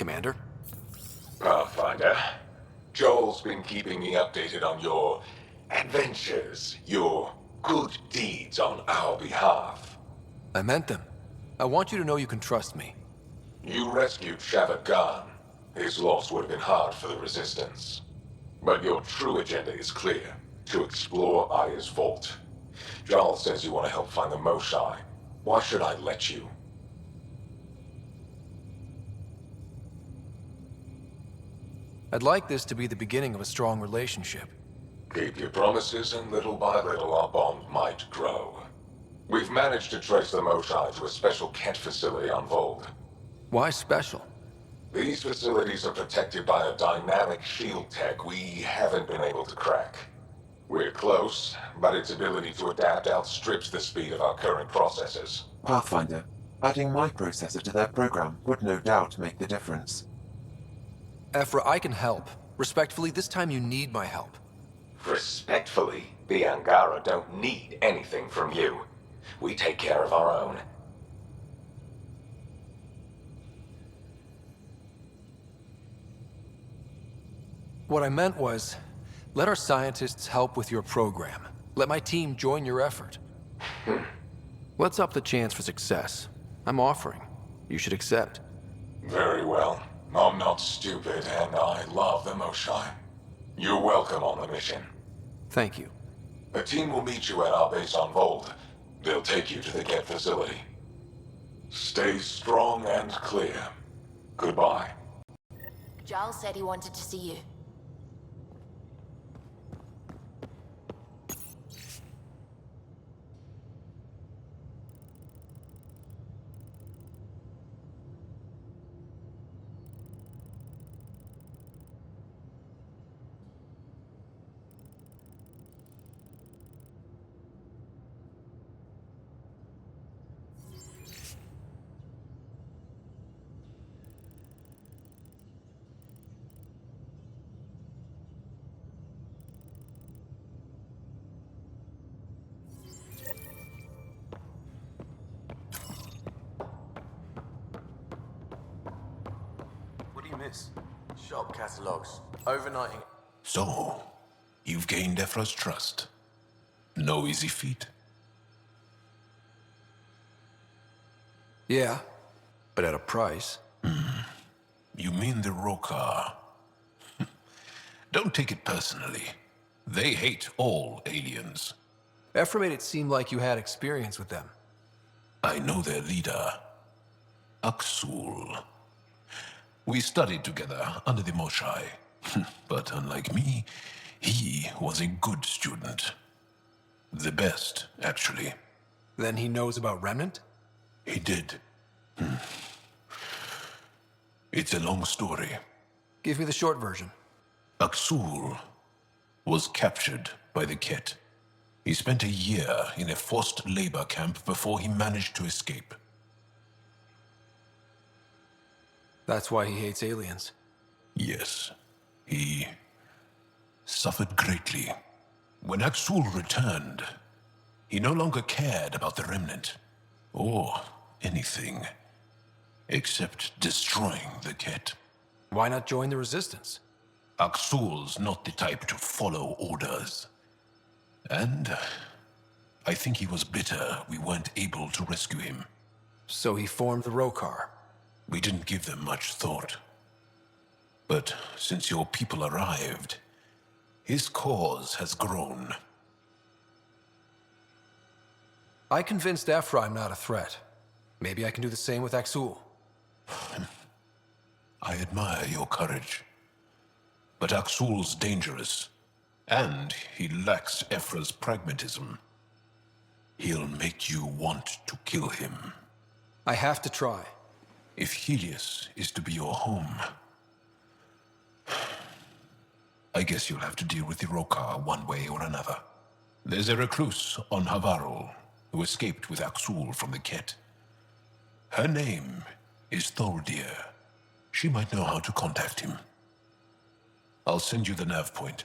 Commander. Pathfinder, Joel's been keeping me updated on your adventures, your good deeds on our behalf. I meant them. I want you to know you can trust me. You rescued Shavad Khan. His loss would have been hard for the Resistance. But your true agenda is clear, to explore Aya's vault. Joel says you want to help find the Moshai. Why should I let you? I'd like this to be the beginning of a strong relationship. Keep your promises, and little by little our bond might grow. We've managed to trace the Moshai to a special Kent facility on Vold. Why special? These facilities are protected by a dynamic shield tech we haven't been able to crack. We're close, but its ability to adapt outstrips the speed of our current processors. Pathfinder, adding my processor to their program would no doubt make the difference. Ephra, I can help. Respectfully, this time you need my help. Respectfully, the Angara don't need anything from you. We take care of our own. What I meant was, let our scientists help with your program. Let my team join your effort. Let's up the chance for success. I'm offering. You should accept. Very well. I'm not stupid, and I love the Moshai. You're welcome on the mission. Thank you. A team will meet you at our base on Vold. They'll take you to the Kent facility. Stay strong and clear. Goodbye. Giles said he wanted to see you. Shop catalogs. Overnighting. So, you've gained Ephra's trust. No easy feat. Yeah, but at a price. You mean the Rokar? Don't take it personally. They hate all aliens. Ephra made it seem like you had experience with them. I know their leader, Aksul. We studied together under the Moshai. But unlike me, he was a good student. The best, actually. Then he knows about Remnant? He did. It's a long story. Give me the short version. Aksul was captured by the Ket. He spent a year in a forced labor camp before he managed to escape. That's why he hates aliens. Yes, he suffered greatly. When Aksul returned, he no longer cared about the Remnant, or anything, except destroying the Ket. Why not join the Resistance? Aksul's not the type to follow orders. And I think he was bitter we weren't able to rescue him. So he formed the Rokar. We didn't give them much thought. But since your people arrived, his cause has grown. I convinced Ephra I'm not a threat. Maybe I can do the same with Aksul. I admire your courage. But Aksul's dangerous, and he lacks Ephra's pragmatism. He'll make you want to kill him. I have to try. If Helios is to be your home, I guess you'll have to deal with the Rokar one way or another. There's a recluse on Havarul who escaped with Aksul from the Ket. Her name is Tholdir. She might know how to contact him. I'll send you the nav point.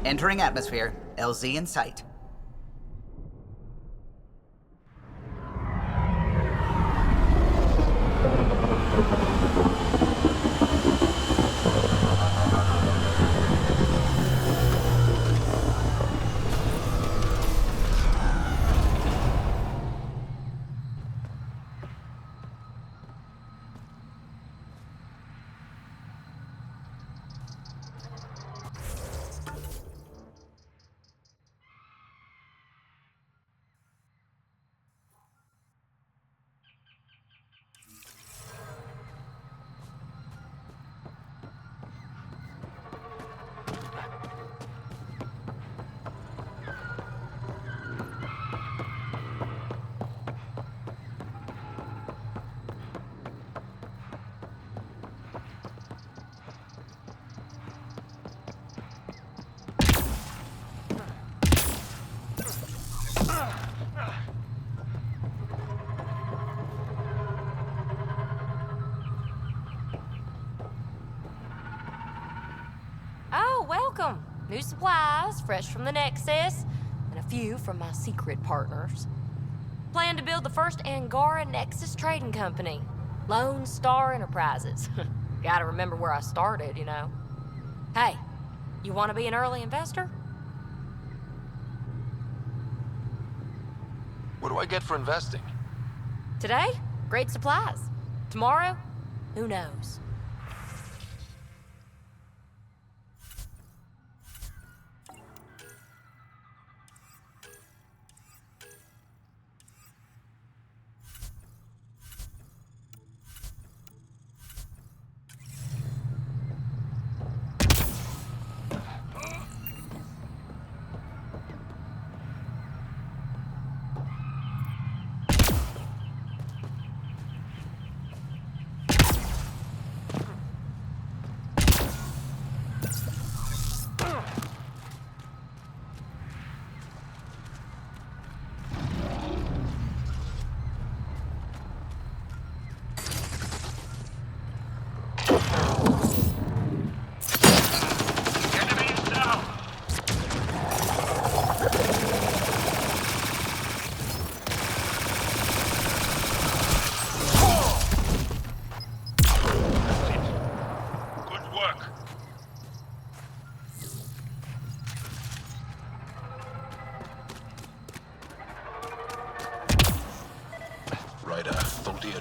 Entering atmosphere. LZ in sight. Oh, welcome. New supplies, fresh from the Nexus, and a few from my secret partners. Plan to build the first Angara Nexus trading company. Lone Star Enterprises. Gotta remember where I started, you know. Hey, you want to be an early investor? What do I get for investing? Today, great supplies. Tomorrow, who knows?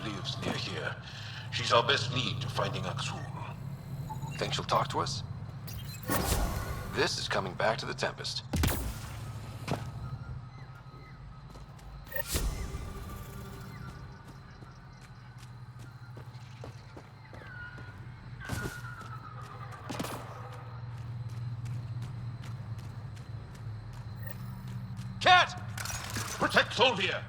Lives near here. She's our best lead to finding Aksul. Think she'll talk to us? This is coming back to the Tempest. Cat! Protect Solvia!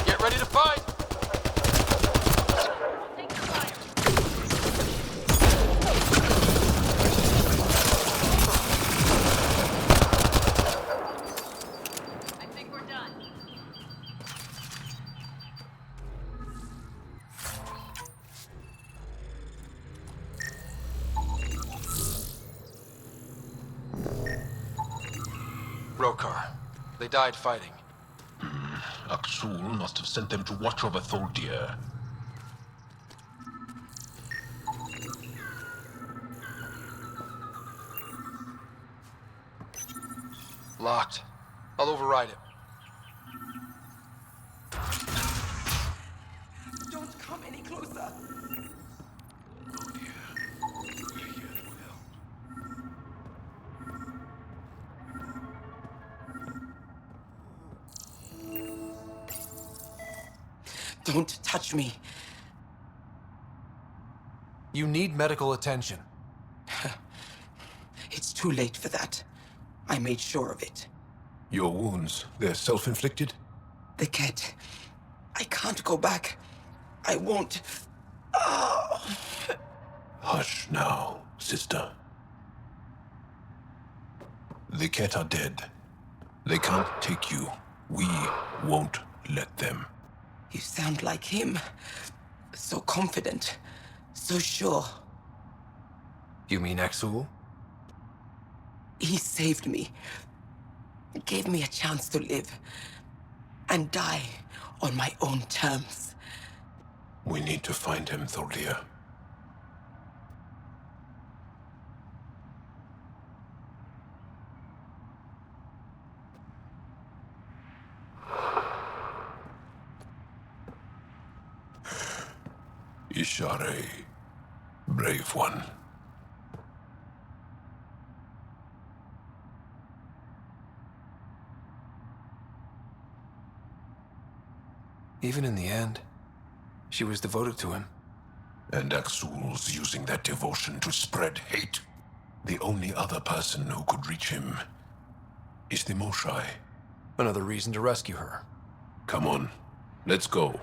Get ready to fight! I think we're done. Rokar. They died fighting. Aksul must have sent them to watch over Tholdir. Locked. I'll override it. Don't come any closer. Don't touch me. You need medical attention. It's too late for that. I made sure of it. Your wounds, they're self-inflicted? The cat. I can't go back. I won't. Oh. Hush now, sister. The Ket are dead. They can't take you. We won't let them. You sound like him. So confident. So sure. You mean Exul? He saved me. Gave me a chance to live. And die on my own terms. We need to find him, Thorlia. Ishare, brave one. Even in the end, she was devoted to him. And Axul's using that devotion to spread hate. The only other person who could reach him is the Moshai. Another reason to rescue her. Come on, let's go.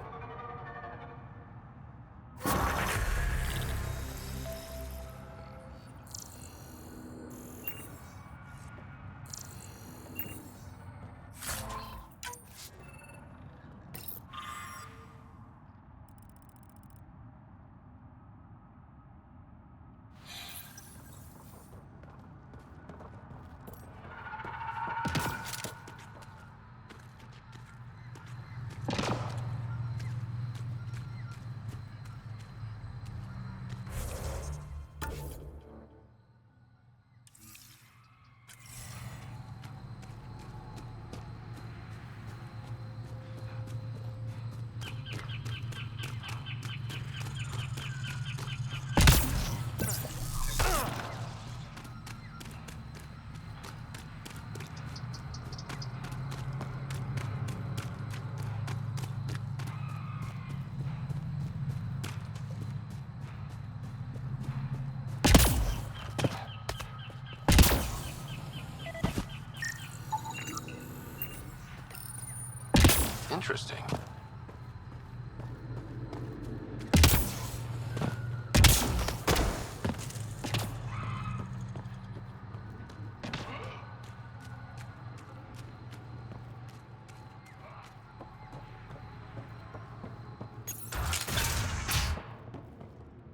Interesting.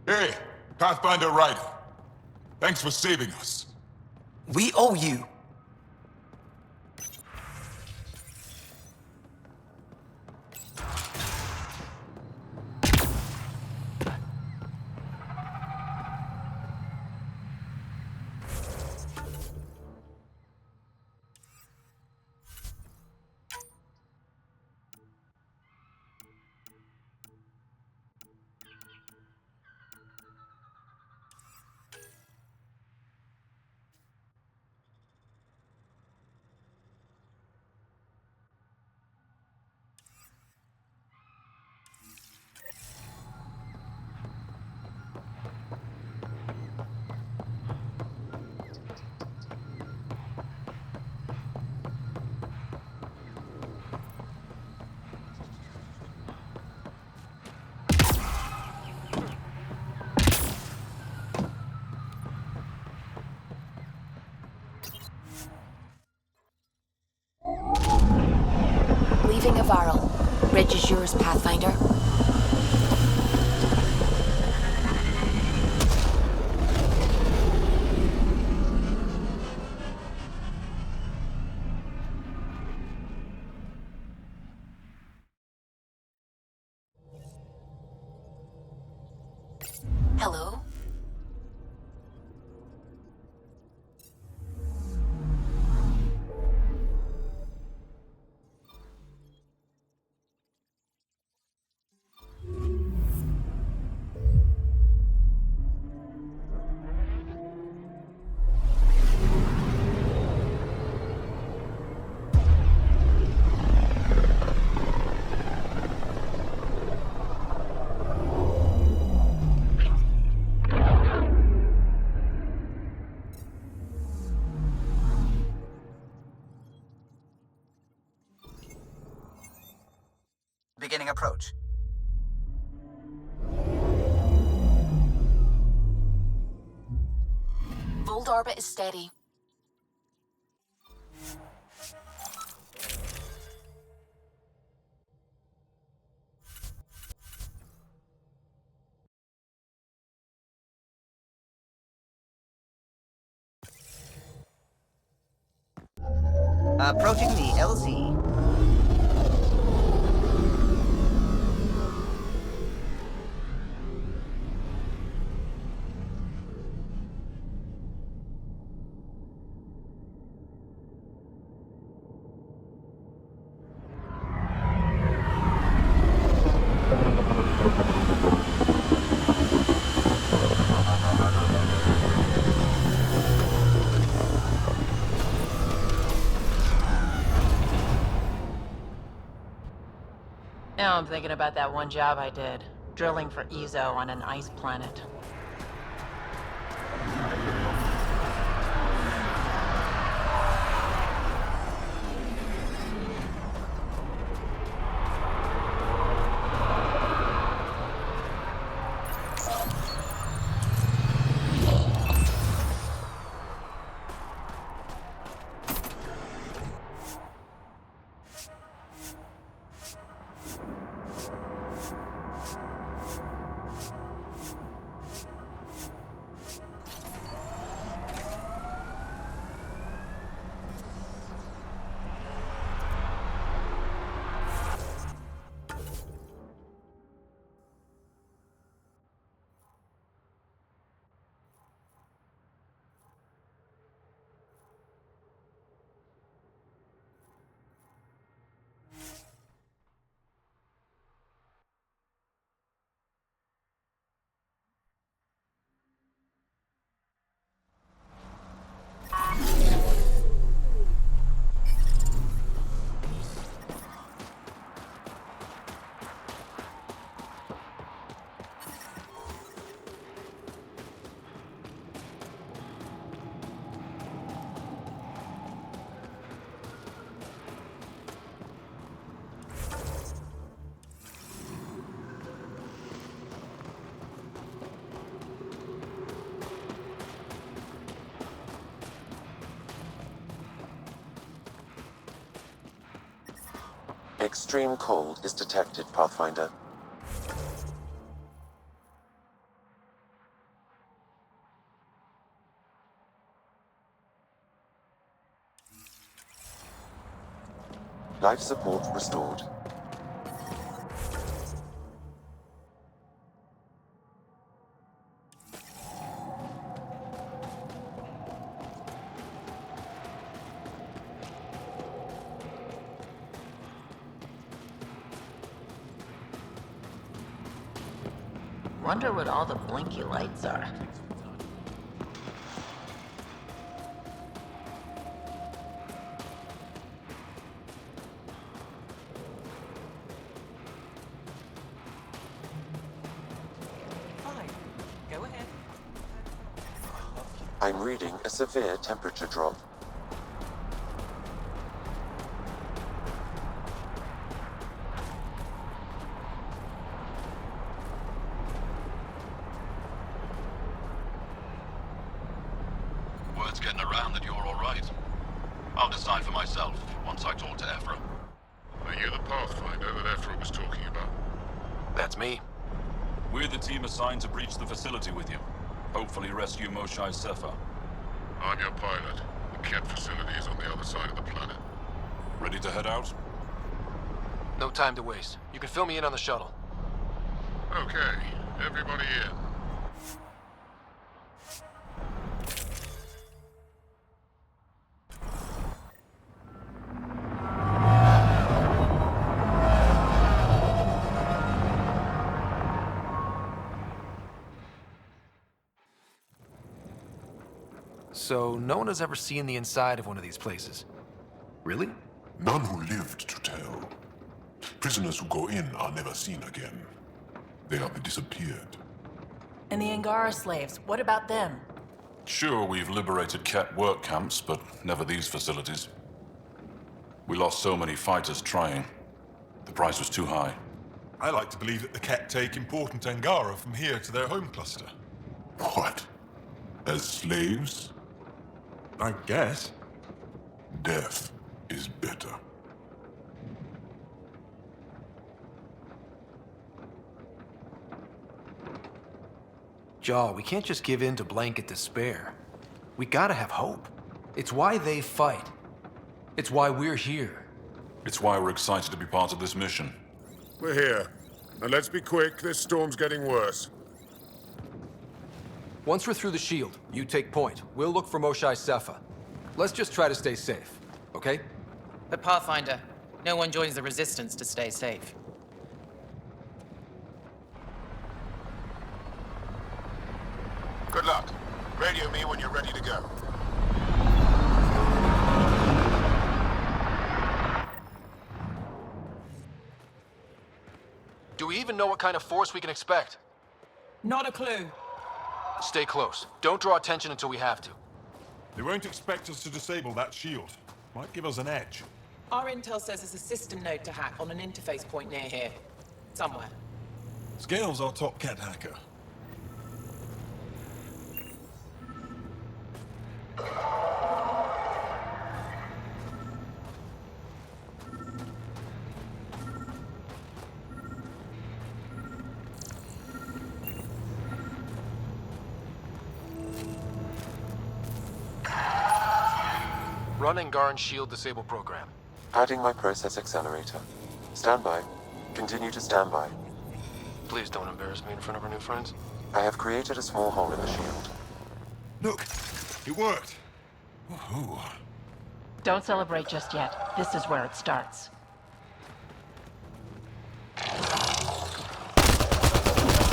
Hey, Pathfinder Ryder. Thanks for saving us. We owe you. Leaving Avaril. Ridge is yours, Pathfinder. Hello? Beginning approach. Fold orbit is steady. Approaching the LZ. Now I'm thinking about that one job I did, drilling for Ezo on an ice planet. Extreme cold is detected, Pathfinder. Life support restored. Wonder what all the blinky lights are. Fine. Go ahead. I'm reading a severe temperature drop. Word's getting around that you're all right. I'll decide for myself once I talk to Ephra. Are you the Pathfinder that Ephra was talking about? That's me. We're the team assigned to breach the facility with you. Hopefully rescue Moshae Sefer. I'm your pilot. The Ket facility is on the other side of the planet. Ready to head out? No time to waste. You can fill me in on the shuttle. Okay, everybody in. So, no one has ever seen the inside of one of these places. Really? None who lived to tell. Prisoners who go in are never seen again. They are disappeared. And the Angara slaves, what about them? Sure, we've liberated Ket work camps, but never these facilities. We lost so many fighters trying. The price was too high. I like to believe that the Ket take important Angara from here to their home cluster. What? As slaves? I guess. Death is better. Jaw, we can't just give in to blanket despair. We gotta have hope. It's why they fight. It's why we're here. It's why we're excited to be part of this mission. We're here. And let's be quick, this storm's getting worse. Once we're through the shield, you take point. We'll look for Moshae Sepha. Let's just try to stay safe, okay? But Pathfinder, no one joins the Resistance to stay safe. Good luck. Radio me when you're ready to go. Do we even know what kind of force we can expect? Not a clue. Stay close. Don't draw attention until we have to. They won't expect us to disable that shield. Might give us an edge. Our intel says there's a system node to hack on an interface point near here. Somewhere. Scale's our top cat hacker. Run Angaran's shield disable program. Adding my process accelerator. Stand by. Continue to stand by. Please don't embarrass me in front of our new friends. I have created a small hole in the shield. Look, it worked. Woohoo. Don't celebrate just yet. This is where it starts.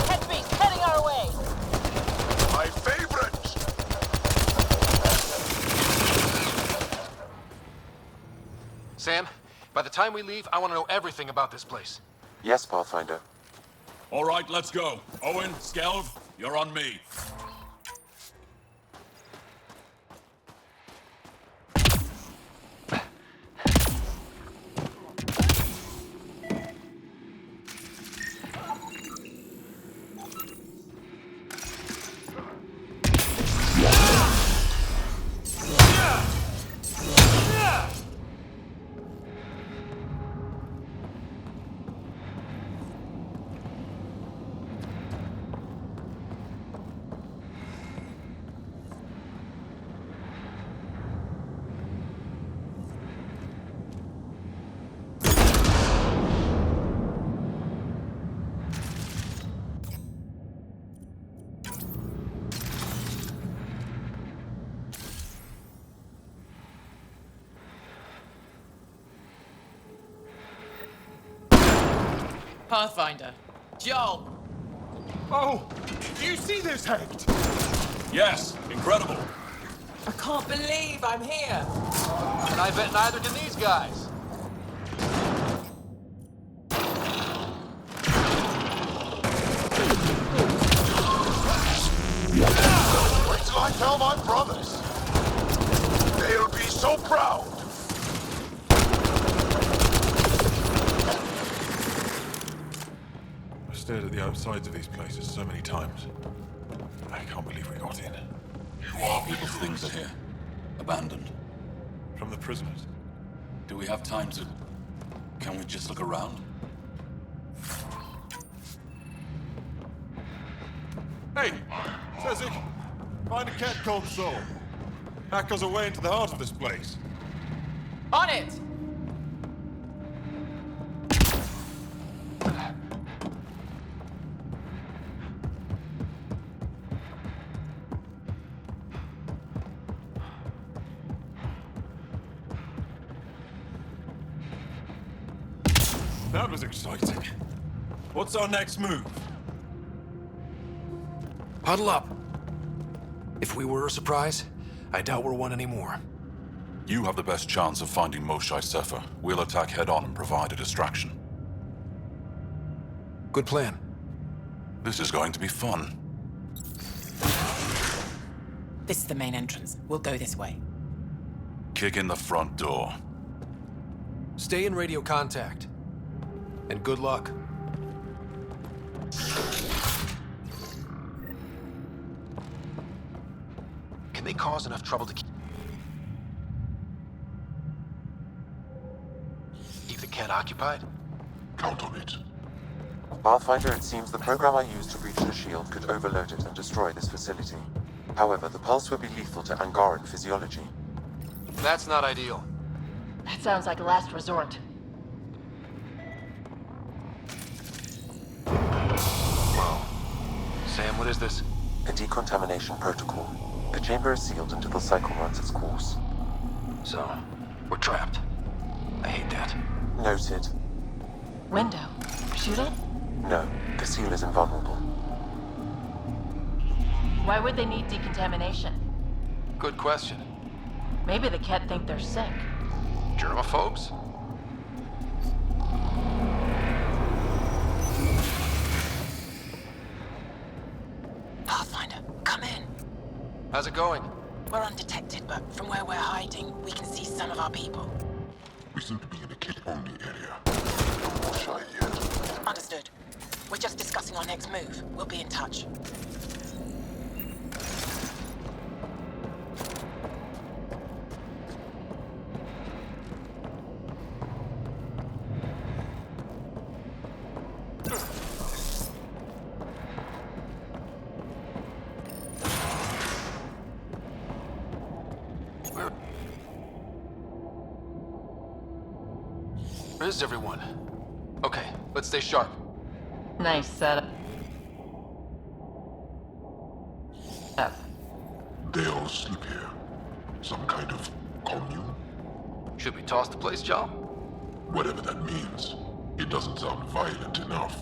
Headbeast heading our way! My favorite! Sam, by the time we leave, I want to know everything about this place. Yes, Pathfinder. All right, let's go. Owen, Skelv, you're on me. Pathfinder. Joel! Oh, do you see this, Hect? Yes, incredible. I can't believe I'm here! And I bet neither can these guys. Wait till I tell my brothers. They'll be so proud. I've stared at the outsides of these places so many times. I can't believe we got in. People's things are here. Abandoned. From the prisoners. Do we have time to... Can we just look around? Hey! Cezzik! Find a cat console. Hack us away into the heart of this place. On it! That was exciting. What's our next move? Huddle up. If we were a surprise, I doubt we're one anymore. You have the best chance of finding Moshae Sepha. We'll attack head-on and provide a distraction. Good plan. This is going to be fun. This is the main entrance. We'll go this way. Kick in the front door. Stay in radio contact. And good luck. Can they cause enough trouble to keep the cat occupied? Count on it. Pathfinder, it seems the program I used to breach the shield could overload it and destroy this facility. However, the pulse would be lethal to Angaran physiology. That's not ideal. That sounds like a last resort. Whoa. Sam, what is this? A decontamination protocol. The chamber is sealed until the cycle runs its course. So, we're trapped. I hate that. Noted. Window. Shoot it? No, the seal is invulnerable. Why would they need decontamination? Good question. Maybe the Ket think they're sick. Germaphobes? Pathfinder, come in. How's it going? We're undetected, but from where we're hiding, we can see some of our people. We seem to be in a kit-only area. No more shy yet. Understood. We're just discussing our next move. We'll be in touch. Where is everyone? Okay, let's stay sharp. Nice setup. They all sleep here. Some kind of commune? Should we toss the place, John? Whatever that means. It doesn't sound violent enough.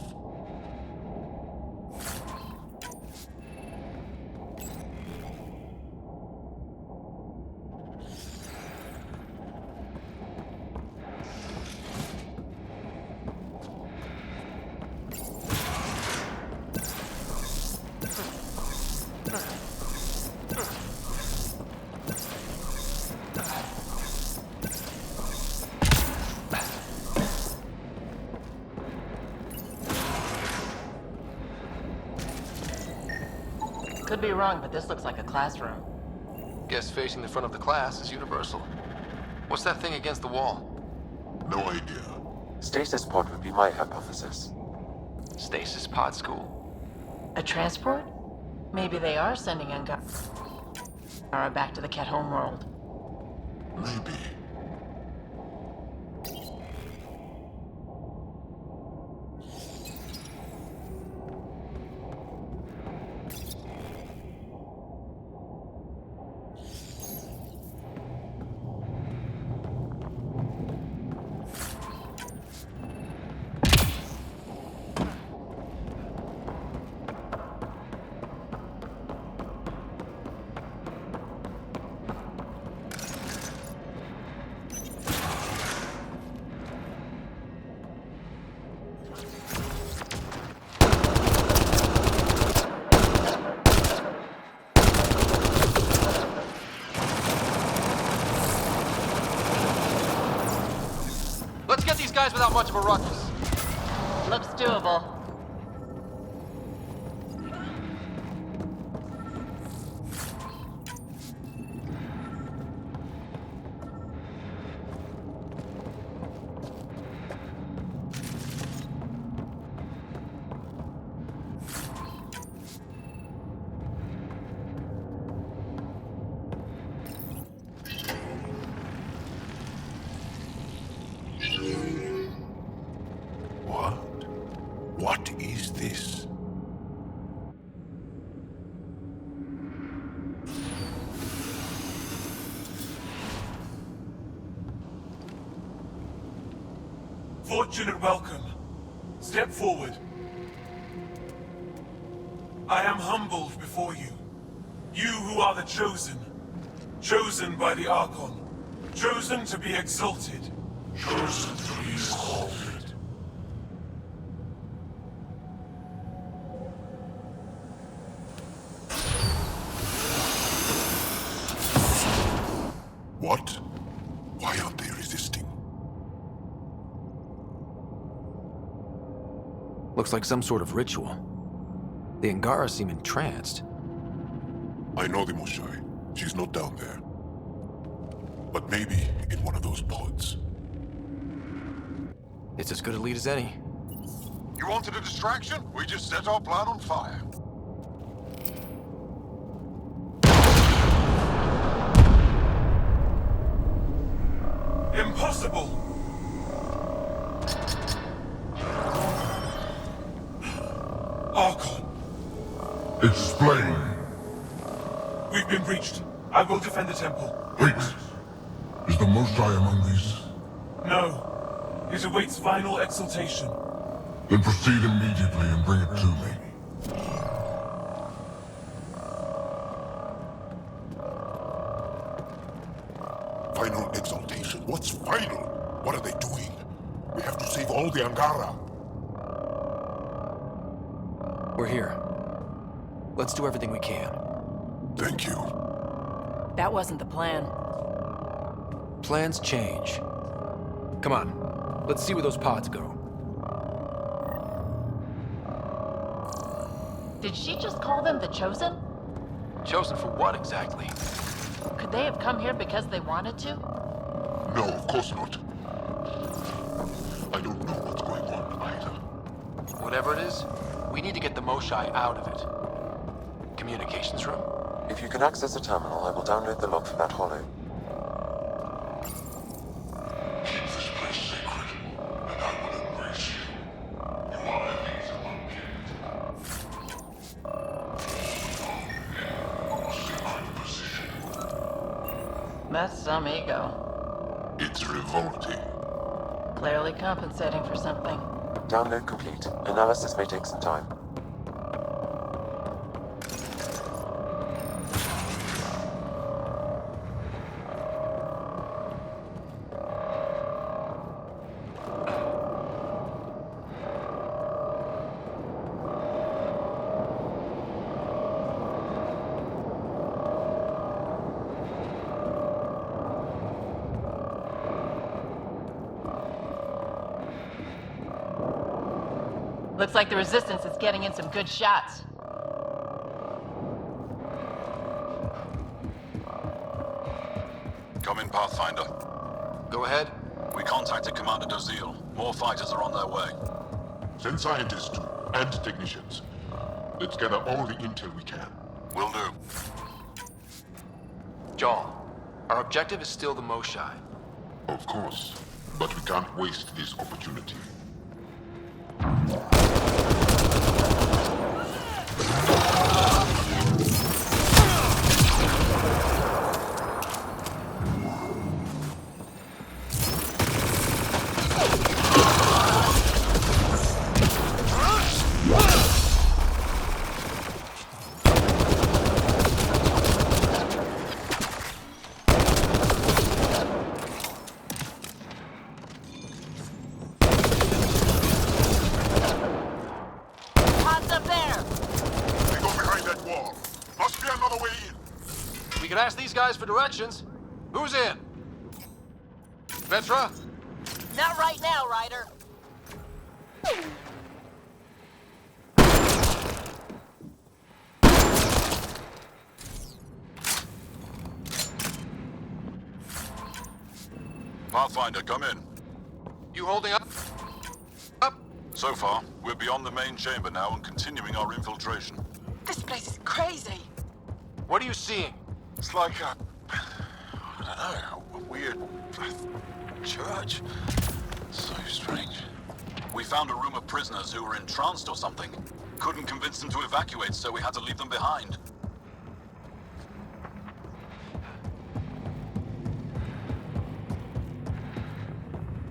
Could be wrong, but this looks like a classroom. Guess facing the front of the class is universal. What's that thing against the wall? No idea. Stasis pod would be my hypothesis. Stasis pod school? A transport? Maybe they are sending Angara back to the Ket homeworld. Maybe. Let's get these guys without much of a ruckus. Looks doable. What is this? Fortunate welcome. Step forward. I am humbled before you. You who are the chosen. Chosen by the Archon. Chosen to be exalted. Chosen to be exalted. What? Why aren't they resisting? Looks like some sort of ritual. The Angara seem entranced. I know the Moshai. She's not down there. But maybe in one of those pods. It's as good a lead as any. You wanted a distraction? We just set our plan on fire. Impossible. impossible! Archon, Explain. we've been breached. I will defend the temple. Wait. Is the Most High among these? No. It awaits final exaltation. Then proceed immediately and bring it to me. Final exaltation? What's final? What are they doing? We have to save all the Angara. We're here. Let's do everything we can. Thank you. That wasn't the plan. Plans change. Come on, let's see where those pods go. Did she just call them the Chosen? Chosen for what exactly? Could they have come here because they wanted to? No, of course not. I don't know what's going on either. Whatever it is, we need to get the Moshai out of it. Communications room? If you can access a terminal, I will download the log for that hollow. Keep this place sacred, and I will embrace you. You are enemies among sacred position. That's some ego. It's revolting. Clearly compensating for something. Download complete. Analysis may take some time. Looks like the Resistance is getting in some good shots. Come in, Pathfinder. Go ahead. We contacted Commander Dozil. More fighters are on their way. Send scientists too, and technicians. Let's gather all the intel we can. Will do. John, our objective is still the Moshai. Of course, but we can't waste this opportunity. We could ask these guys for directions. Who's in? Vetra? Not right now, Ryder. Pathfinder, come in. You holding up? So far, we're beyond the main chamber now and continuing our infiltration. This place is crazy. What are you seeing? It's like I don't know, a weird church. So strange. We found a room of prisoners who were entranced or something. Couldn't convince them to evacuate, so we had to leave them behind.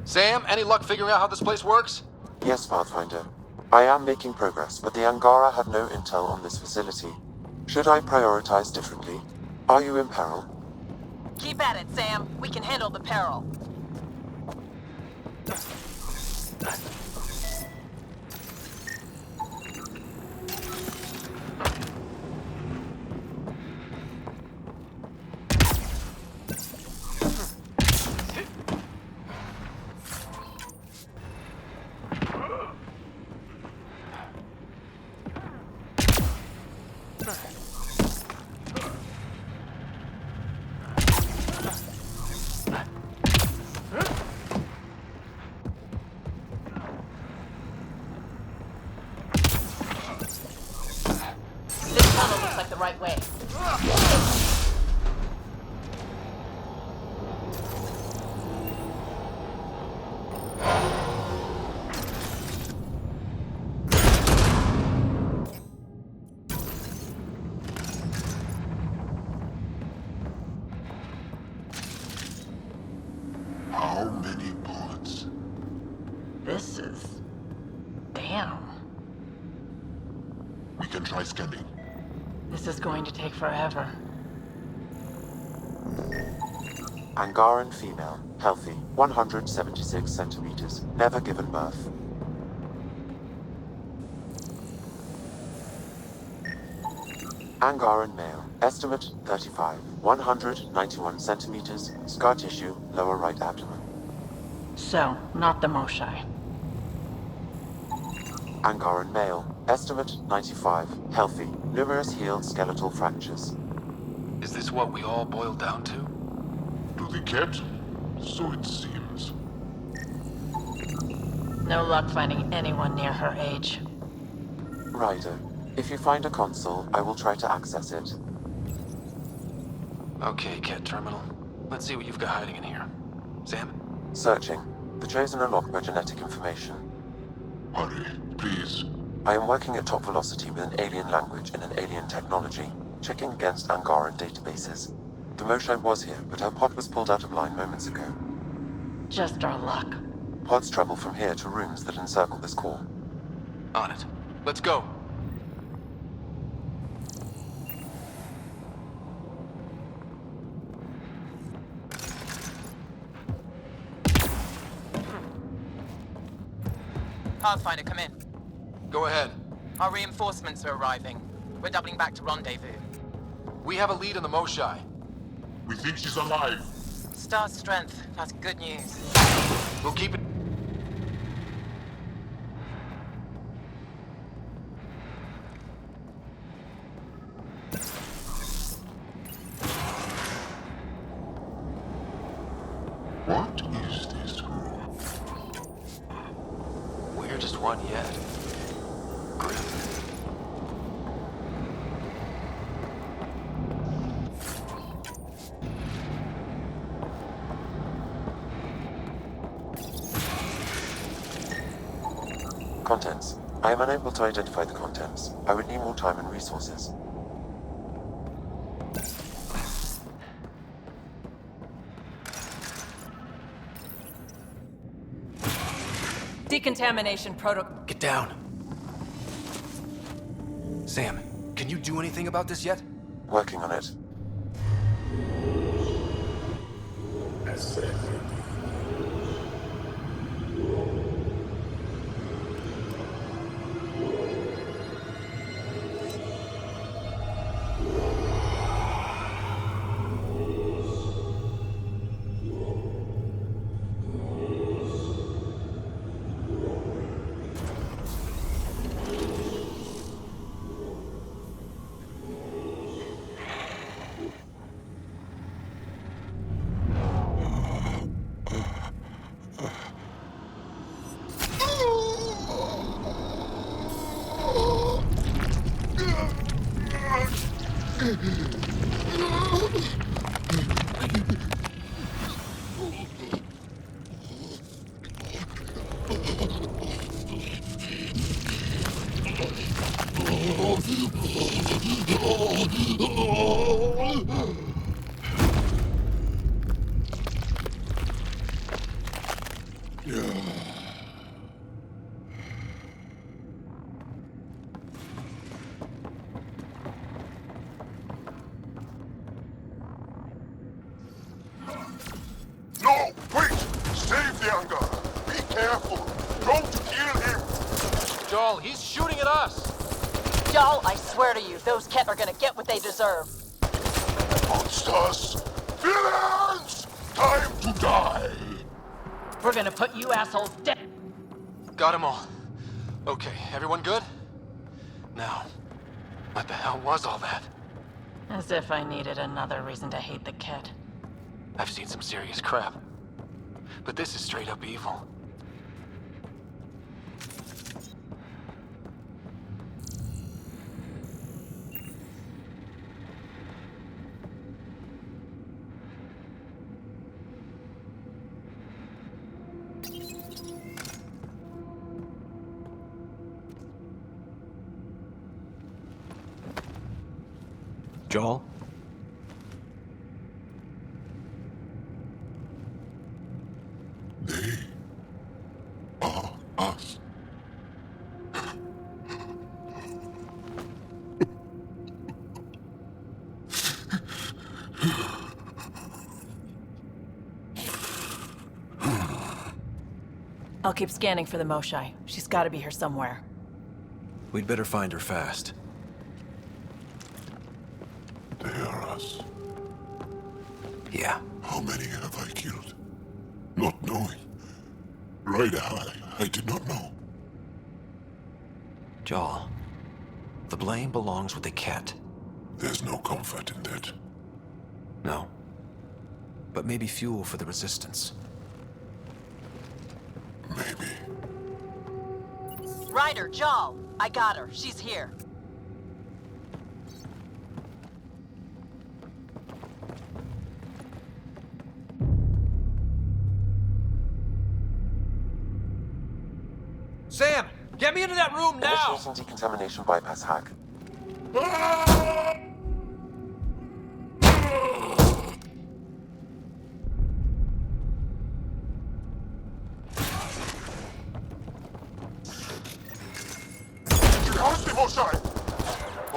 Sam, any luck figuring out how this place works? Yes, Pathfinder. I am making progress, but the Angara have no intel on this facility. Should I prioritize differently? Are you in peril? Keep at it, Sam. We can handle the peril. Right way. Try scanning. This is going to take forever. Angaran female, healthy, 176 centimeters, never given birth. Angaran male, estimate 35, 191 centimeters, scar tissue, lower right abdomen. So, not the Moshai. Angaran male, estimate 95, healthy, numerous healed skeletal fractures. Is this what we all boil down to? To the cat? So it seems. No luck finding anyone near her age. Ryder, if you find a console, I will try to access it. Okay, Cat Terminal. Let's see what you've got hiding in here. Sam? Searching. The Chosen are locked by genetic information. Hurry, please. I am working at top velocity with an alien language and an alien technology, checking against Angaran databases. The Moshai was here, but her pod was pulled out of line moments ago. Just our luck. Pods travel from here to rooms that encircle this core. On it. Let's go. Pathfinder, come in. Go ahead. Our reinforcements are arriving. We're doubling back to rendezvous. We have a lead on the Moshai. We think she's alive. Star strength. That's good news. We'll keep it... What is this room? Weirdest one yet. Grim. Contents. I am unable to identify the contents. I would need more time and resources. Decontamination protocol. Get down. Sam, can you do anything about this yet? Working on it. No! Wait! Save the Angara! Be careful! Don't kill him! Joel, he's shooting at us! Y'all, I swear to you, those Ket are gonna get what they deserve. Monsters! Villains! Time to die! We're gonna put you assholes dead. Got them all. Okay, everyone good? Now, what the hell was all that? As if I needed another reason to hate the Ket. I've seen some serious crap. But this is straight up evil. Joel? They are us. I'll keep scanning for the Moshai. She's gotta be here somewhere. We'd better find her fast. They are us. Yeah. How many have I killed? Not knowing. Right, I did not know. Jarl, the blame belongs with the Ket. There's no comfort in that. No. But maybe fuel for the Resistance. Maybe. Ryder, Jarl, I got her. She's here. Sam! Get me into that room now! Initiating decontamination bypass hack.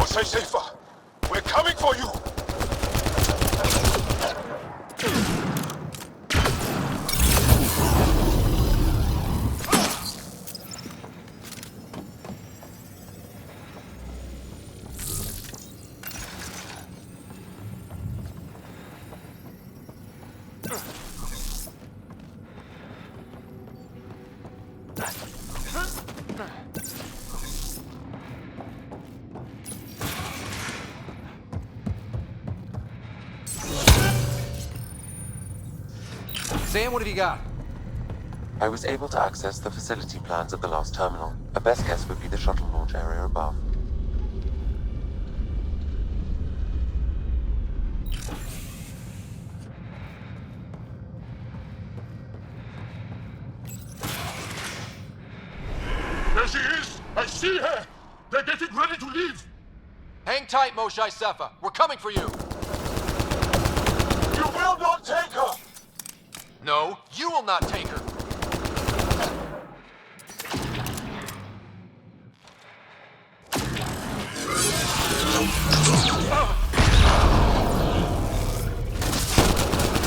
Stay safer. We're coming for you. Sam, what have you got? I was able to access the facility plans at the last terminal. A best guess would be the shuttle launch area above. There she is! I see her! They're getting ready to leave! Hang tight, Moshai Sefa. We're coming for you. You will not take her! No, you will not take her.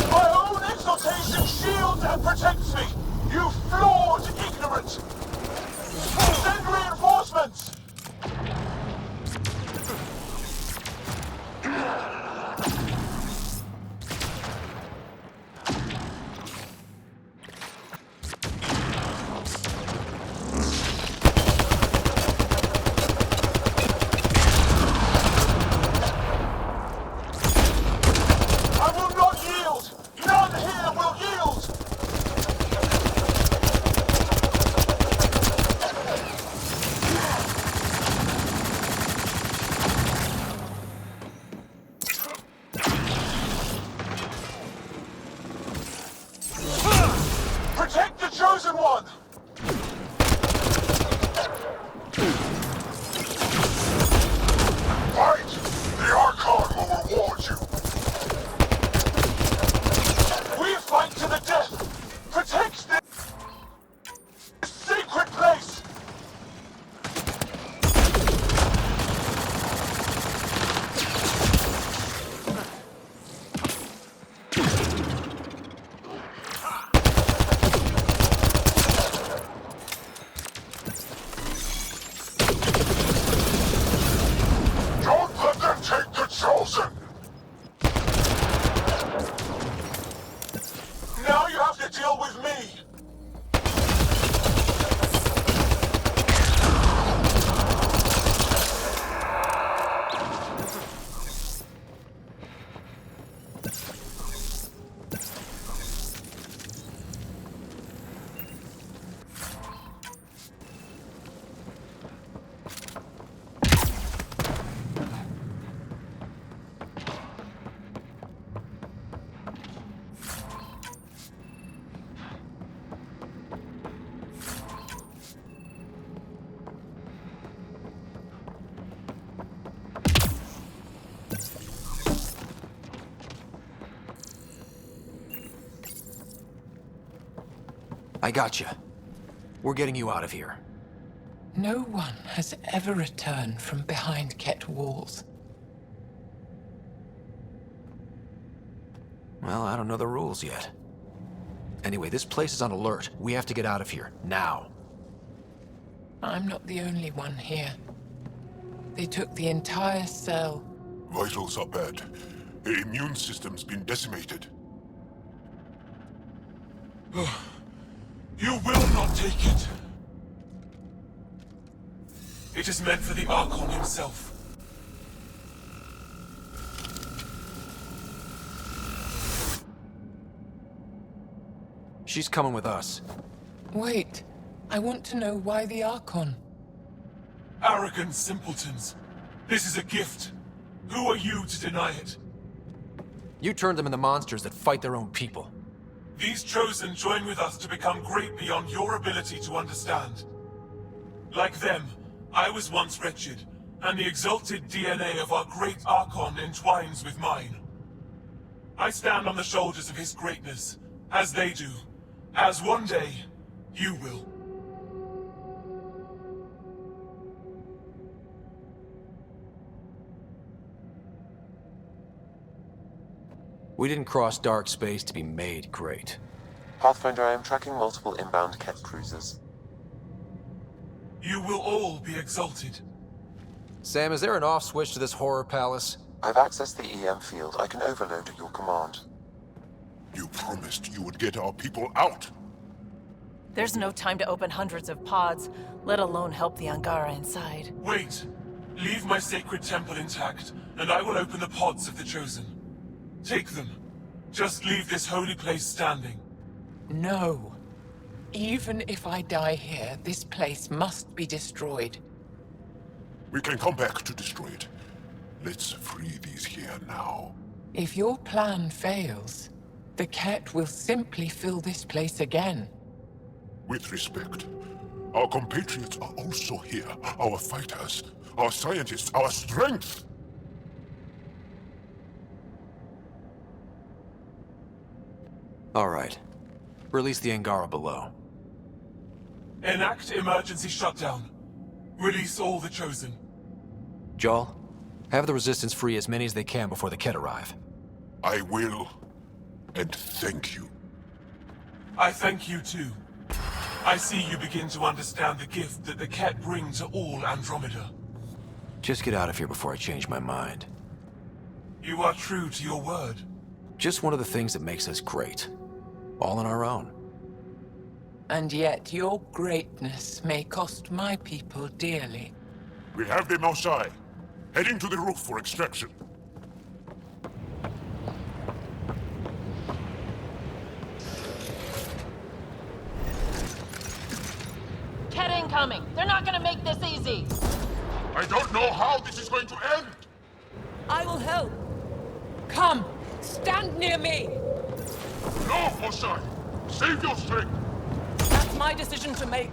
My own exaltation shields and protects me! You flawed ignorant! Send reinforcements! I will not yield! None here will yield! Protect the Chosen One! Fight! The Archon will reward you! We fight to the death! Protect this sacred place! Don't let them take the Chosen! Now you have to deal with me! I got you. We're getting you out of here. No one has ever returned from behind Ket walls. Well, I don't know the rules yet. Anyway, this place is on alert. We have to get out of here, now. I'm not the only one here. They took the entire cell. Vitals are bad. The immune system's been decimated. You will not take it. It is meant for the Archon himself. She's coming with us. Wait, I want to know why the Archon. Arrogant simpletons. This is a gift. Who are you to deny it? You turned them into monsters that fight their own people. These Chosen join with us to become great beyond your ability to understand. Like them, I was once wretched, and the exalted DNA of our great Archon entwines with mine. I stand on the shoulders of his greatness, as they do, as one day, you will. We didn't cross dark space to be made great. Pathfinder, I am tracking multiple inbound Ket cruisers. You will all be exalted. Sam, is there an off switch to this horror palace? I've accessed the EM field. I can overload at your command. You promised you would get our people out. There's no time to open hundreds of pods, let alone help the Angara inside. Wait. Leave my sacred temple intact, and I will open the pods of the Chosen. Take them. Just leave this holy place standing. No. Even if I die here, this place must be destroyed. We can come back to destroy it. Let's free these here now. If your plan fails, the Ket will simply fill this place again. With respect, our compatriots are also here. Our fighters, our scientists, our strength. All right. Release the Angara below. Enact emergency shutdown. Release all the Chosen. Jarl, have the Resistance free as many as they can before the Ket arrive. I will. And thank you. I thank you too. I see you begin to understand the gift that the Ket bring to all Andromeda. Just get out of here before I change my mind. You are true to your word. Just one of the things that makes us great. All on our own. And yet your greatness may cost my people dearly. We have them outside. Heading to the roof for extraction. Ket incoming! They're not gonna make this easy! I don't know how this is going to end! I will help! Come! Stand near me! No, Mosai! Save your strength! That's my decision to make.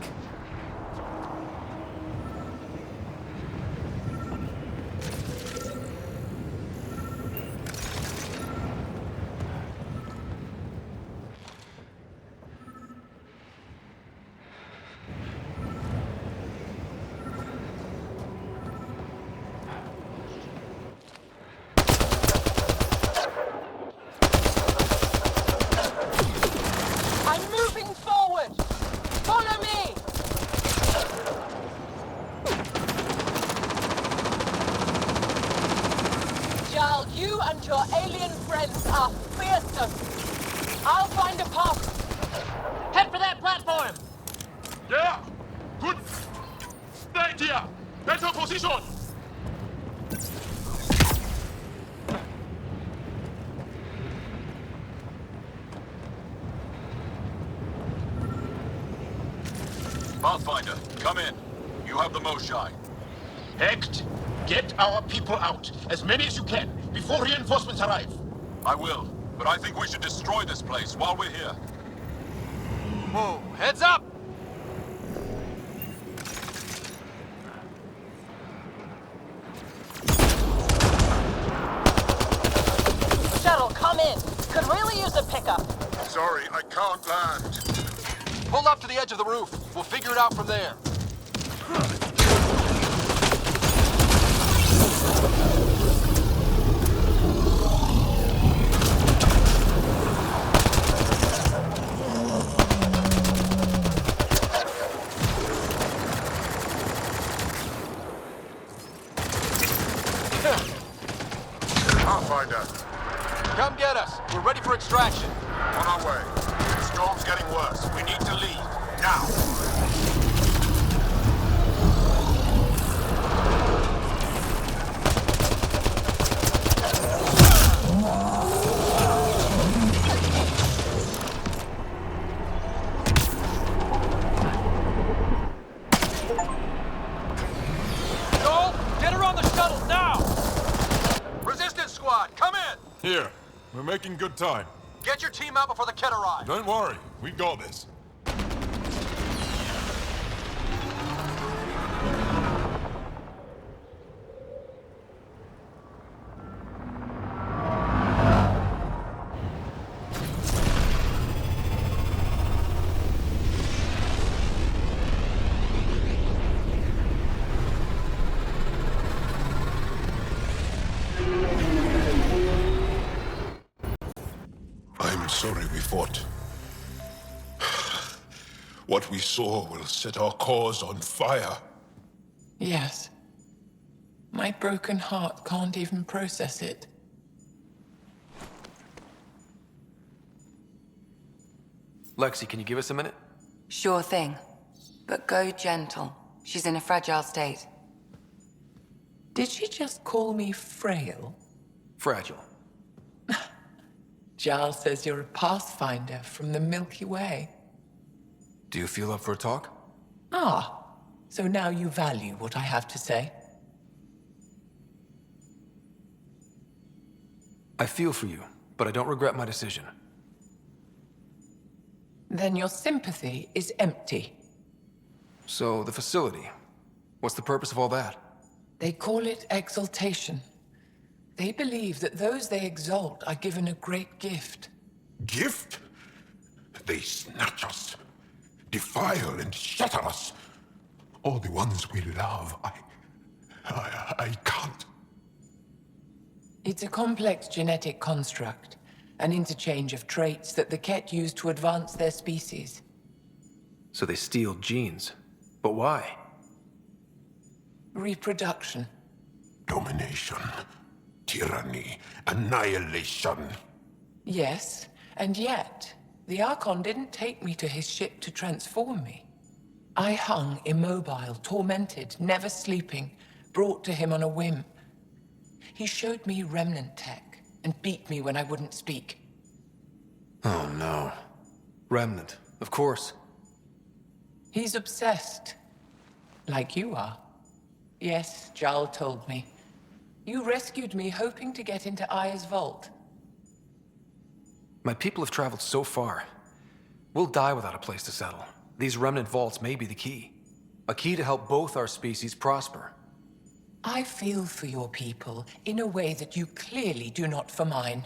Your alien friends are fearsome. I'll find a path. Head for that platform. Yeah! Good idea! Better position! Pathfinder, come in. You have the most shine. Hecht, get our people out. As many as you can, before reinforcements arrive. I will, but I think we should destroy this place while we're here. Whoa, heads up! Shuttle, come in. Could really use a pickup. Sorry, I can't land. Pull up to the edge of the roof. We'll figure it out from there. Pathfinder. Come get us. We're ready for extraction. On our way. The storm's getting worse. We need to leave. Now. Here, we're making good time. Get your team out before the kit arrives. Don't worry, we got this. I'm sorry we fought. What we saw will set our cause on fire. Yes. My broken heart can't even process it. Lexi, can you give us a minute? Sure thing. But go gentle. She's in a fragile state. Did she just call me frail? Fragile. Giles says you're a pathfinder from the Milky Way. Do you feel up for a talk? Ah, so now you value what I have to say. I feel for you, but I don't regret my decision. Then your sympathy is empty. So, the facility. What's the purpose of all that? They call it exaltation. They believe that those they exalt are given a great gift. Gift? They snatch us, defile and shatter us. All the ones we love. I can't. It's a complex genetic construct, an interchange of traits that the Ket use to advance their species. So they steal genes. But why? Reproduction. Domination. Tyranny. Annihilation. Yes, and yet, the Archon didn't take me to his ship to transform me. I hung immobile, tormented, never sleeping, brought to him on a whim. He showed me remnant tech and beat me when I wouldn't speak. Oh no. Remnant, of course. He's obsessed. Like you are. Yes, Jarl told me. You rescued me hoping to get into Aya's vault. My people have traveled so far. We'll die without a place to settle. These remnant vaults may be the key. A key to help both our species prosper. I feel for your people in a way that you clearly do not for mine.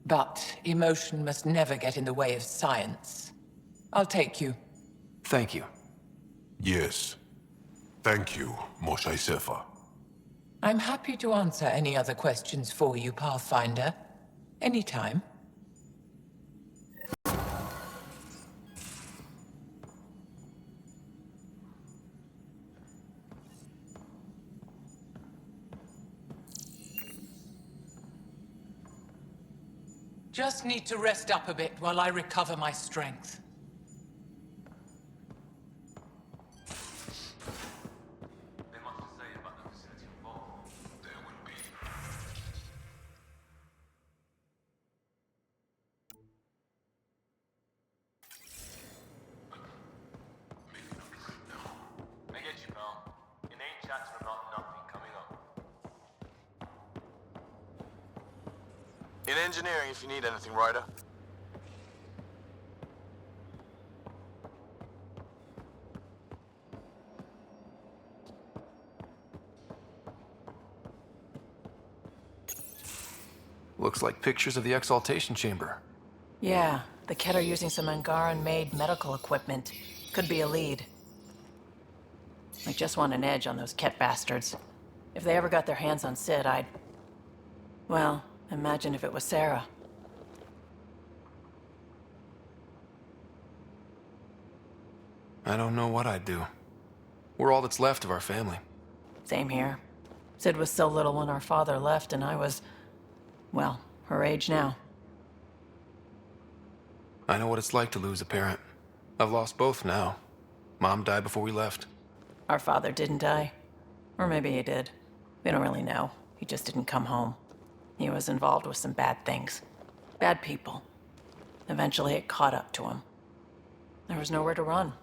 But emotion must never get in the way of science. I'll take you. Thank you. Yes. Thank you, Moshe Sefer. I'm happy to answer any other questions for you, Pathfinder. Anytime. Just need to rest up a bit while I recover my strength. In engineering, if you need anything, Ryder. Looks like pictures of the exaltation chamber. Yeah, the Ket are using some Angaran-made medical equipment. Could be a lead. I just want an edge on those Ket bastards. If they ever got their hands on Sid, I'd... Well, imagine if it was Sarah. I don't know what I'd do. We're all that's left of our family. Same here. Sid was so little when our father left, and I was... Well, her age now. I know what it's like to lose a parent. I've lost both now. Mom died before we left. Our father didn't die. Or maybe he did. We don't really know. He just didn't come home. He was involved with some bad things. Bad people. Eventually it caught up to him. There was nowhere to run.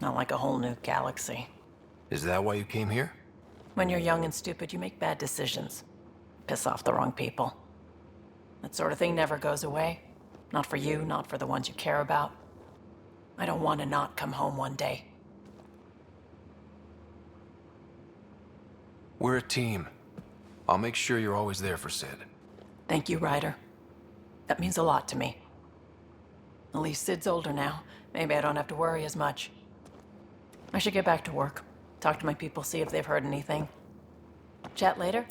Not like a whole new galaxy. Is that why you came here? When you're young and stupid, you make bad decisions. Piss off the wrong people. That sort of thing never goes away. Not for you, not for the ones you care about. I don't want to not come home one day. We're a team. I'll make sure you're always there for Sid. Thank you, Ryder. That means a lot to me. At least Sid's older now. Maybe I don't have to worry as much. I should get back to work. Talk to my people, see if they've heard anything. Chat later?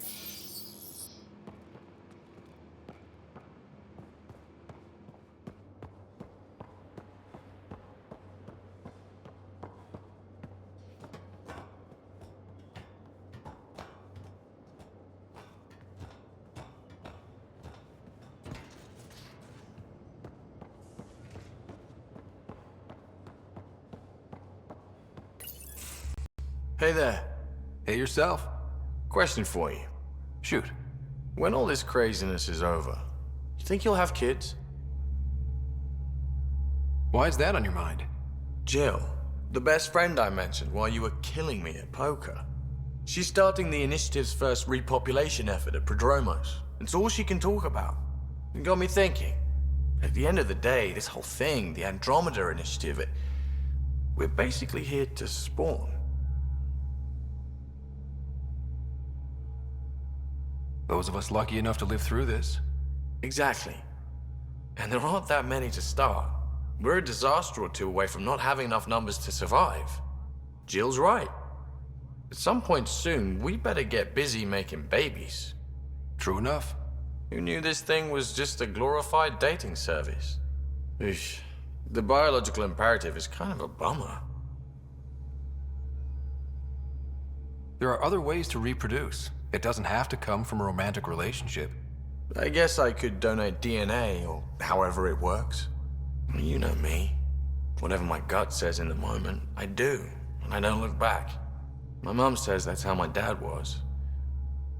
Hey there. Hey yourself. Question for you. Shoot. When all this craziness is over, you think you'll have kids? Why is that on your mind? Jill, the best friend I mentioned while you were killing me at poker. She's starting the initiative's first repopulation effort at Prodromos. It's all she can talk about. It got me thinking. At the end of the day, this whole thing, the Andromeda initiative, we're basically here to spawn. Those of us lucky enough to live through this. Exactly. And there aren't that many to start. We're a disaster or two away from not having enough numbers to survive. Jill's right. At some point soon, we better get busy making babies. True enough. Who knew this thing was just a glorified dating service? Eesh. The biological imperative is kind of a bummer. There are other ways to reproduce. It doesn't have to come from a romantic relationship. I guess I could donate DNA, or however it works. You know me. Whatever my gut says in the moment, I do, and I don't look back. My mom says that's how my dad was.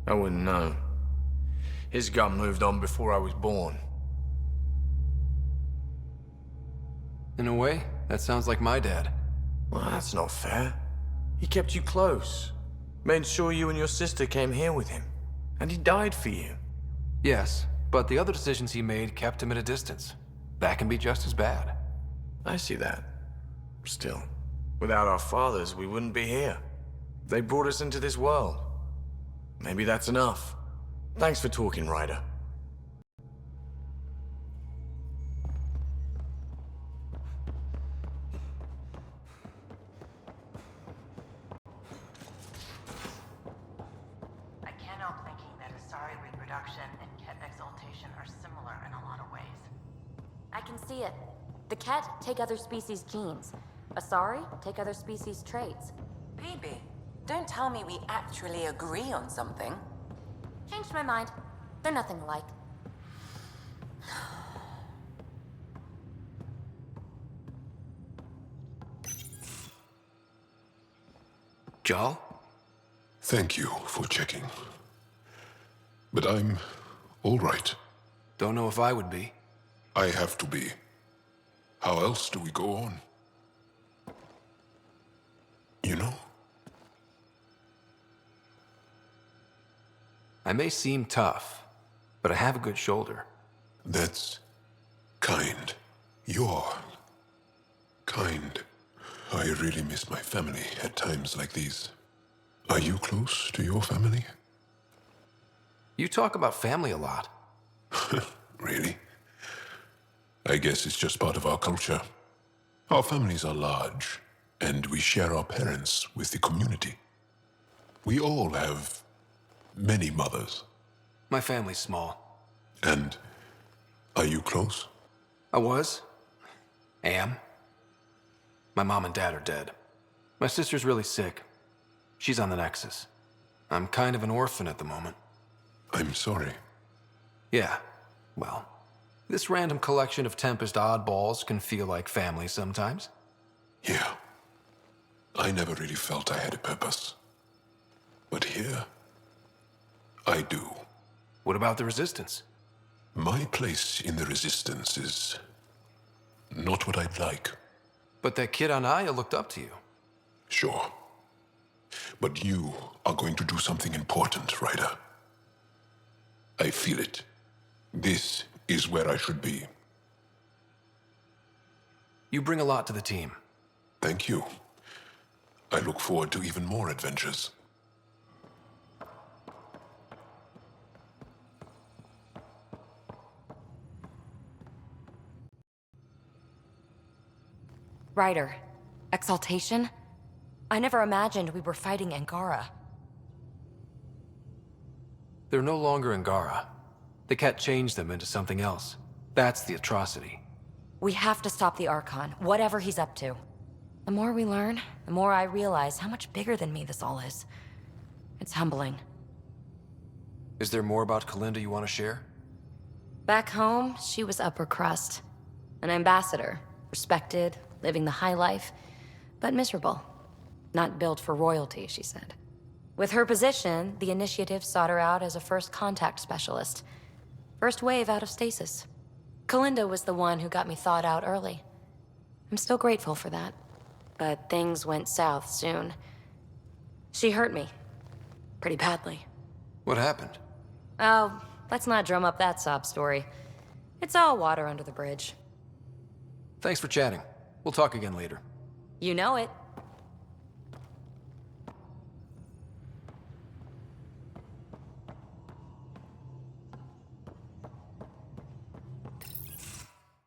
I wouldn't know. His gut moved on before I was born. In a way, that sounds like my dad. Well, that's not fair. He kept you close. Made sure you and your sister came here with him. And he died for you. Yes, but the other decisions he made kept him at a distance. That can be just as bad. I see that. Still, without our fathers, we wouldn't be here. They brought us into this world. Maybe that's enough. Thanks for talking, Ryder. I can see it. The Ket take other species' genes. Asari take other species' traits. Baby, don't tell me we actually agree on something. Changed my mind. They're nothing alike. Jal? Thank you for checking. But I'm all right. Don't know if I would be. I have to be. How else do we go on? You know? I may seem tough, but I have a good shoulder. That's kind. You're kind. I really miss my family at times like these. Are you close to your family? You talk about family a lot. Really? I guess it's just part of our culture. Our families are large, and we share our parents with the community. We all have many mothers. My family's small. And are you close? I was. Am. My mom and dad are dead. My sister's really sick. She's on the Nexus. I'm kind of an orphan at the moment. I'm sorry. Yeah, well, this random collection of Tempest oddballs can feel like family sometimes. Yeah. I never really felt I had a purpose. But here, I do. What about the Resistance? My place in the Resistance is not what I'd like. But that kid on Aya looked up to you. Sure. But you are going to do something important, Ryder. I feel it. This is where I should be. You bring a lot to the team. Thank you. I look forward to even more adventures. Ryder, Exaltation? I never imagined we were fighting Angara. They're no longer Angara. The Ket changed them into something else. That's the atrocity. We have to stop the Archon, whatever he's up to. The more we learn, the more I realize how much bigger than me this all is. It's humbling. Is there more about Kalinda you want to share? Back home, she was upper crust. An ambassador, respected, living the high life, but miserable. Not built for royalty, she said. With her position, the initiative sought her out as a first contact specialist. First wave out of stasis. Kalinda was the one who got me thawed out early. I'm still grateful for that. But things went south soon. She hurt me. Pretty badly. What happened? Oh, let's not drum up that sob story. It's all water under the bridge. Thanks for chatting. We'll talk again later. You know it.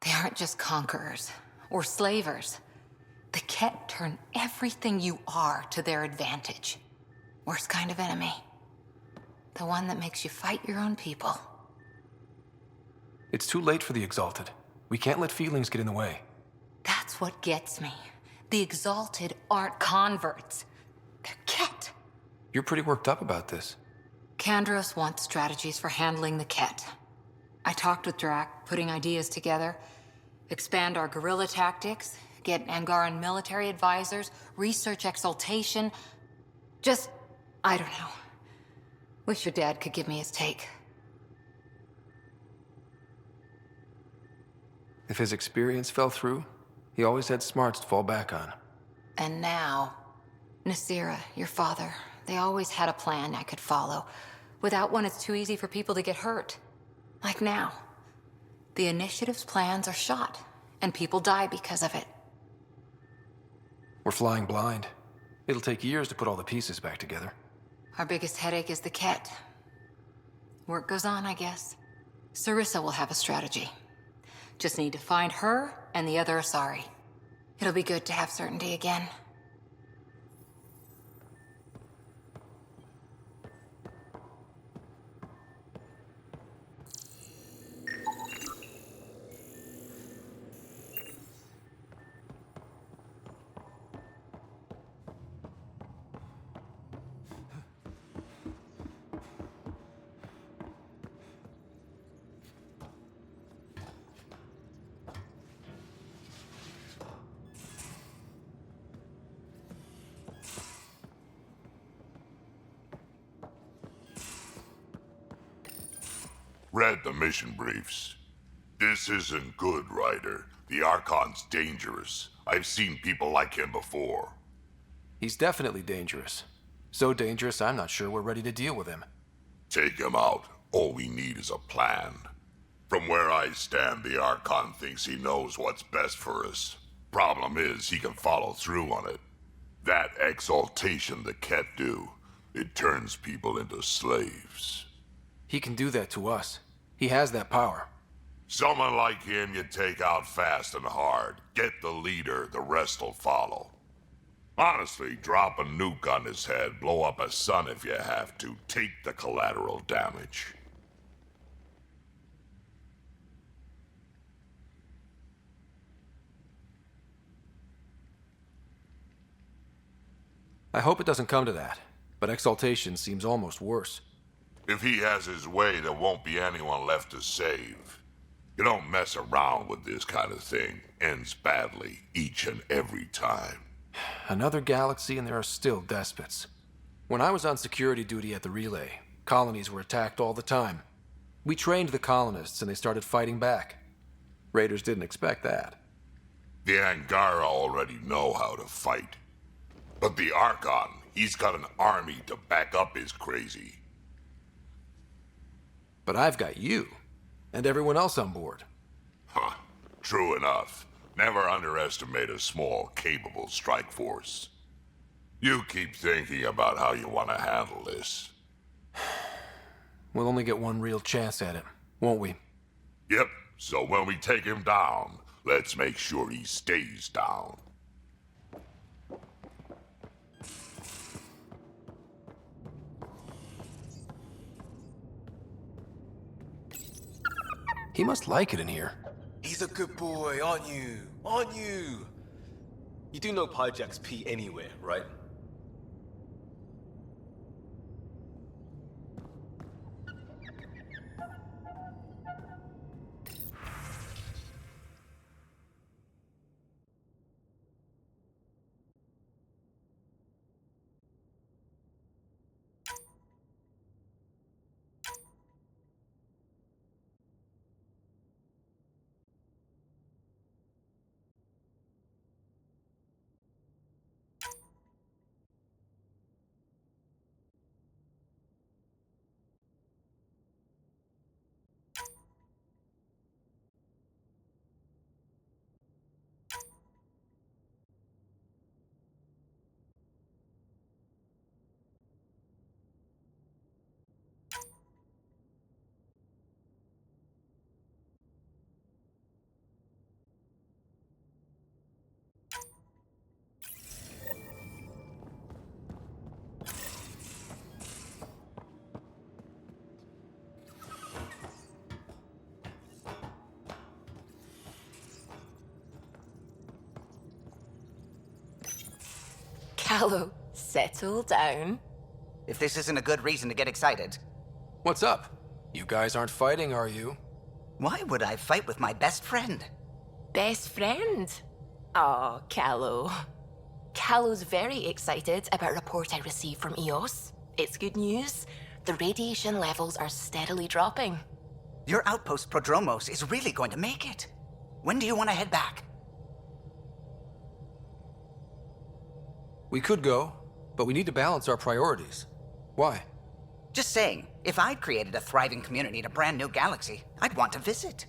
They aren't just conquerors or slavers. The Ket turn everything you are to their advantage. Worst kind of enemy. The one that makes you fight your own people. It's too late for the Exalted. We can't let feelings get in the way. That's what gets me. The Exalted aren't converts. They're Ket. You're pretty worked up about this. Kandros wants strategies for handling the Ket. I talked with Drac, putting ideas together. Expand our guerrilla tactics, get Angaran military advisors, research Exaltation. Just, I don't know. Wish your dad could give me his take. If his experience fell through, he always had smarts to fall back on. And now, Nasira, your father, they always had a plan I could follow. Without one, it's too easy for people to get hurt. Like now. The Initiative's plans are shot, and people die because of it. We're flying blind. It'll take years to put all the pieces back together. Our biggest headache is the Ket. Work goes on, I guess. Sarissa will have a strategy. Just need to find her and the other Asari. It'll be good to have certainty again. Read the mission briefs. This isn't good, Ryder. The Archon's dangerous. I've seen people like him before. He's definitely dangerous. So dangerous, I'm not sure we're ready to deal with him. Take him out. All we need is a plan. From where I stand, the Archon thinks he knows what's best for us. Problem is, he can follow through on it. That exaltation the Ket do, it turns people into slaves. He can do that to us. He has that power. Someone like him you take out fast and hard. Get the leader, the rest will follow. Honestly, drop a nuke on his head, blow up a sun if you have to. Take the collateral damage. I hope it doesn't come to that, but Exaltation seems almost worse. If he has his way, there won't be anyone left to save. You don't mess around with this kind of thing. Ends badly, each and every time. Another galaxy and there are still despots. When I was on security duty at the relay, colonies were attacked all the time. We trained the colonists and they started fighting back. Raiders didn't expect that. The Angara already know how to fight. But the Archon, he's got an army to back up his crazy. But I've got you, and everyone else on board. Huh. True enough. Never underestimate a small, capable strike force. You keep thinking about how you want to handle this. We'll only get one real chance at it, won't we? Yep, so when we take him down, let's make sure he stays down. He must like it in here. He's a good boy, aren't you? Aren't you? You do know Pyjack's pee anywhere, right? Callow, settle down. If this isn't a good reason to get excited. What's up? You guys aren't fighting, are you? Why would I fight with my best friend? Best friend? Oh, Callow. Callow's very excited about a report I received from EOS. It's good news. The radiation levels are steadily dropping. Your outpost Prodromos is really going to make it. When do you want to head back? We could go, but we need to balance our priorities. Why? Just saying, if I'd created a thriving community in a brand new galaxy, I'd want to visit.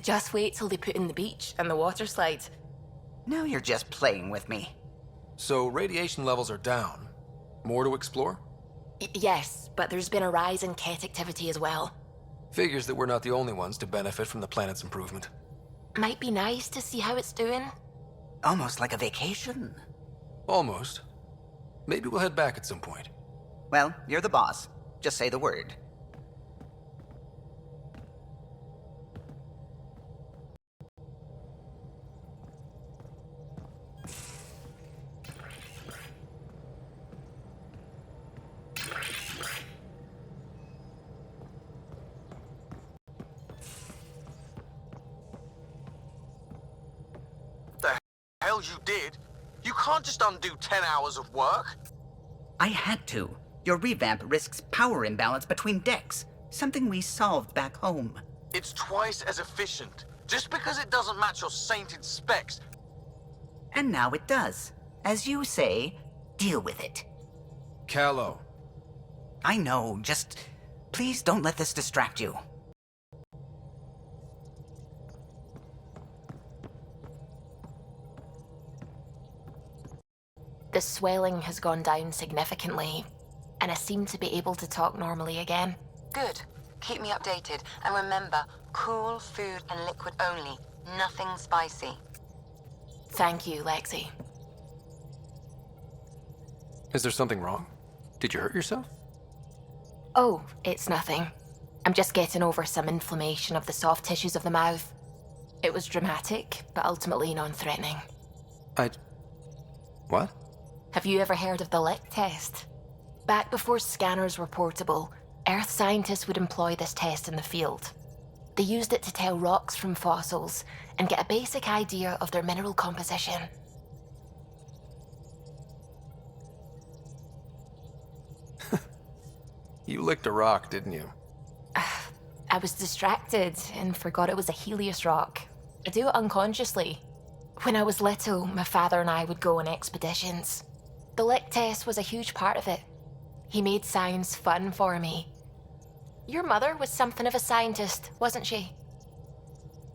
Just wait till they put in the beach and the water slide. Now you're just playing with me. So radiation levels are down. More to explore? Yes, but there's been a rise in Ket activity as well. Figures that we're not the only ones to benefit from the planet's improvement. Might be nice to see how it's doing. Almost like a vacation. Almost. Maybe we'll head back at some point. Well, you're the boss. Just say the word. The hell you did? You can't just undo 10 hours of work. I had to. Your revamp risks power imbalance between decks, something we solved back home. It's twice as efficient. Just because it doesn't match your sainted specs. And now it does. As you say, deal with it. Callow. I know, just please don't let this distract you. The swelling has gone down significantly, and I seem to be able to talk normally again. Good. Keep me updated. And remember, cool food and liquid only. Nothing spicy. Thank you, Lexi. Is there something wrong? Did you hurt yourself? Oh, it's nothing. I'm just getting over some inflammation of the soft tissues of the mouth. It was dramatic, but ultimately non-threatening. What? Have you ever heard of the lick test? Back before scanners were portable, Earth scientists would employ this test in the field. They used it to tell rocks from fossils and get a basic idea of their mineral composition. You licked a rock, didn't you? I was distracted and forgot it was a Helios rock. I do it unconsciously. When I was little, my father and I would go on expeditions. The lick test was a huge part of it. He made science fun for me. Your mother was something of a scientist, wasn't she?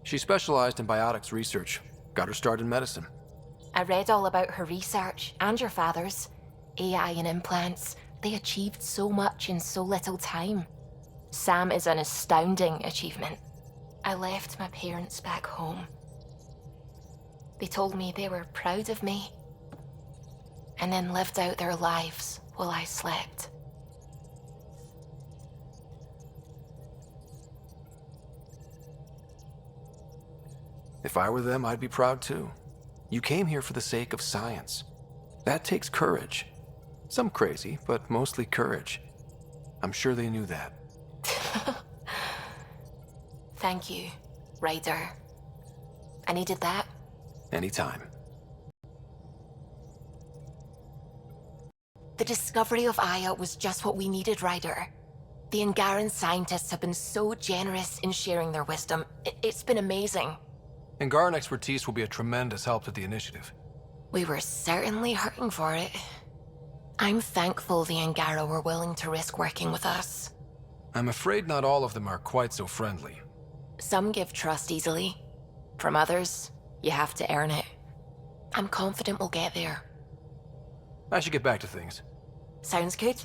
She specialized in biotics research. Got her start in medicine. I read all about her research, and your father's. AI and implants. They achieved so much in so little time. Sam is an astounding achievement. I left my parents back home. They told me they were proud of me, and then lived out their lives while I slept. If I were them, I'd be proud too. You came here for the sake of science. That takes courage. Some crazy, but mostly courage. I'm sure they knew that. Thank you, Ryder. I needed that. Anytime. The discovery of Aya was just what we needed, Ryder. The Angaran scientists have been so generous in sharing their wisdom. It's been amazing. Angaran expertise will be a tremendous help to the initiative. We were certainly hurting for it. I'm thankful the Angara were willing to risk working with us. I'm afraid not all of them are quite so friendly. Some give trust easily. From others, you have to earn it. I'm confident we'll get there. I should get back to things. Sounds good.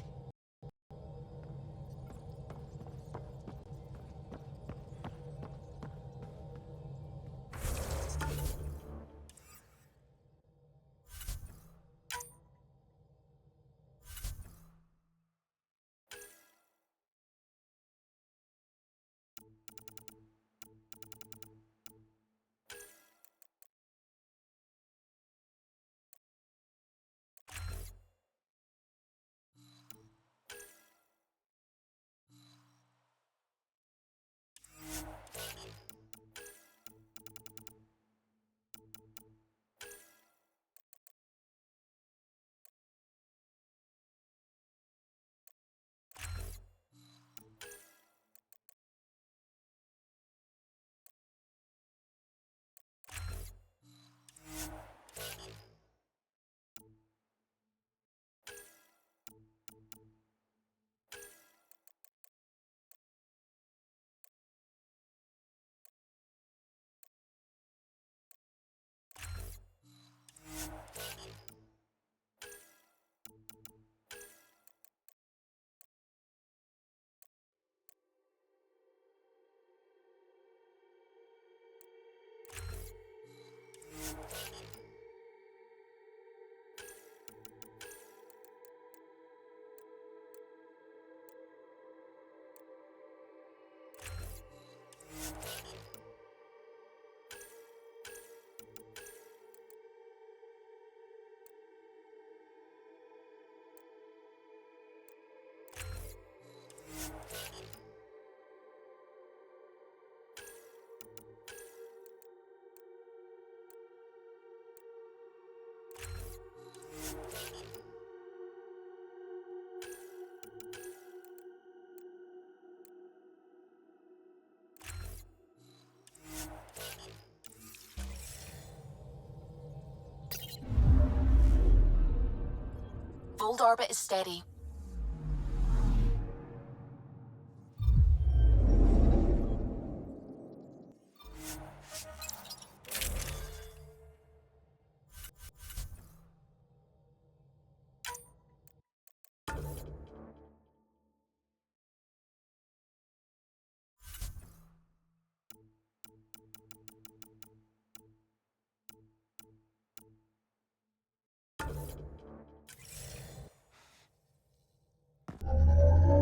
Fold orbit is steady.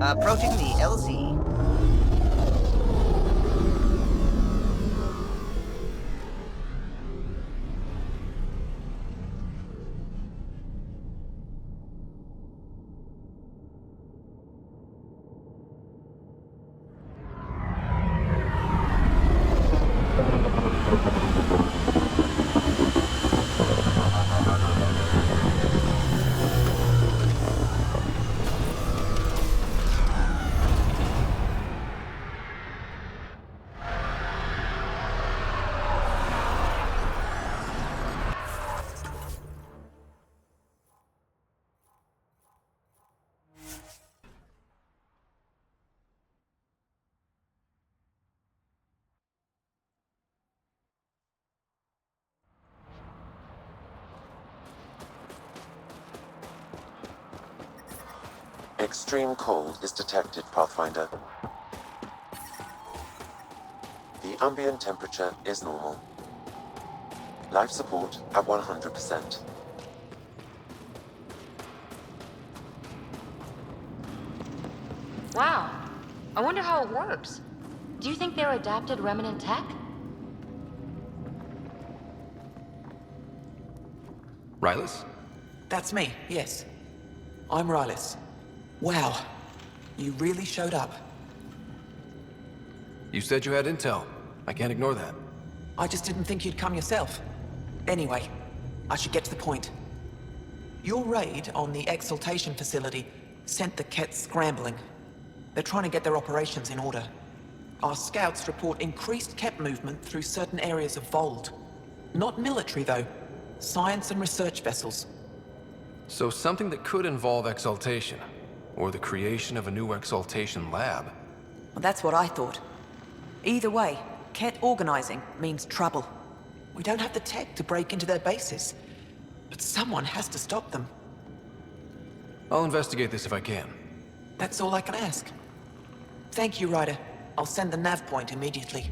Approaching the LZ. Extreme cold is detected, Pathfinder. The ambient temperature is normal. Life support at 100%. Wow. I wonder how it works. Do you think they're adapted remnant tech? Rylus? That's me, yes. I'm Rylus. Wow. You really showed up. You said you had intel. I can't ignore that. I just didn't think you'd come yourself. Anyway, I should get to the point. Your raid on the exaltation facility sent the Kett scrambling. They're trying to get their operations in order. Our scouts report increased Kett movement through certain areas of Vold. Not military, though. Science and research vessels. So something that could involve exaltation, or the creation of a new exaltation lab. Well, that's what I thought. Either way, Kett organizing means trouble. We don't have the tech to break into their bases, but someone has to stop them. I'll investigate this if I can. That's all I can ask. Thank you, Ryder. I'll send the nav point immediately.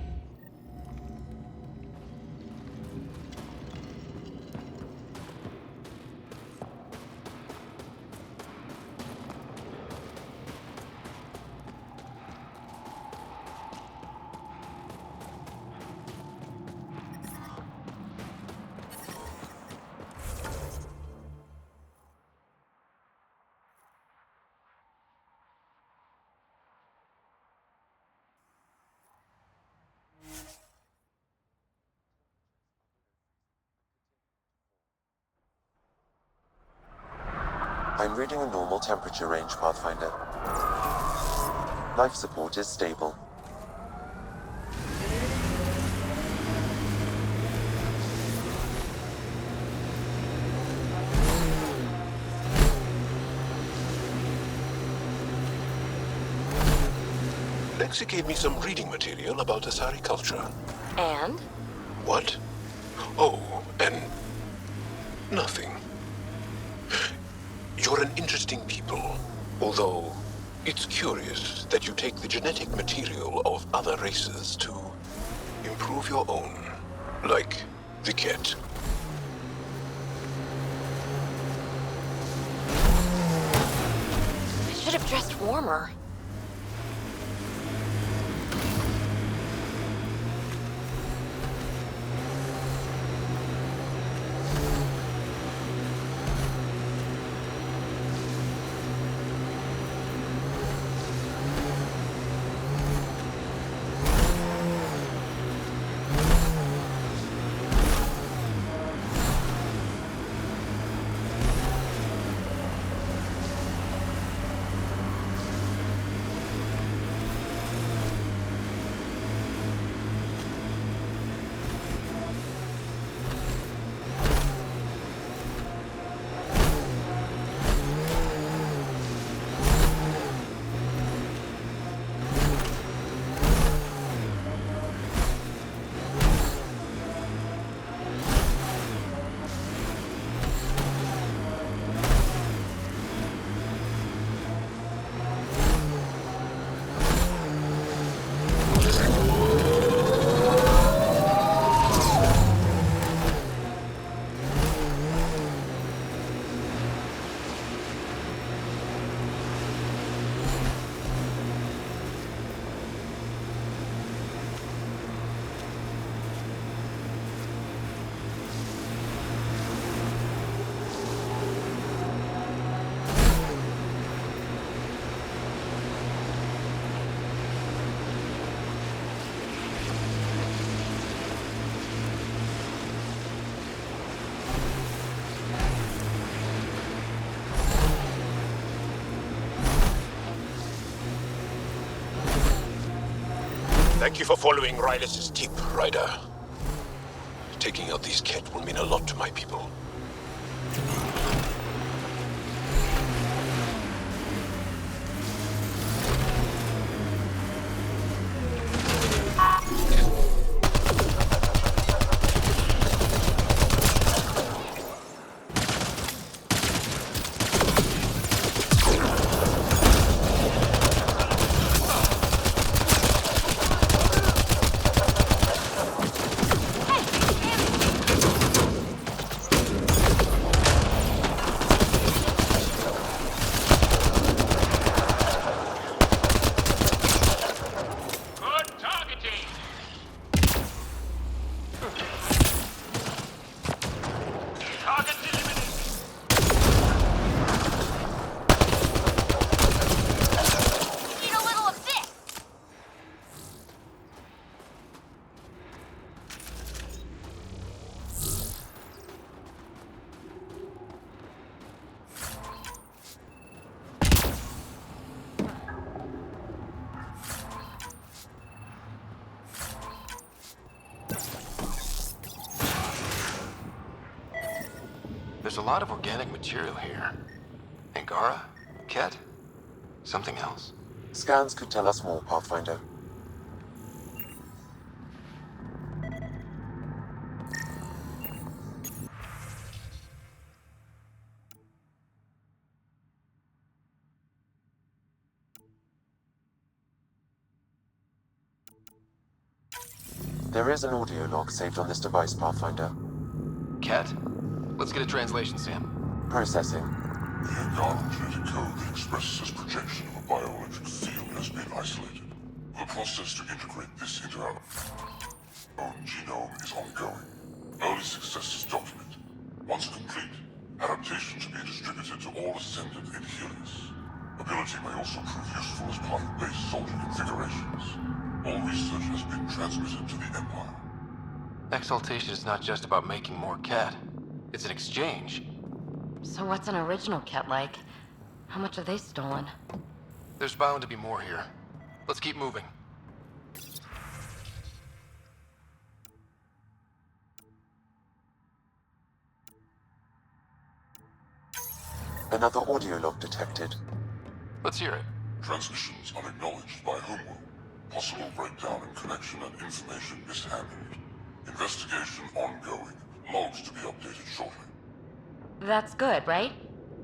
I'm reading a normal temperature range, Pathfinder. Life support is stable. Lexi gave me some reading material about Asari culture. And? What? Oh, and nothing. You're an interesting people, although it's curious that you take the genetic material of other races to improve your own, like the Kett. I should have dressed warmer. Thank you for following Rylus' tip, Ryder. Taking out these Kett will mean a lot to my people. There's a lot of organic material here. Angara? Ket? Something else? Scans could tell us more, Pathfinder. There is an audio log saved on this device, Pathfinder. Ket? Let's get a translation, Sam. Processing. The Angaran genetic code that expresses this projection of a bioelectric field has been isolated. The process to integrate this into our own genome is ongoing. Early success is documented. Once complete, adaptations will be distributed to all ascendant in Helios. Ability may also prove useful as part of base soldier configurations. All research has been transmitted to the Empire. Exaltation is not just about making more Ket. It's an exchange. So what's an original Ket like? How much have they stolen? There's bound to be more here. Let's keep moving. Another audio log detected. Let's hear it. Transmissions unacknowledged by Homeworld. Possible breakdown in connection and information mishandled. Investigation ongoing. Logs to be updated shortly. That's good, right?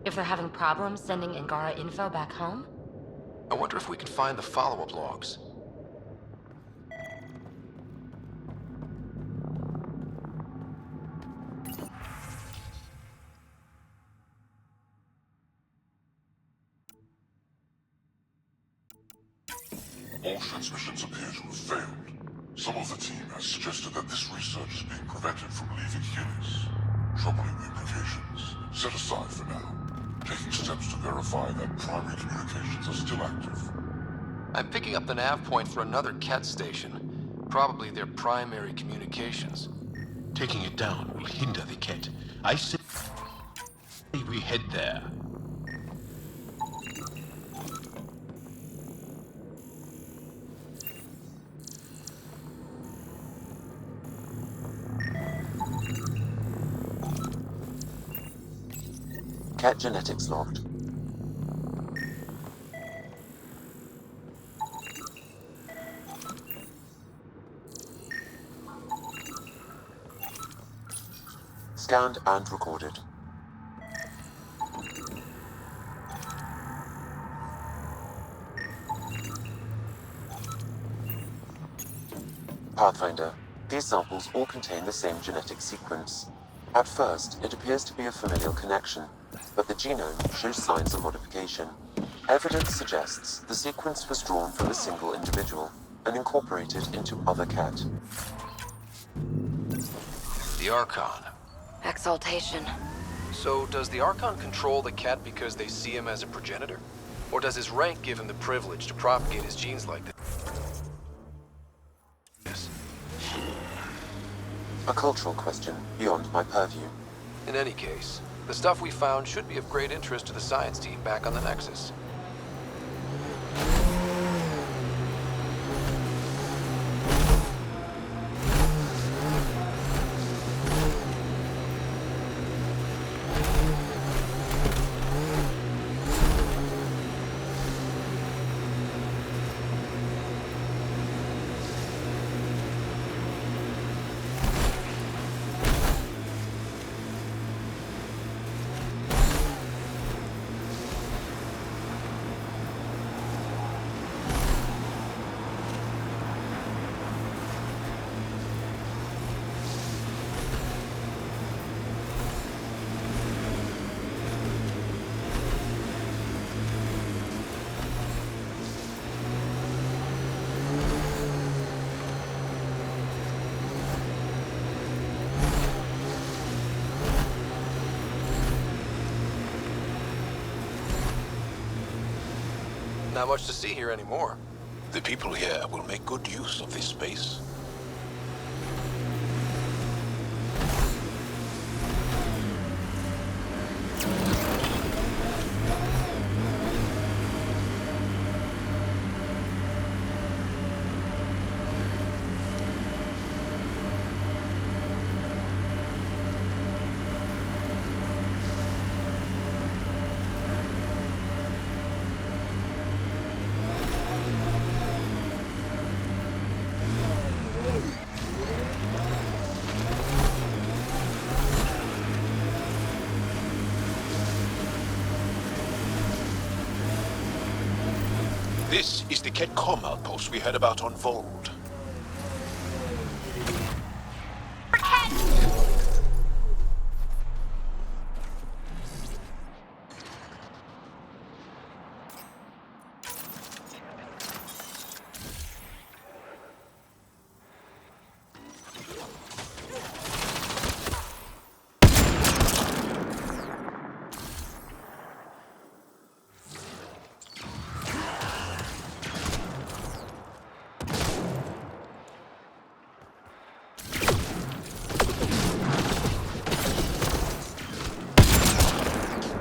If they're having problems sending Angara info back home? I wonder if we can find the follow-up logs. All transmissions appear to have failed. Some of the team has suggested that this research is being prevented from leaving Helios. Troubling implications. Set aside for now. Taking steps to verify that primary communications are still active. I'm picking up the nav point for another Ket station. Probably their primary communications. Taking it down will hinder the Ket. I say we head there. Ket genetics logged. Scanned and recorded. Pathfinder, these samples all contain the same genetic sequence. At first, it appears to be a familial connection, but the genome shows signs of modification. Evidence suggests the sequence was drawn from a single individual and incorporated into other Ket. The Archon. Exaltation. So does the Archon control the Ket because they see him as a progenitor? Or does his rank give him the privilege to propagate his genes like this? A cultural question beyond my purview. In any case, the stuff we found should be of great interest to the science team back on the Nexus. Not much to see here anymore. The people here will make good use of this space. This is the Ketcom outpost we heard about on Vold.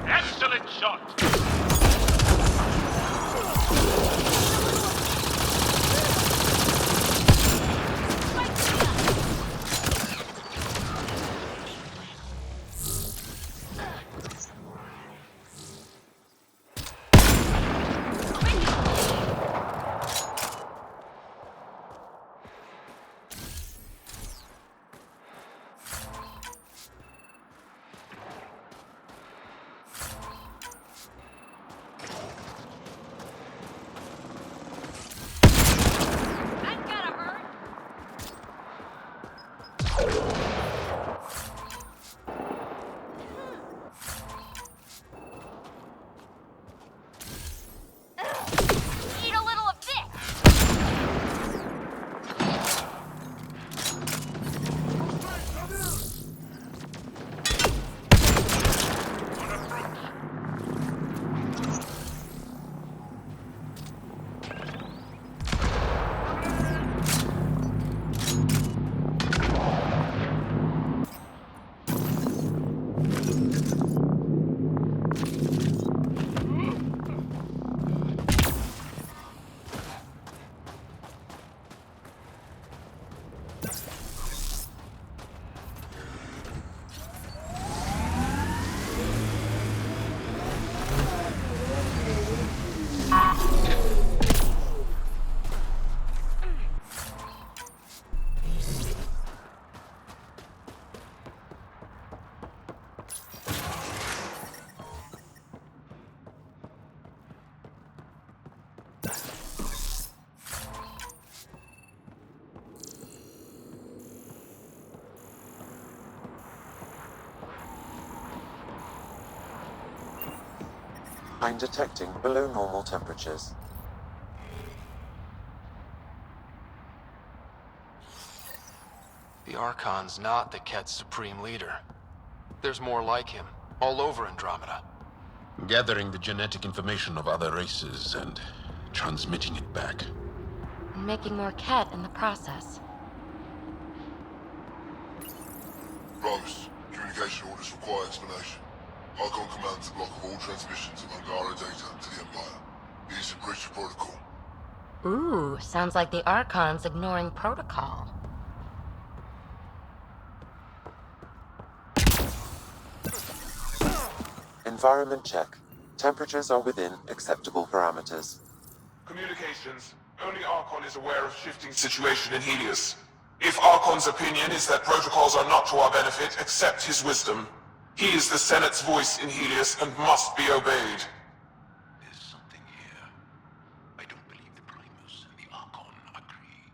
Excellent shot! Eat a little of this! I'm detecting below normal temperatures. The Archon's not the Ket's supreme leader. There's more like him, all over Andromeda. Gathering the genetic information of other races and transmitting it back. And making more Ket in the process. Rose, communication orders require explanation. Archon commands a block of all transmissions of Angara data to the Empire. It is a breach of protocol. Ooh, sounds like the Archon's ignoring protocol. Environment check. Temperatures are within acceptable parameters. Communications. Only Archon is aware of shifting situation in Helios. If Archon's opinion is that protocols are not to our benefit, accept his wisdom. He is the Senate's voice in Helios and must be obeyed. There's something here. I don't believe the Primus and the Archon agree.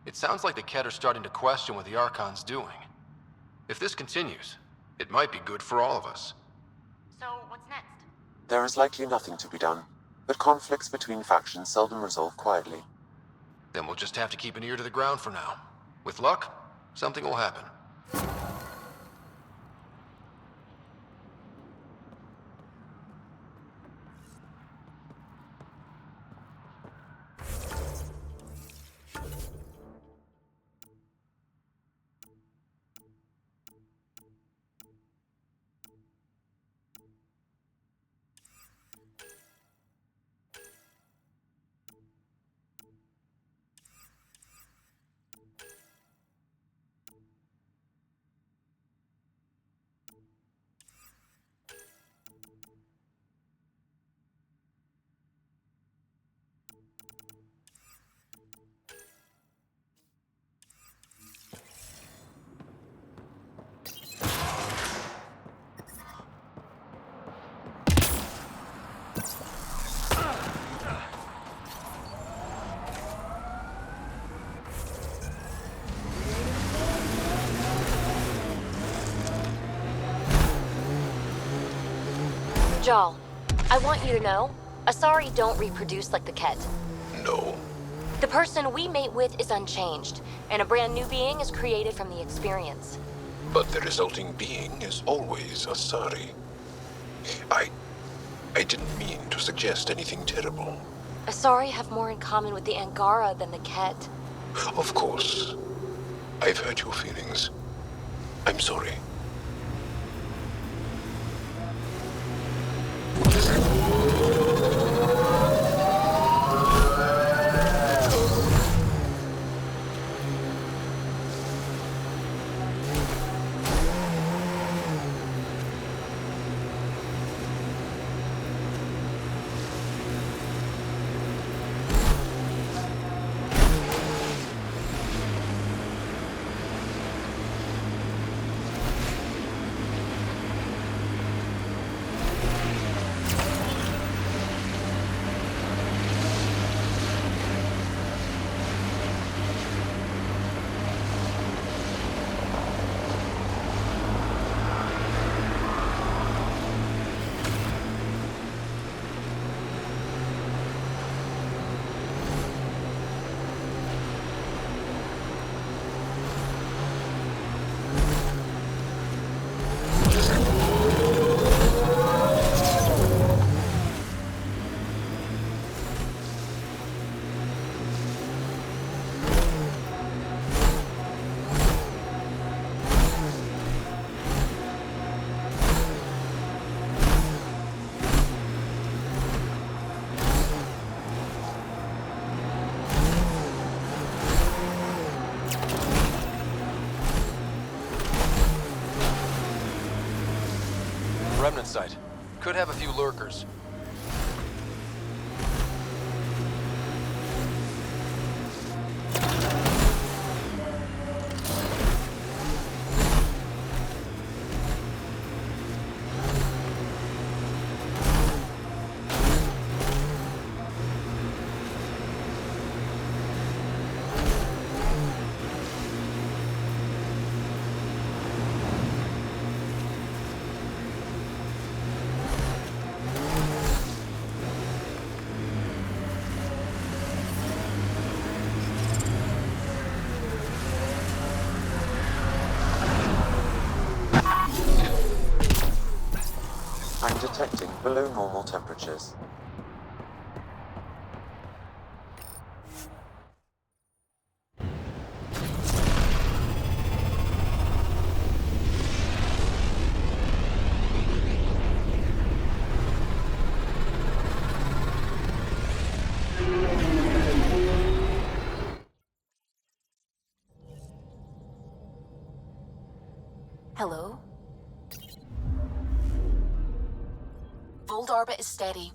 It sounds like the Ket are starting to question what the Archon's doing. If this continues, it might be good for all of us. So, what's next? There is likely nothing to be done, but conflicts between factions seldom resolve quietly. Then we'll just have to keep an ear to the ground for now. With luck, something will happen. Jal, I want you to know, Asari don't reproduce like the Ket. No. The person we mate with is unchanged, and a brand new being is created from the experience. But the resulting being is always Asari. I didn't mean to suggest anything terrible. Asari have more in common with the Angara than the Ket. Of course. I've hurt your feelings. I'm sorry. Remnant site. Could have a few lurkers. I'm detecting below normal temperatures. Hello? Fold orbit is steady.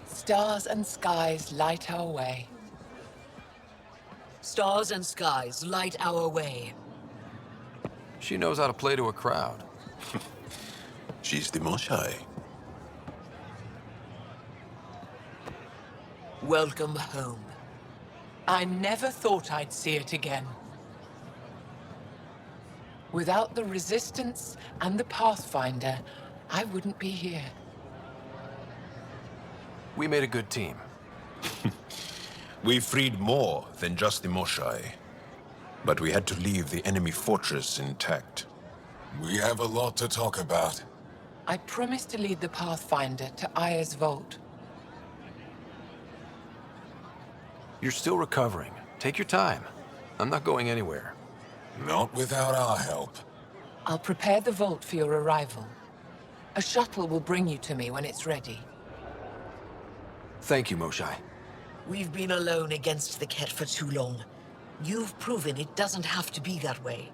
Stars and skies light our way. Stars and skies light our way. She knows how to play to a crowd. She's the Moshai. Welcome home. I never thought I'd see it again. Without the Resistance and the Pathfinder, I wouldn't be here. We made a good team. We freed more than just the Moshai. But we had to leave the enemy fortress intact. We have a lot to talk about. I promised to lead the Pathfinder to Aya's vault. You're still recovering. Take your time. I'm not going anywhere. Not without our help. I'll prepare the vault for your arrival. A shuttle will bring you to me when it's ready. Thank you, Moshai. We've been alone against the Ket for too long. You've proven it doesn't have to be that way.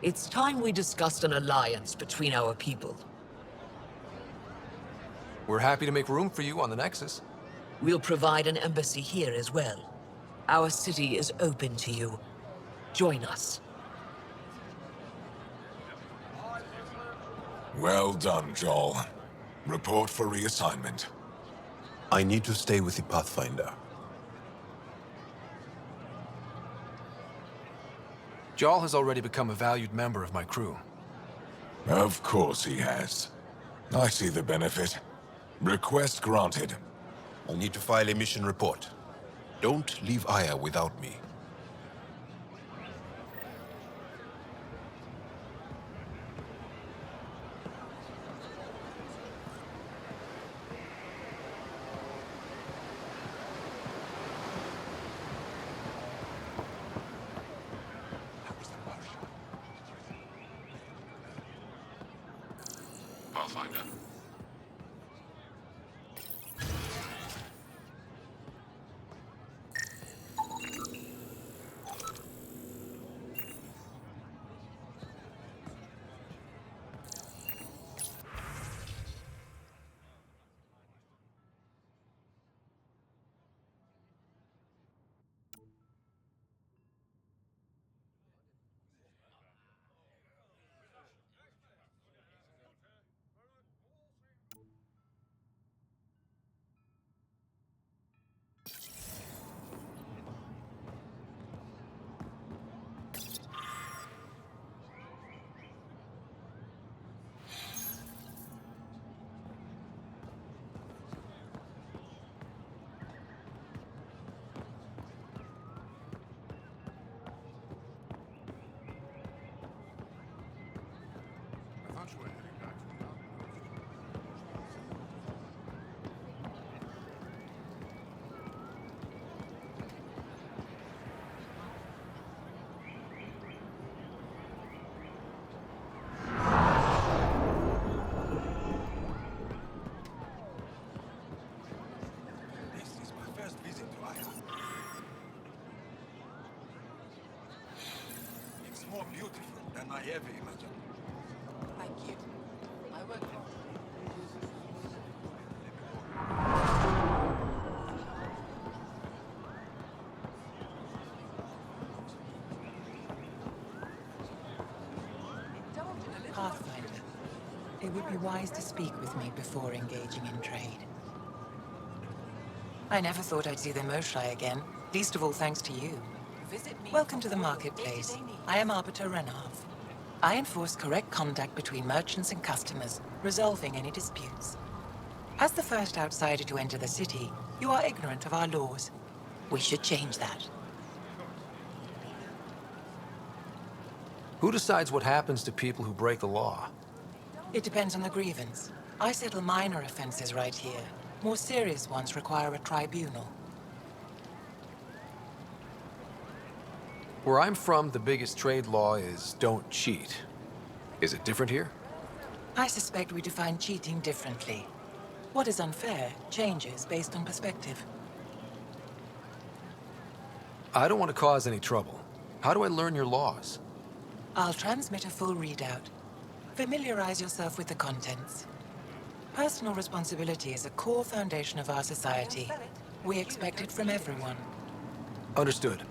It's time we discussed an alliance between our people. We're happy to make room for you on the Nexus. We'll provide an embassy here as well. Our city is open to you. Join us. Well done, Joel. Report for reassignment. I need to stay with the Pathfinder. Joel has already become a valued member of my crew. Of course he has. I see the benefit. Request granted. I'll need to file a mission report. Don't leave Aya without me. Pathfinder. More beautiful than I ever imagined. Thank you. I work Pathfinder, it would be wise to speak with me before engaging in trade. I never thought I'd see the Moshai again, least of all thanks to you. Welcome to the marketplace. I am Arbiter Renav. I enforce correct conduct between merchants and customers, resolving any disputes. As the first outsider to enter the city, you are ignorant of our laws. We should change that. Who decides what happens to people who break the law? It depends on the grievance. I settle minor offenses right here. More serious ones require a tribunal. Where I'm from, the biggest trade law is don't cheat. Is it different here? I suspect we define cheating differently. What is unfair changes based on perspective. I don't want to cause any trouble. How do I learn your laws? I'll transmit a full readout. Familiarize yourself with the contents. Personal responsibility is a core foundation of our society. We expect it from everyone. Understood.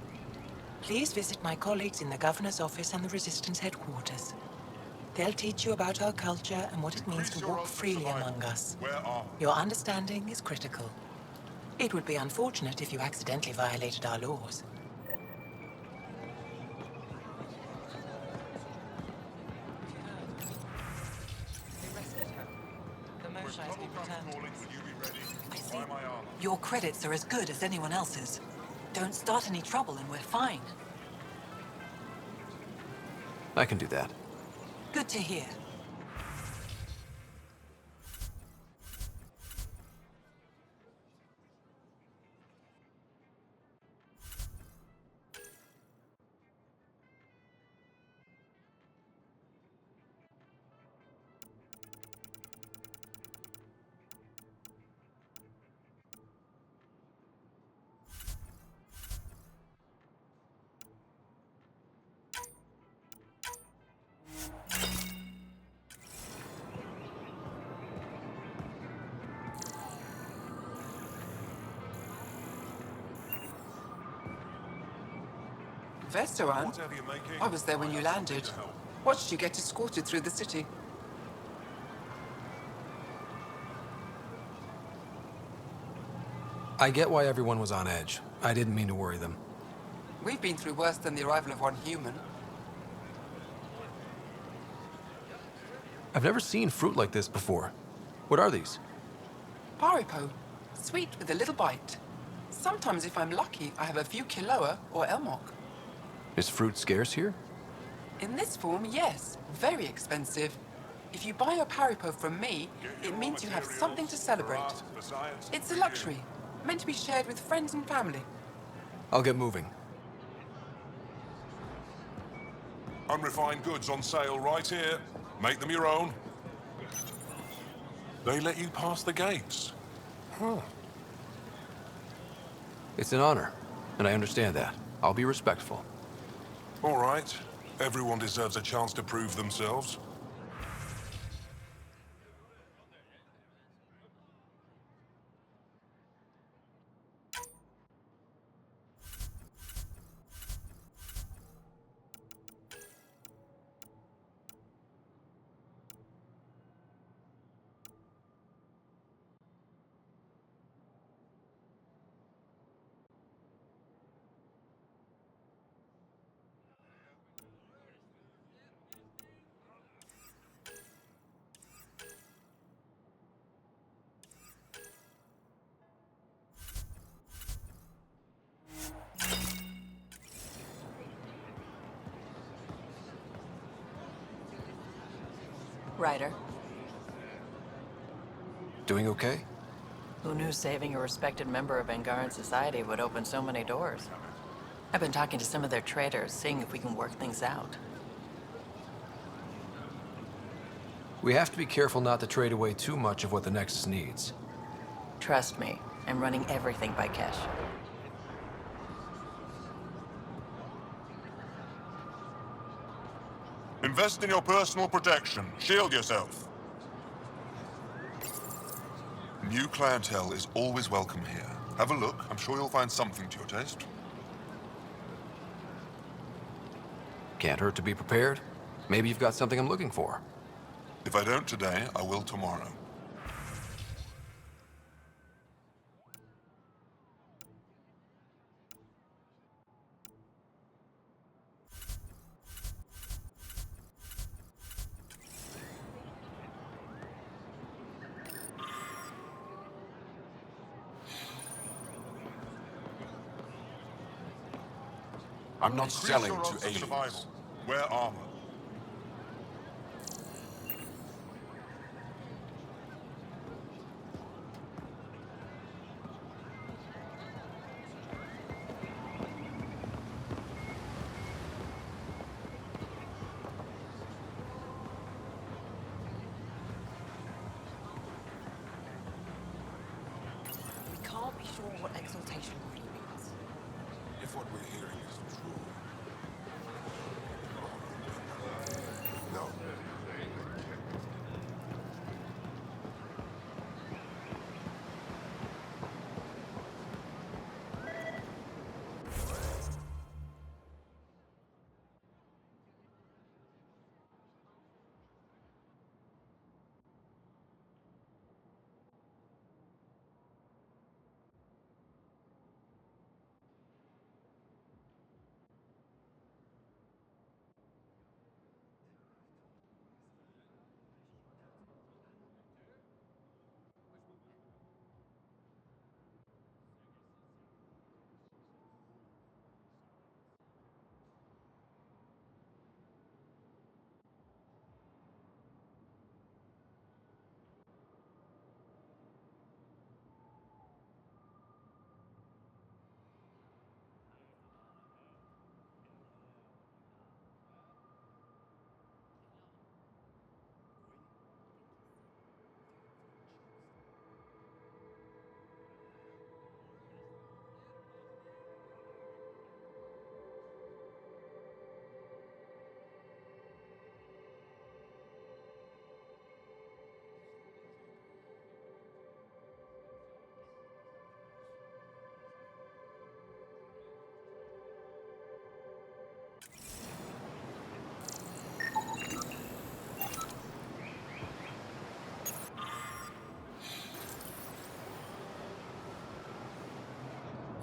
Please visit my colleagues in the Governor's office and the Resistance headquarters. They'll teach you about our culture and what it means to walk freely among us. Your understanding is critical. It would be unfortunate if you accidentally violated our laws. I see. Your credits are as good as anyone else's. Don't start any trouble and we're fine. I can do that. Good to hear. Veteran? I was there when you landed. Watched you get escorted through the city. I get why everyone was on edge. I didn't mean to worry them. We've been through worse than the arrival of one human. I've never seen fruit like this before. What are these? Paripo. Sweet with a little bite. Sometimes, if I'm lucky, I have a few Kiloa or Elmok. Is fruit scarce here? In this form, yes. Very expensive. If you buy a Paripo from me, it means you have something to celebrate. It's a luxury, meant to be shared with friends and family. I'll get moving. Unrefined goods on sale right here. Make them your own. They let you pass the gates. Huh. It's an honor, and I understand that. I'll be respectful. All right. Everyone deserves a chance to prove themselves. Ryder. Doing okay? Who knew saving a respected member of Angaran society would open so many doors? I've been talking to some of their traders, seeing if we can work things out. We have to be careful not to trade away too much of what the Nexus needs. Trust me, I'm running everything by cash. Invest in your personal protection. Shield yourself. New clientele is always welcome here. Have a look. I'm sure you'll find something to your taste. Can't hurt to be prepared. Maybe you've got something I'm looking for. If I don't today, I will tomorrow. I'm not selling to aliens. Survival. Wear armor. We can't be sure what exaltation really means. If what we're hearing is true. No.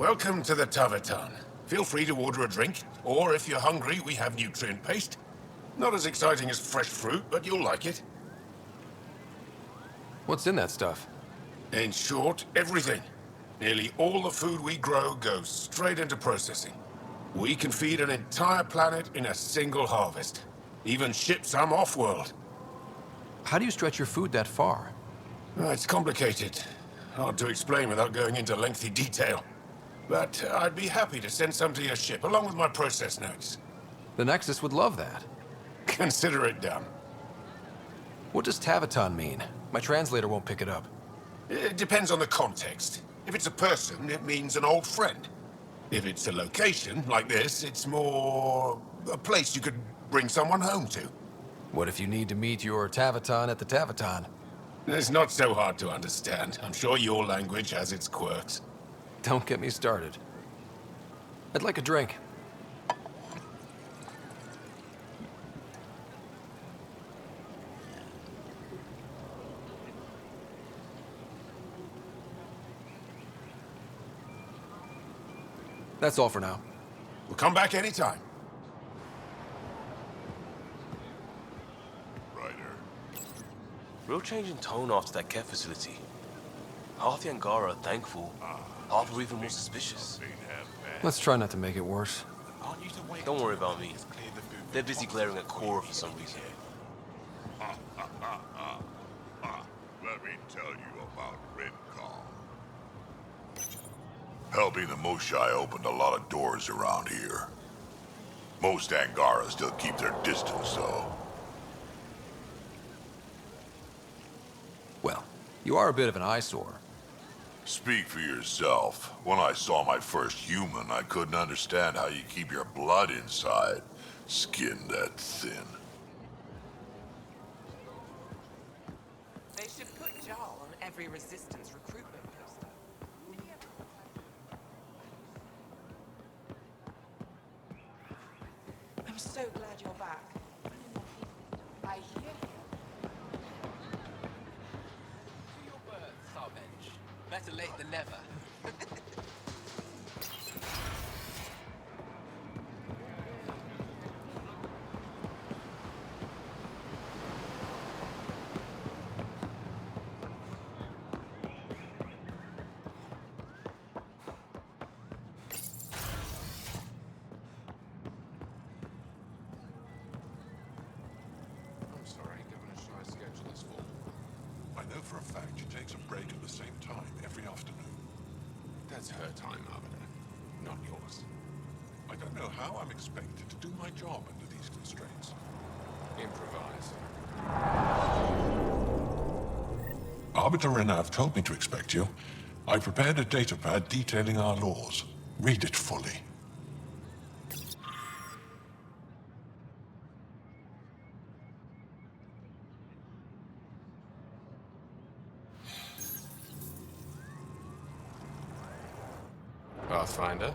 Welcome to the Taverton. Feel free to order a drink, or if you're hungry, we have nutrient paste. Not as exciting as fresh fruit, but you'll like it. What's in that stuff? In short, everything. Nearly all the food we grow goes straight into processing. We can feed an entire planet in a single harvest. Even ship some off-world. How do you stretch your food that far? It's complicated. Hard to explain without going into lengthy detail. But I'd be happy to send some to your ship, along with my process notes. The Nexus would love that. Consider it done. What does Taverton mean? My translator won't pick it up. It depends on the context. If it's a person, it means an old friend. If it's a location, like this, it's more a place you could bring someone home to. What if you need to meet your Taverton at the Taverton? It's not so hard to understand. I'm sure your language has its quirks. Don't get me started. I'd like a drink. That's all for now. We'll come back anytime. Real change in tone after that care facility. Half the Angara are thankful, half are even more suspicious. Let's try not to make it worse. Don't worry about me. They're busy glaring at Cora for some reason. Let me tell you about Redcall. Helping the Moshai opened a lot of doors around here. Most Angara still keep their distance, though. Well, you are a bit of an eyesore. Speak for yourself. When I saw my first human, I couldn't understand how you keep your blood inside. Skin that thin. They should put Jarl on every resistance recruitment poster. I'm so glad you're back. I hear Better late than never. I'm sorry, Governor Shy's schedule is full. I know for a fact she takes a break at the same time every afternoon. That's her time, Arbiter, not yours. I don't know how I'm expected to do my job under these constraints. Improvise. Arbiter Renav told me to expect you. I prepared a datapad detailing our laws. Read it fully. Pathfinder,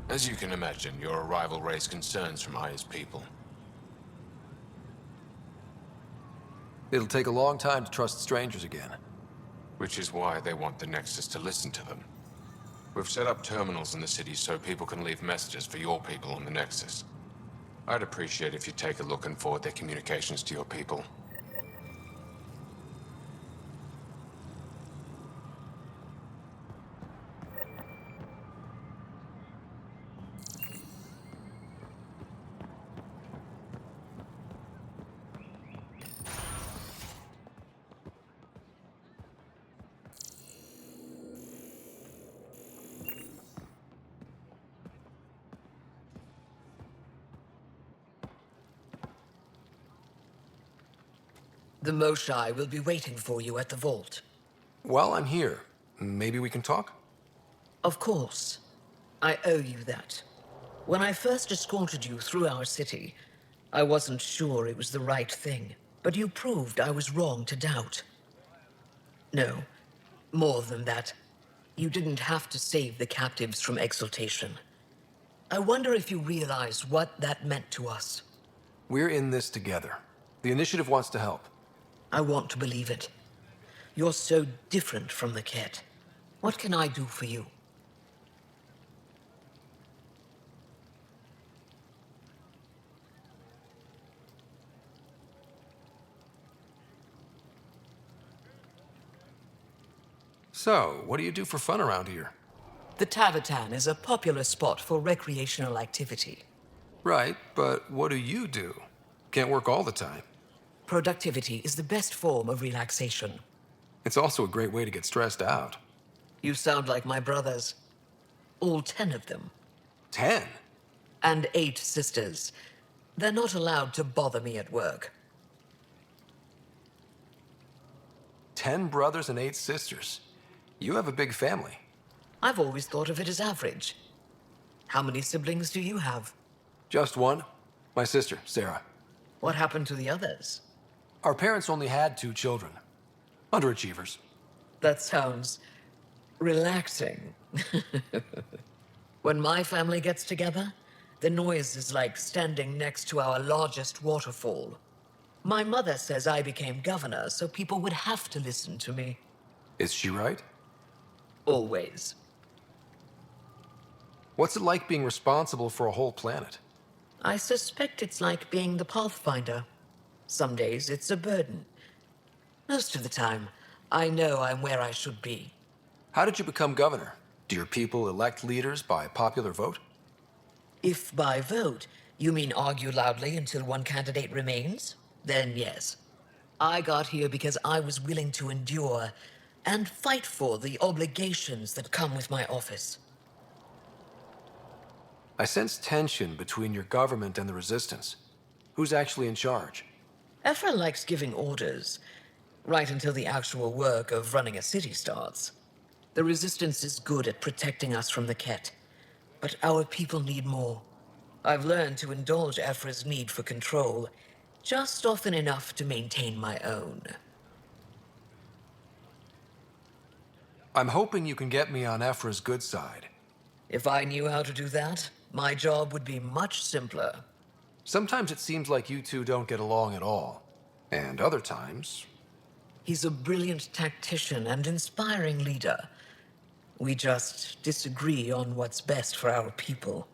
as you can imagine, your arrival raised concerns from Aya's people. It'll take a long time to trust strangers again. Which is why they want the Nexus to listen to them. We've set up terminals in the city so people can leave messages for your people on the Nexus. I'd appreciate if you take a look and forward their communications to your people. The Moshai will be waiting for you at the vault. While I'm here, maybe we can talk? Of course. I owe you that. When I first escorted you through our city, I wasn't sure it was the right thing, but you proved I was wrong to doubt. No, more than that. You didn't have to save the captives from exaltation. I wonder if you realize what that meant to us. We're in this together. The Initiative wants to help. I want to believe it. You're so different from the Ket. What can I do for you? So, what do you do for fun around here? The Tavatan is a popular spot for recreational activity. Right, but what do you do? Can't work all the time. Productivity is the best form of relaxation. It's also a great way to get stressed out. You sound like my brothers. All 10 of them. 10? And 8 sisters. They're not allowed to bother me at work. 10 brothers and 8 sisters. You have a big family. I've always thought of it as average. How many siblings do you have? Just one. My sister, Sarah. What happened to the others? Our parents only had 2 children. Underachievers. That sounds relaxing. When my family gets together, the noise is like standing next to our largest waterfall. My mother says I became governor, so people would have to listen to me. Is she right? Always. What's it like being responsible for a whole planet? I suspect it's like being the Pathfinder. Some days it's a burden. Most of the time, I know I'm where I should be. How did you become governor? Do your people elect leaders by popular vote? If by vote, you mean argue loudly until one candidate remains, then yes. I got here because I was willing to endure and fight for the obligations that come with my office. I sense tension between your government and the Resistance. Who's actually in charge? Ephra likes giving orders, right until the actual work of running a city starts. The Resistance is good at protecting us from the Ket, but our people need more. I've learned to indulge Ephra's need for control, just often enough to maintain my own. I'm hoping you can get me on Ephra's good side. If I knew how to do that, my job would be much simpler. Sometimes it seems like you two don't get along at all. And other times... He's a brilliant tactician and inspiring leader. We just disagree on what's best for our people.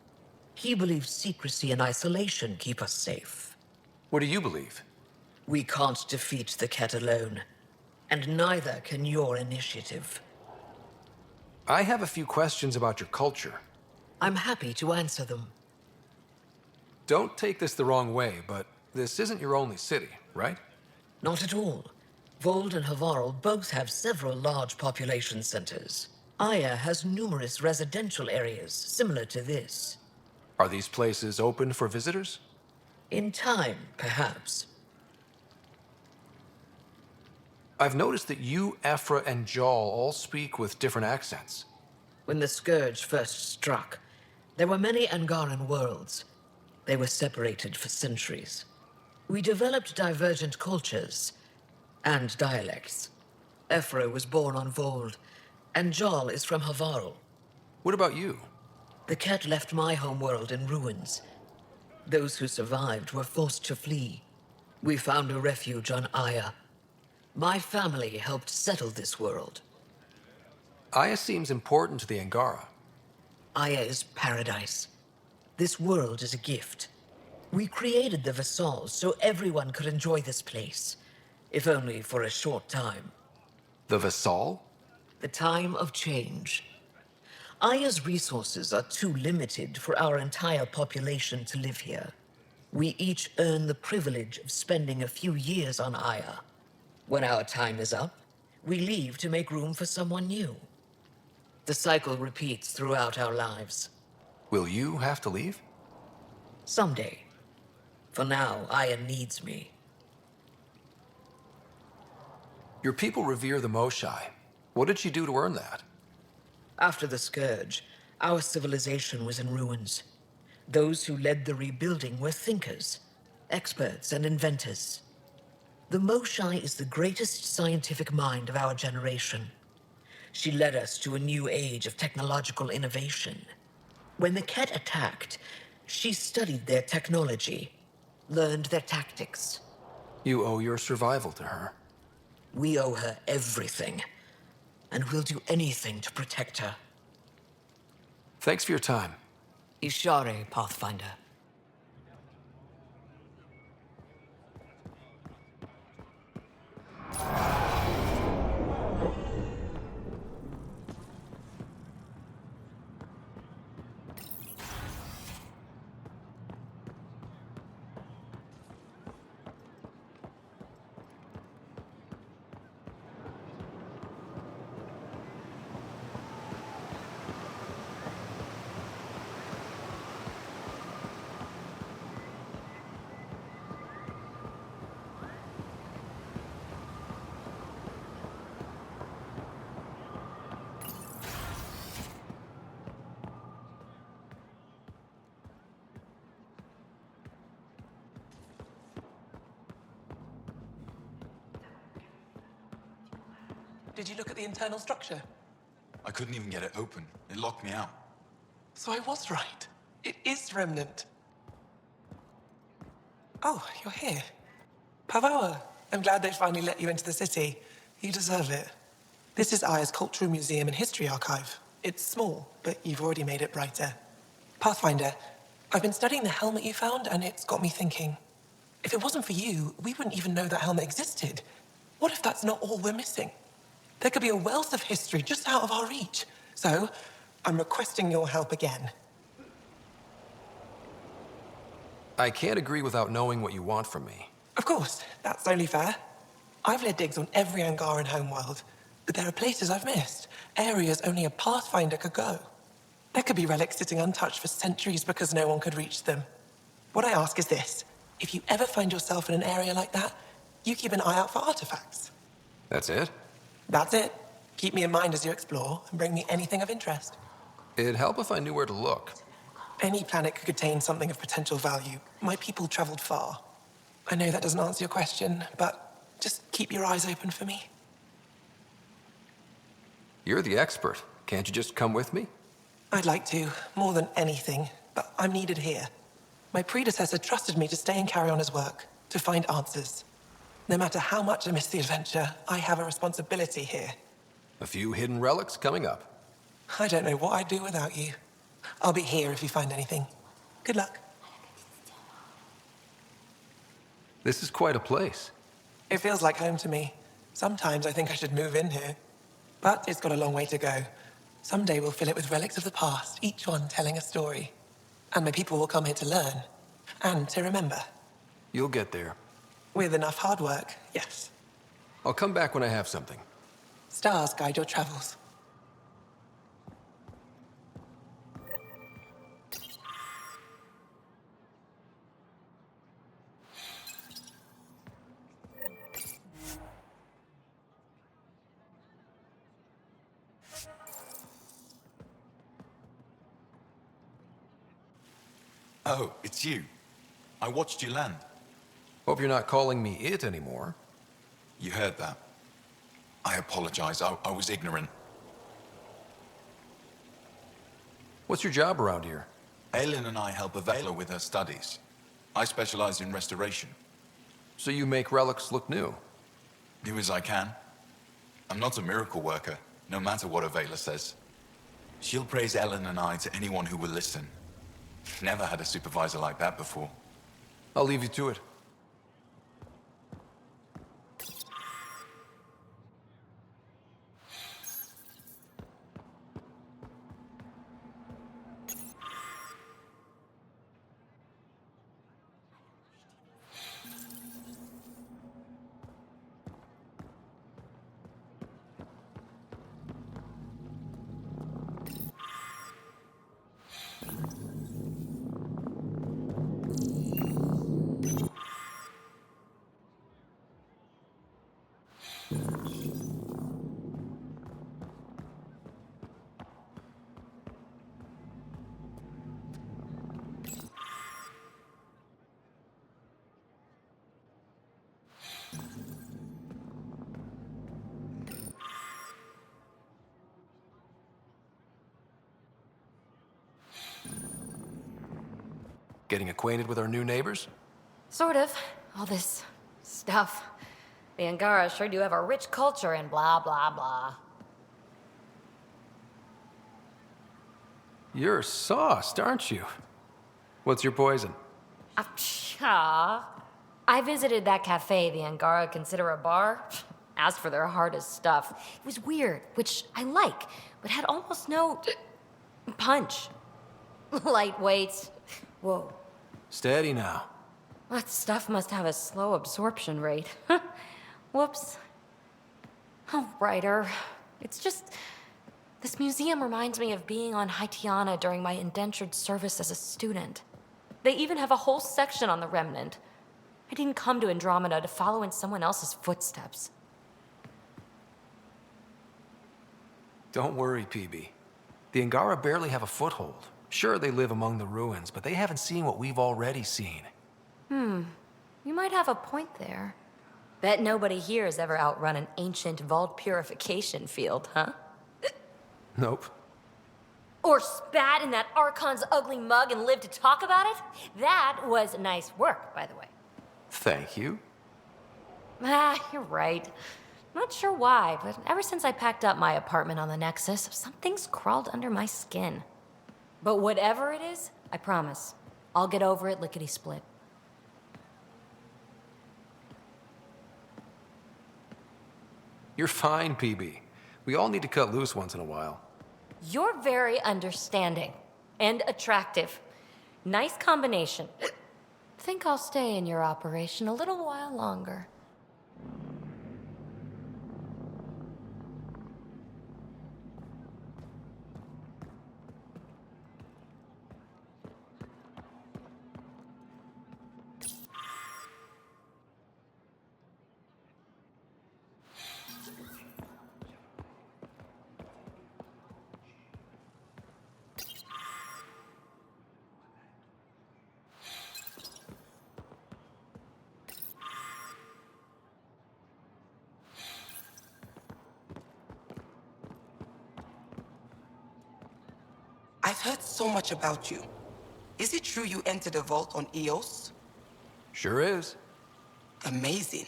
He believes secrecy and isolation keep us safe. What do you believe? We can't defeat the Ket alone. And neither can your initiative. I have a few questions about your culture. I'm happy to answer them. Don't take this the wrong way, but this isn't your only city, right? Not at all. Vold and Havarl both have several large population centers. Aya has numerous residential areas similar to this. Are these places open for visitors? In time, perhaps. I've noticed that you, Ephra, and Jal all speak with different accents. When the Scourge first struck, there were many Angaran worlds. They were separated for centuries. We developed divergent cultures and dialects. Ephra was born on Vold, and Jal is from Havarl. What about you? The Ket left my homeworld in ruins. Those who survived were forced to flee. We found a refuge on Aya. My family helped settle this world. Aya seems important to the Angara. Aya is paradise. This world is a gift. We created the Vassals so everyone could enjoy this place, if only for a short time. The Vassal? The time of change. Aya's resources are too limited for our entire population to live here. We each earn the privilege of spending a few years on Aya. When our time is up, we leave to make room for someone new. The cycle repeats throughout our lives. Will you have to leave? Someday. For now, Aya needs me. Your people revere the Moshai. What did she do to earn that? After the Scourge, our civilization was in ruins. Those who led the rebuilding were thinkers, experts, and inventors. The Moshai is the greatest scientific mind of our generation. She led us to a new age of technological innovation. When the Ket attacked, she studied their technology, learned their tactics. You owe your survival to her. We owe her everything, and we'll do anything to protect her. Thanks for your time. Ishare, Pathfinder. Did you look at the internal structure? I couldn't even get it open. It locked me out. So I was right. It is Remnant. Oh, you're here. Pavoa, I'm glad they finally let you into the city. You deserve it. This is Aya's Cultural Museum and History Archive. It's small, but you've already made it brighter. Pathfinder, I've been studying the helmet you found, and it's got me thinking. If it wasn't for you, we wouldn't even know that helmet existed. What if that's not all we're missing? There could be a wealth of history just out of our reach. So, I'm requesting your help again. I can't agree without knowing what you want from me. Of course, that's only fair. I've led digs on every Angaran homeworld, but there are places I've missed, areas only a Pathfinder could go. There could be relics sitting untouched for centuries because no one could reach them. What I ask is this: if you ever find yourself in an area like that, you keep an eye out for artifacts. That's it? That's it. Keep me in mind as you explore, and bring me anything of interest. It'd help if I knew where to look. Any planet could contain something of potential value. My people traveled far. I know that doesn't answer your question, but just keep your eyes open for me. You're the expert. Can't you just come with me? I'd like to, more than anything, but I'm needed here. My predecessor trusted me to stay and carry on his work, to find answers. No matter how much I miss the adventure, I have a responsibility here. A few hidden relics coming up. I don't know what I'd do without you. I'll be here if you find anything. Good luck. This is quite a place. It feels like home to me. Sometimes I think I should move in here. But it's got a long way to go. Someday we'll fill it with relics of the past, each one telling a story. And my people will come here to learn. And to remember. You'll get there. With enough hard work, yes. I'll come back when I have something. Stars guide your travels. Oh, it's you. I watched you land. Hope you're not calling me it anymore. You heard that. I apologize. I was ignorant. What's your job around here? Aelin and I help Avela with her studies. I specialize in restoration. So you make relics look new? Do as I can. I'm not a miracle worker, no matter what Avela says. She'll praise Ellen and I to anyone who will listen. Never had a supervisor like that before. I'll leave you to it. Getting acquainted with our new neighbors? Sort of. All this stuff. The Angara sure do have a rich culture and blah, blah, blah. You're sauced, aren't you? What's your poison? I visited that cafe the Angara consider a bar. Asked for their hardest stuff. It was weird, which I like, but had almost no punch. Lightweight. Whoa. Steady now. That stuff must have a slow absorption rate. Whoops. Oh, writer. It's just... This museum reminds me of being on Haitiana during my indentured service as a student. They even have a whole section on the Remnant. I didn't come to Andromeda to follow in someone else's footsteps. Don't worry, PB. The Angara barely have a foothold. Sure, they live among the ruins, but they haven't seen what we've already seen. You might have a point there. Bet nobody here has ever outrun an ancient vault purification field, huh? Nope. Or spat in that Archon's ugly mug and lived to talk about it? That was nice work, by the way. Thank you. Ah, you're right. Not sure why, but ever since I packed up my apartment on the Nexus, something's crawled under my skin. But whatever it is, I promise, I'll get over it lickety-split. You're fine, PB. We all need to cut loose once in a while. You're very understanding and attractive. Nice combination. Think I'll stay in your operation a little while longer. I've heard so much about you. Is it true you entered a vault on Eos? Sure is. Amazing.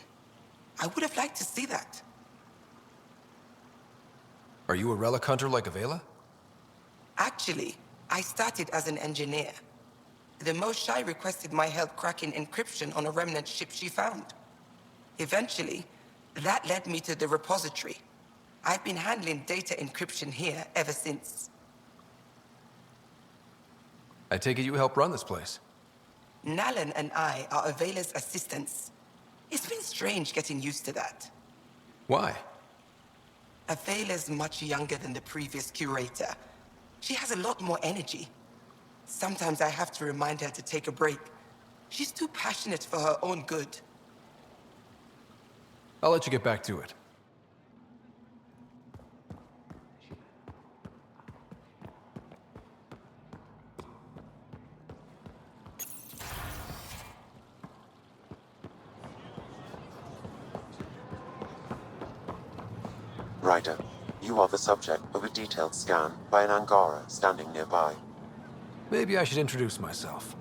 I would have liked to see that. Are you a relic hunter like Avela? Actually, I started as an engineer. The Moshai requested my help cracking encryption on a remnant ship she found. Eventually, that led me to the repository. I've been handling data encryption here ever since. I take it you help run this place. Nalan and I are Avela's assistants. It's been strange getting used to that. Why? Avela's much younger than the previous curator. She has a lot more energy. Sometimes I have to remind her to take a break. She's too passionate for her own good. I'll let you get back to it. Ryder, you are the subject of a detailed scan by an Angara standing nearby. Maybe I should introduce myself.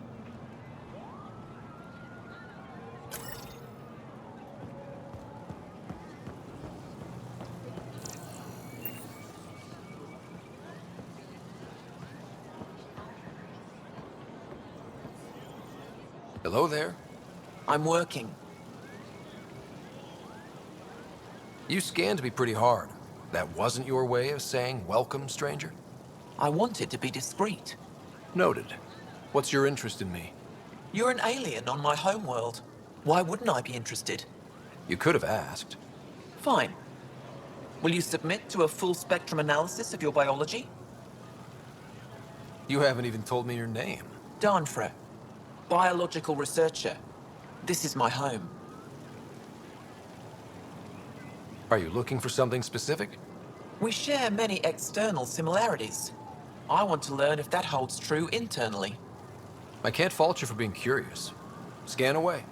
Hello there. I'm working. You scanned me pretty hard. That wasn't your way of saying welcome, stranger? I wanted to be discreet. Noted. What's your interest in me? You're an alien on my homeworld. Why wouldn't I be interested? You could have asked. Fine. Will you submit to a full spectrum analysis of your biology? You haven't even told me your name. Danfra. Biological researcher. This is my home. Are you looking for something specific? We share many external similarities. I want to learn if that holds true internally. I can't fault you for being curious. Scan away.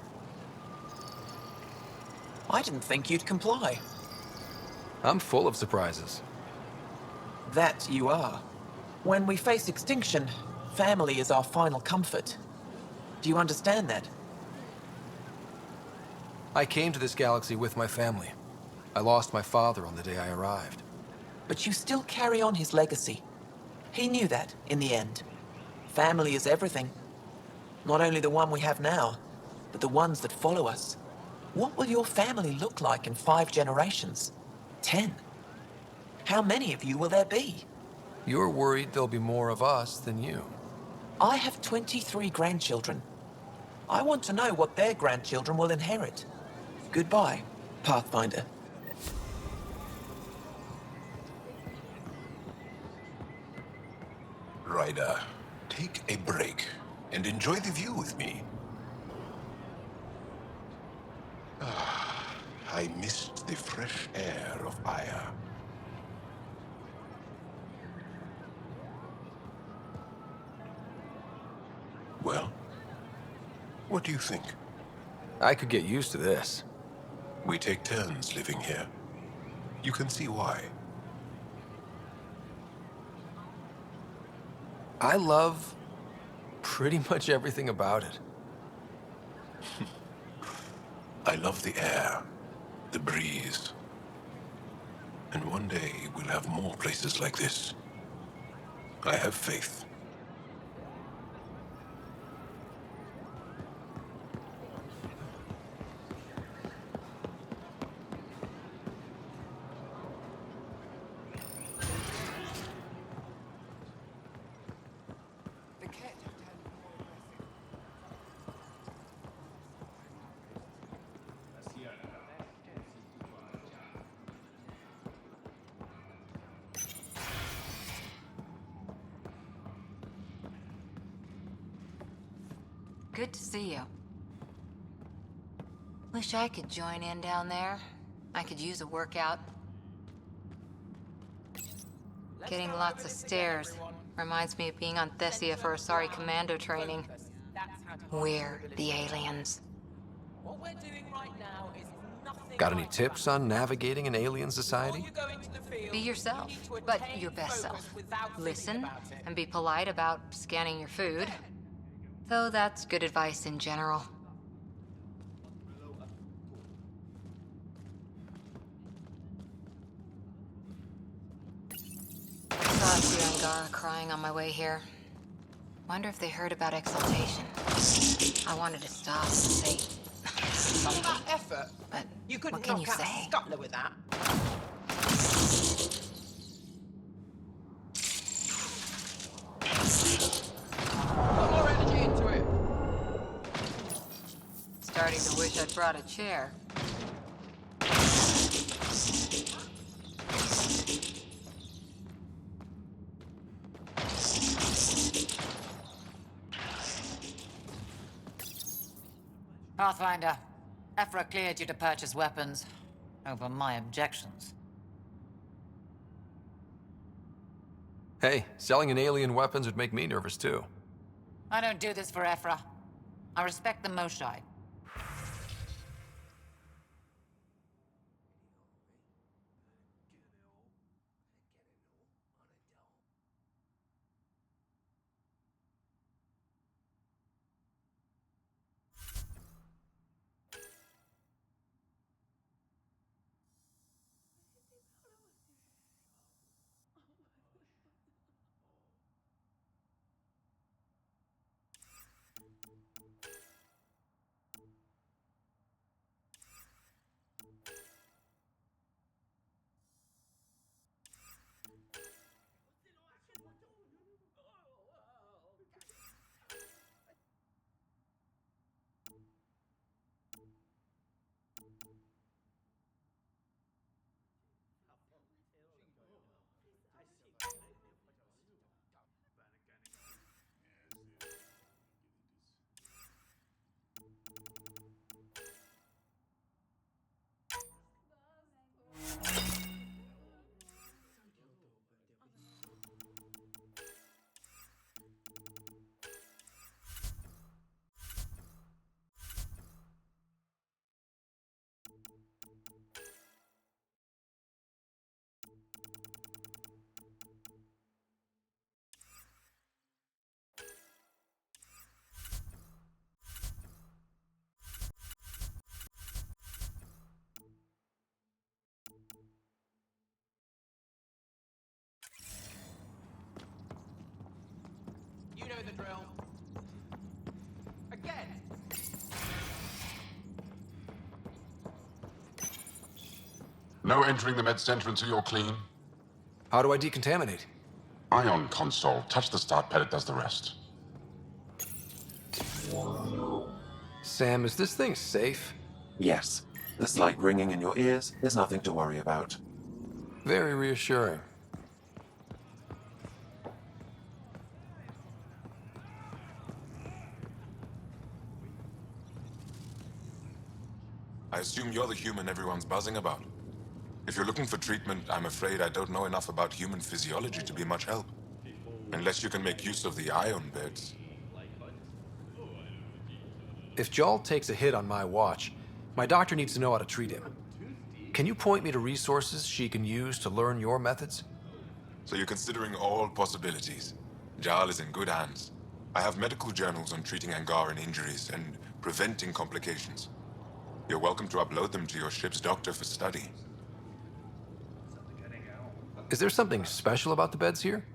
I didn't think you'd comply. I'm full of surprises. That you are. When we face extinction, family is our final comfort. Do you understand that? I came to this galaxy with my family. I lost my father on the day I arrived. But you still carry on his legacy. He knew that, in the end. Family is everything. Not only the one we have now, but the ones that follow us. What will your family look like in 5 generations? 10? How many of you will there be? You're worried there'll be more of us than you. I have 23 grandchildren. I want to know what their grandchildren will inherit. Goodbye, Pathfinder. Ryder, take a break and enjoy the view with me. I missed the fresh air of Aya. Well, what do you think? I could get used to this. We take turns living here. You can see why. I love pretty much everything about it. I love the air, the breeze. And one day we'll have more places like this. I have faith. Good to see you. Wish I could join in down there. I could use a workout. Getting lots of stairs. Reminds me of being on Thessia for Asari commando training. We're the aliens. What we're doing right now is nothing. Got any tips on navigating an alien society? Be yourself, but your best self. Listen and be polite about scanning your food. Though that's good advice in general. Saw a few Angara crying on my way here. Wonder if they heard about exaltation. I wanted to stop and say something. All that effort, but you couldn't what can you knock out say? a scuttler with that. Put more energy into it. Starting to wish I'd brought a chair. Pathfinder, Ephra cleared you to purchase weapons. Over my objections. Hey, selling an alien weapons would make me nervous too. I don't do this for Ephra. I respect the Moshai. You know the drill. Again. No entering the med center until you're clean. How do I decontaminate? Ion console. Touch the start pad, it does the rest. Sam, is this thing safe? Yes. The slight ringing in your ears is nothing to worry about. Very reassuring. I assume you're the human everyone's buzzing about. If you're looking for treatment, I'm afraid I don't know enough about human physiology to be much help. Unless you can make use of the ion beds. If Jarl takes a hit on my watch, My doctor needs to know how to treat him. Can you point me to resources she can use to learn your methods? So you're considering all possibilities. Jarl is in good hands. I have medical journals on treating Angaran injuries and preventing complications. You're welcome to upload them to your ship's doctor for study. Is there something special about the beds here?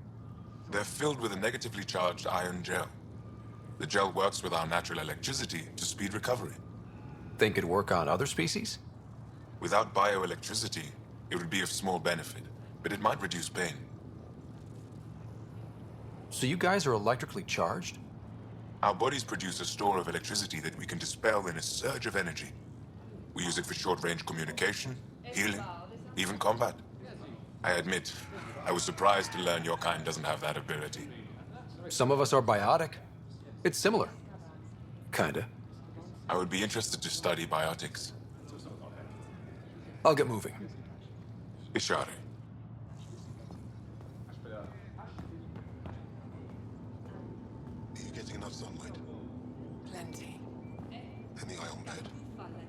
They're filled with a negatively charged iron gel. The gel works with our natural electricity to speed recovery. Think it'd work on other species? Without bioelectricity, it would be of small benefit, but it might reduce pain. So you guys are electrically charged? Our bodies produce a store of electricity that we can dispel in a surge of energy. We use it for short-range communication, healing, even combat. I admit, I was surprised to learn your kind doesn't have that ability. Some of us are biotic. It's similar. Kinda. I would be interested to study biotics. I'll get moving. Ishari. Are you getting enough sunlight? Plenty. And the ion pad?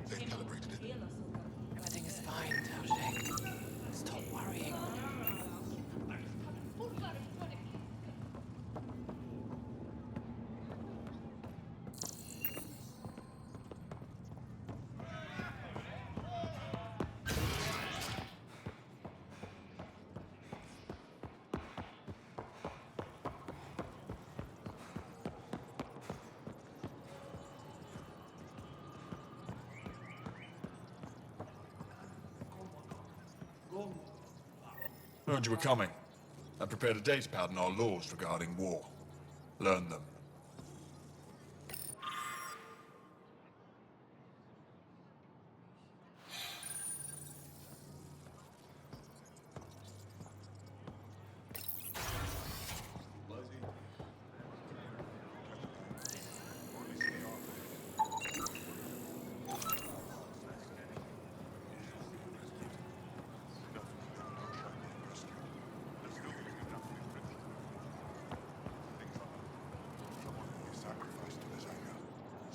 They've calibrated it. Everything is fine, Taoje. Stop worrying. Heard you were coming. I prepared a data pad on our laws regarding war. Learn them.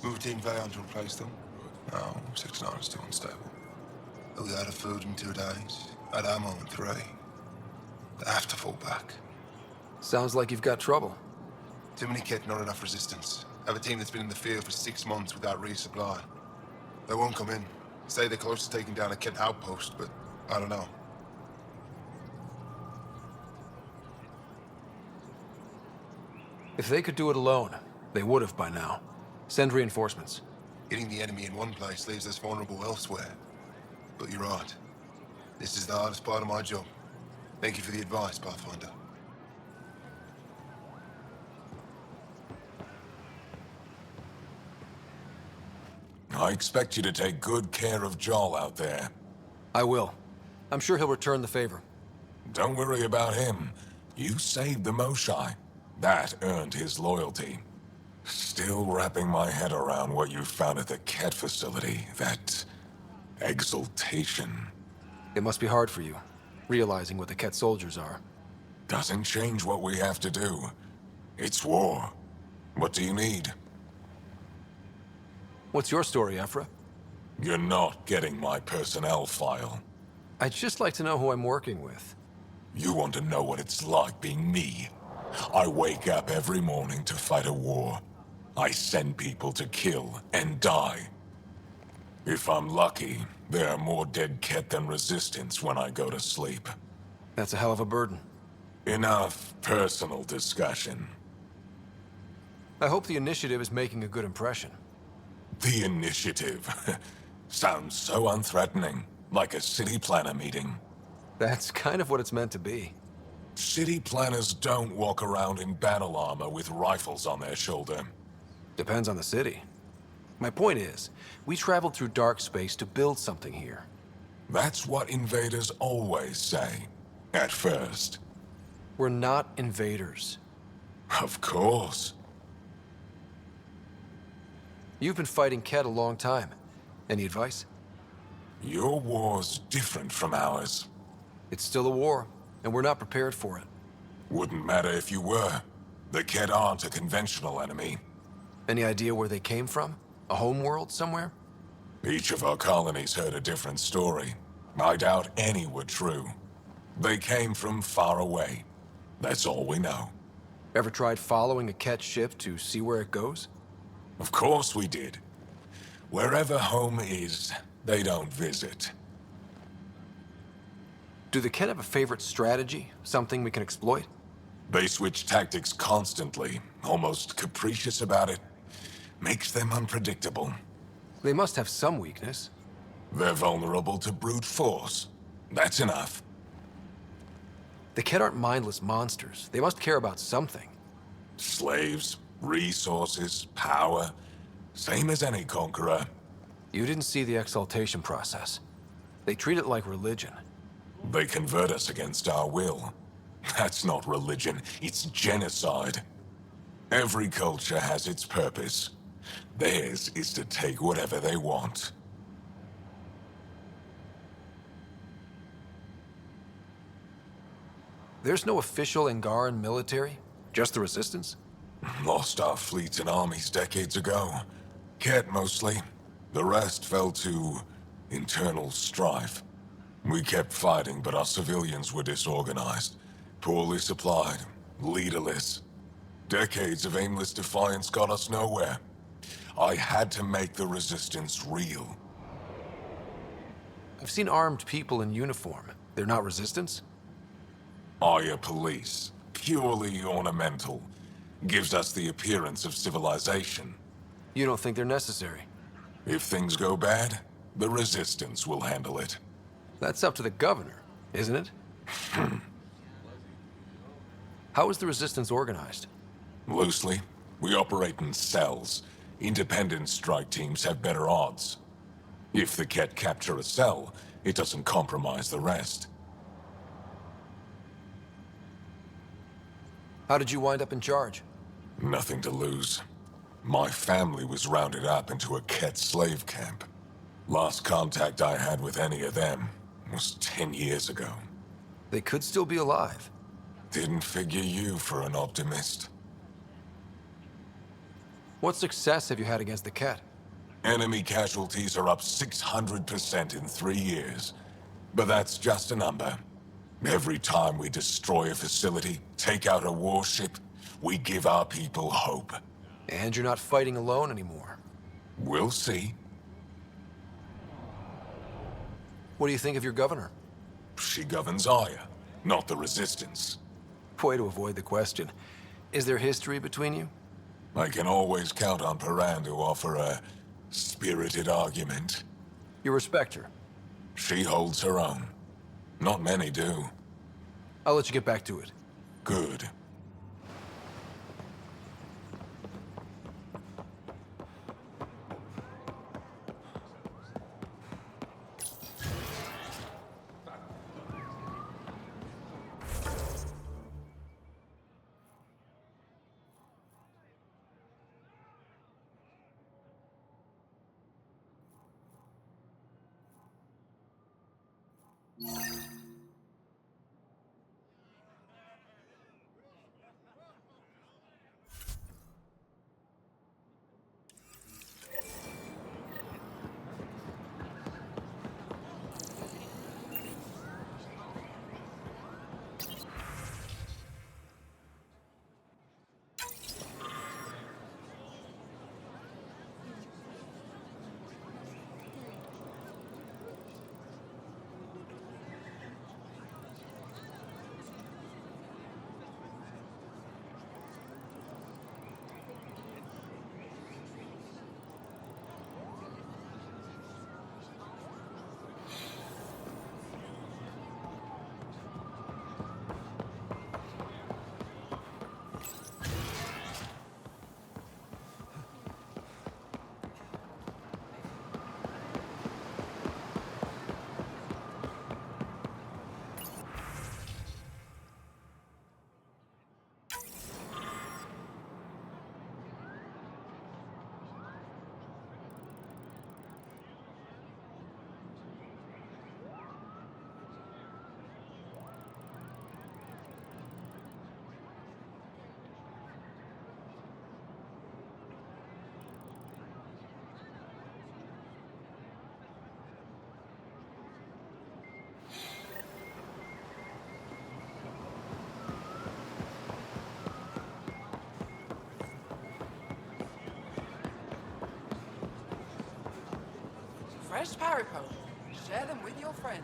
Move Team Vayon to replace them? No, 6-9 is still unstable. They'll be out of food in 2 days, out of ammo in 3. They have to fall back. Sounds like you've got trouble. Too many kit, not enough resistance. Have a team that's been in the field for 6 months without resupply. They won't come in. Say they're close to taking down a kit outpost, but I don't know. If they could do it alone, they would have by now. Send reinforcements. Hitting the enemy in one place leaves us vulnerable elsewhere. But you're right. This is the hardest part of my job. Thank you for the advice, Pathfinder. I expect you to take good care of Jarl out there. I will. I'm sure he'll return the favor. Don't worry about him. You saved the Moshai. That earned his loyalty. Still wrapping my head around what you found at the Ket facility. That exaltation. It must be hard for you, realizing what the Ket soldiers are. Doesn't change what we have to do. It's war. What do you need? What's your story, Ephra? You're not getting my personnel file. I'd just like to know who I'm working with. You want to know what it's like being me? I wake up every morning to fight a war. I send people to kill and die. If I'm lucky, there are more dead Ket than resistance when I go to sleep. That's a hell of a burden. Enough personal discussion. I hope the initiative is making a good impression. The initiative. Sounds so unthreatening, like a city planner meeting. That's kind of what it's meant to be. City planners don't walk around in battle armor with rifles on their shoulder. Depends on the city. My point is, we traveled through dark space to build something here. That's what invaders always say. At first. We're not invaders. Of course. You've been fighting Ket a long time. Any advice? Your war's different from ours. It's still a war, and we're not prepared for it. Wouldn't matter if you were. The Ket aren't a conventional enemy. Any idea where they came from? A homeworld somewhere? Each of our colonies heard a different story. I doubt any were true. They came from far away. That's all we know. Ever tried following a Ket ship to see where it goes? Of course we did. Wherever home is, they don't visit. Do the Ket have a favorite strategy? Something we can exploit? They switch tactics constantly, almost capricious about it. Makes them unpredictable. They must have some weakness. They're vulnerable to brute force. That's enough. The Ket aren't mindless monsters. They must care about something. Slaves, resources, power. Same as any conqueror. You didn't see the exaltation process. They treat it like religion. They convert us against our will. That's not religion, it's genocide. Every culture has its purpose. Theirs is to take whatever they want. There's no official Angaran military? Just the Resistance? Lost our fleets and armies decades ago. Ket mostly. The rest fell to internal strife. We kept fighting, but our civilians were disorganized. Poorly supplied, leaderless. Decades of aimless defiance got us nowhere. I had to make the Resistance real. I've seen armed people in uniform. They're not Resistance? Aya police. Purely ornamental. Gives us the appearance of civilization. You don't think they're necessary? If things go bad, the Resistance will handle it. That's up to the governor, isn't it? How is the Resistance organized? Loosely, we operate in cells. Independent strike teams have better odds. If the Ket capture a cell, it doesn't compromise the rest. How did you wind up in charge? Nothing to lose. My family was rounded up into a Ket slave camp. Last contact I had with any of them was 10 years ago. They could still be alive. Didn't figure you for an optimist. What success have you had against the Ket? Enemy casualties are up 600% in 3 years. But that's just a number. Every time we destroy a facility, take out a warship, we give our people hope. And you're not fighting alone anymore. We'll see. What do you think of your governor? She governs Aya, not the Resistance. Way to avoid the question. Is there history between you? I can always count on Paran to offer a spirited argument. You respect her? She holds her own. Not many do. I'll let you get back to it. Good. Fresh Paripo. Share them with your friends.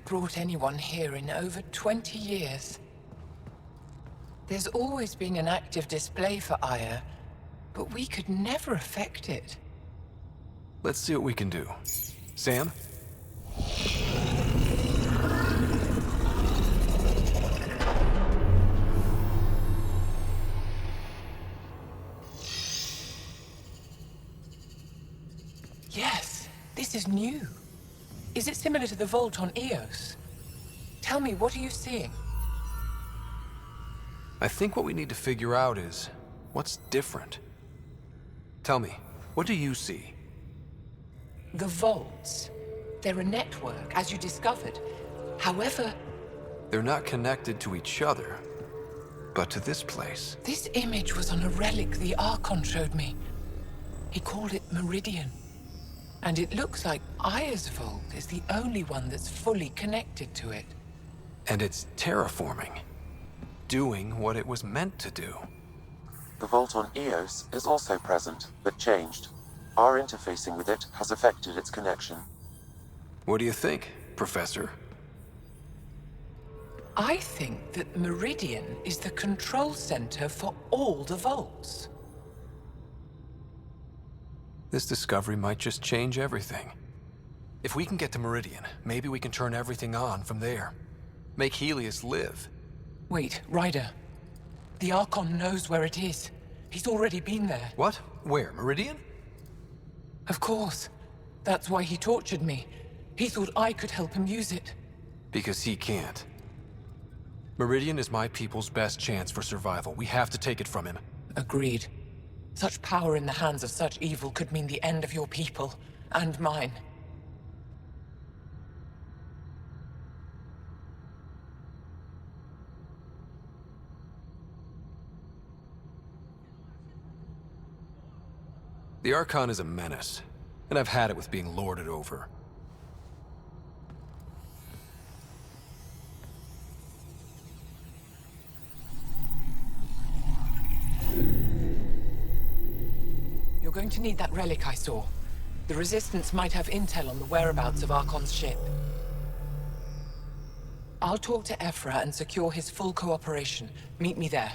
Brought anyone here in over 20 years. There's always been an active display for Aya, but we could never affect it. Let's see what we can do. Sam? Yes, this is new. Is it similar to the vault on Eos? Tell me, what are you seeing? I think what we need to figure out is what's different. Tell me, what do you see? The vaults. They're a network, as you discovered. However... They're not connected to each other, but to this place. This image was on a relic the Archon showed me. He called it Meridian. And it looks like Aya's vault is the only one that's fully connected to it. And it's terraforming. Doing what it was meant to do. The vault on Eos is also present, but changed. Our interfacing with it has affected its connection. What do you think, Professor? I think that Meridian is the control center for all the vaults. This discovery might just change everything. If we can get to Meridian, maybe we can turn everything on from there. Make Helios live. Wait, Ryder. The Archon knows where it is. He's already been there. What? Where? Meridian? Of course. That's why he tortured me. He thought I could help him use it. Because he can't. Meridian is my people's best chance for survival. We have to take it from him. Agreed. Such power in the hands of such evil could mean the end of your people, and mine. The Archon is a menace, and I've had it with being lorded over. You're going to need that relic I saw. The Resistance might have intel on the whereabouts of Archon's ship. I'll talk to Ephra and secure his full cooperation. Meet me there.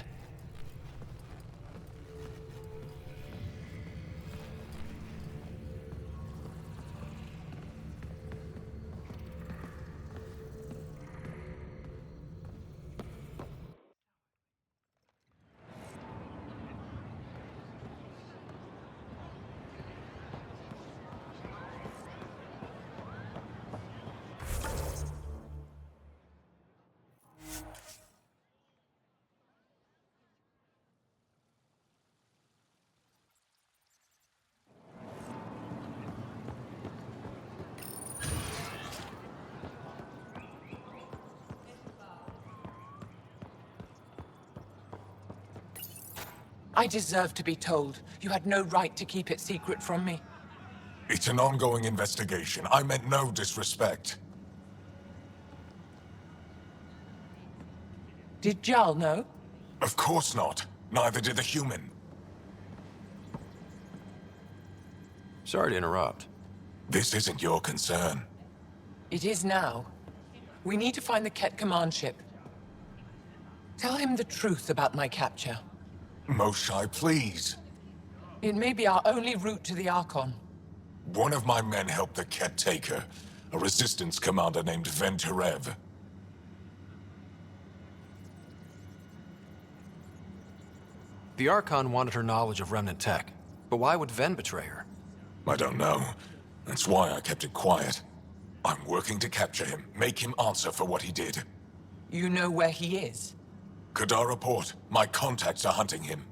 I deserve to be told. You had no right to keep it secret from me. It's an ongoing investigation. I meant no disrespect. Did Jarl know? Of course not. Neither did the human. Sorry to interrupt. This isn't your concern. It is now. We need to find the Ket command ship. Tell him the truth about my capture. Moshai, please. It may be our only route to the Archon. One of my men helped the Ket take her. A resistance commander named Venturev. The Archon wanted her knowledge of Remnant tech. But why would Ven betray her? I don't know. That's why I kept it quiet. I'm working to capture him, make him answer for what he did. You know where he is? Kadara Port. My contacts are hunting him.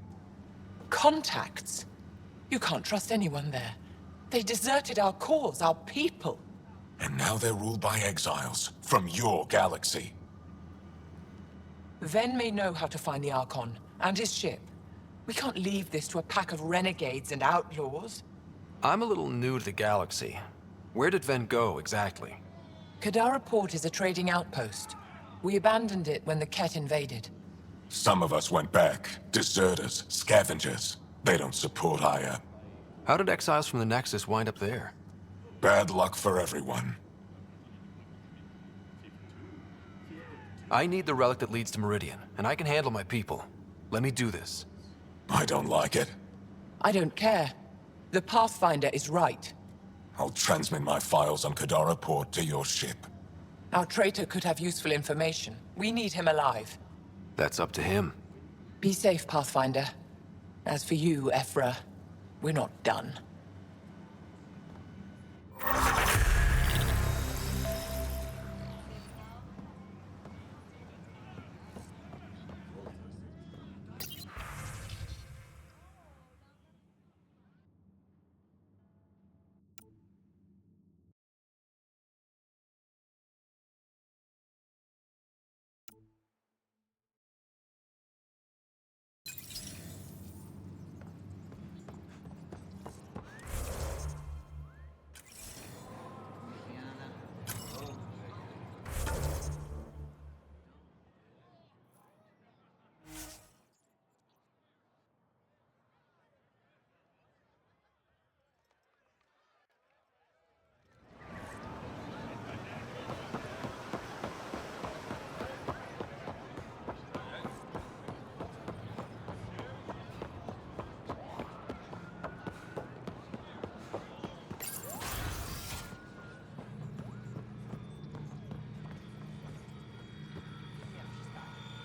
Contacts? You can't trust anyone there. They deserted our cause, our people. And now they're ruled by exiles from your galaxy. Ven may know how to find the Archon and his ship. We can't leave this to a pack of renegades and outlaws. I'm a little new to the galaxy. Where did Ven go, exactly? Kadara Port is a trading outpost. We abandoned it when the Ket invaded. Some of us went back. Deserters, scavengers. They don't support Aya. How did exiles from the Nexus wind up there? Bad luck for everyone. I need the relic that leads to Meridian, and I can handle my people. Let me do this. I don't like it. I don't care. The Pathfinder is right. I'll transmit my files on Kadara Port to your ship. Our traitor could have useful information. We need him alive. That's up to him. Be safe, Pathfinder. As for you, Ephra, we're not done.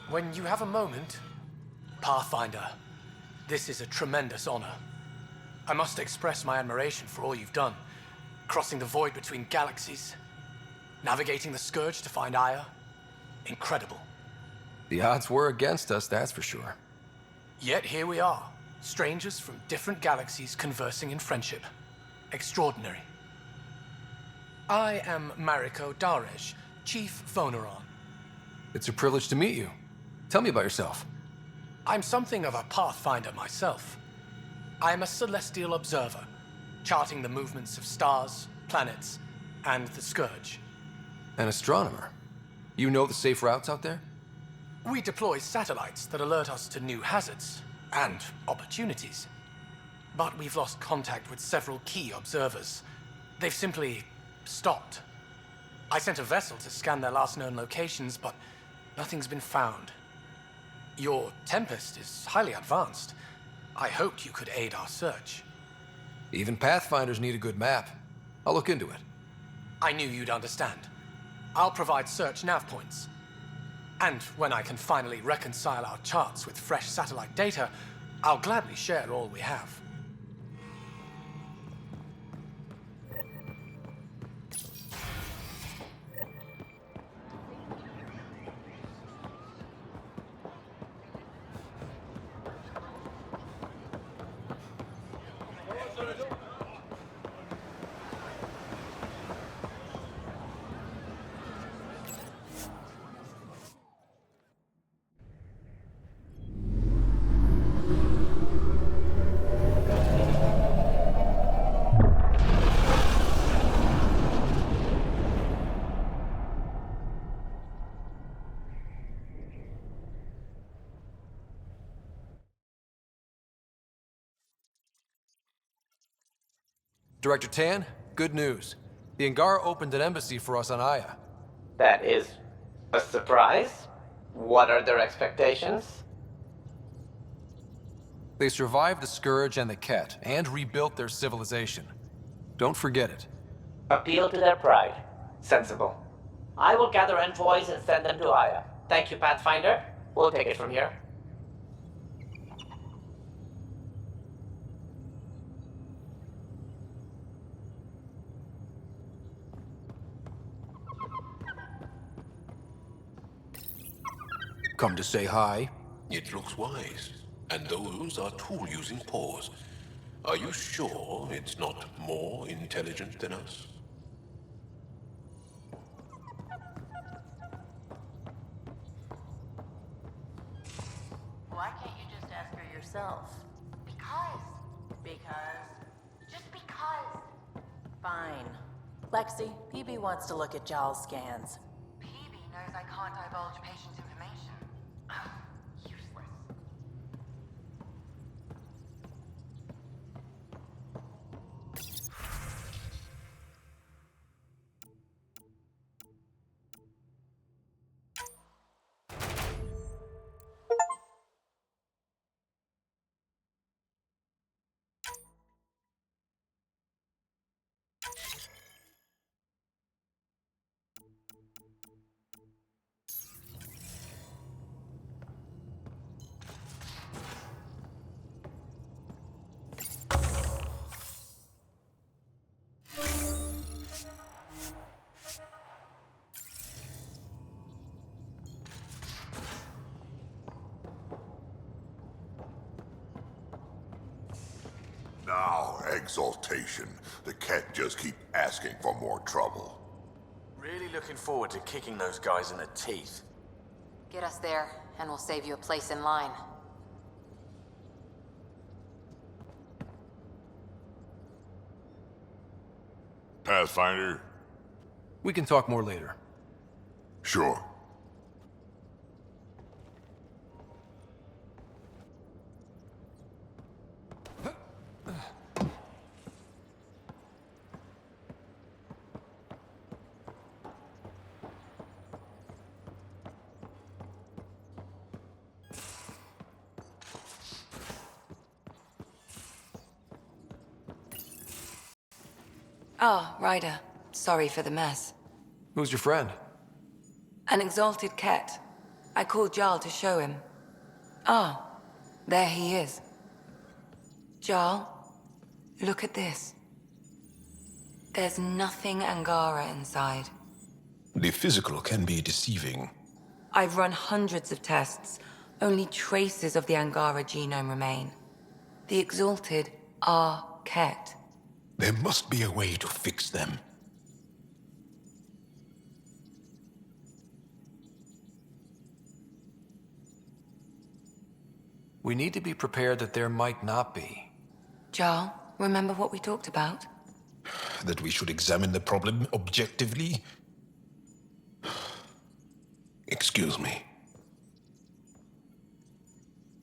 When you have a moment, Pathfinder, this is a tremendous honor. I must express my admiration for all you've done. Crossing the void between galaxies, navigating the Scourge to find Aya. Incredible. The odds were against us, that's for sure. Yet here we are, strangers from different galaxies conversing in friendship. Extraordinary. I am Mariko Darej, Chief Voneron. It's a privilege to meet you. Tell me about yourself. I'm something of a pathfinder myself. I am a celestial observer, charting the movements of stars, planets, and the Scourge. An astronomer. You know the safe routes out there? We deploy satellites that alert us to new hazards and opportunities. But we've lost contact with several key observers. They've simply stopped. I sent a vessel to scan their last known locations, but nothing's been found. Your Tempest is highly advanced. I hoped you could aid our search. Even Pathfinders need a good map. I'll look into it. I knew you'd understand. I'll provide search nav points. And when I can finally reconcile our charts with fresh satellite data, I'll gladly share all we have. Director Tan, good news. The Angara opened an embassy for us on Aya. That is a surprise? What are their expectations? They survived the Scourge and the Ket, and rebuilt their civilization. Don't forget it. Appeal to their pride. Sensible. I will gather envoys and send them to Aya. Thank you, Pathfinder. We'll take it from here. Come to say hi? It looks wise. And those are tool-using paws. Are you sure it's not more intelligent than us? Why can't you just ask her yourself? Just because. Fine. Lexi, PB wants to look at Jaal's scans. PB knows I can't divulge patient's information. Useless. Now, exaltation. The Ket just keep asking for more trouble. Really looking forward to kicking those guys in the teeth. Get us there, and we'll save you a place in line. Pathfinder? We can talk more later. Sure. Ah, Ryder. Sorry for the mess. Who's your friend? An exalted Ket. I called Jaal to show him. Ah, there he is. Jaal, look at this. There's nothing Angara inside. The physical can be deceiving. I've run hundreds of tests. Only traces of the Angara genome remain. The exalted are Ket. There must be a way to fix them. We need to be prepared that there might not be. Jaal, remember what we talked about? That we should examine the problem objectively? Excuse me.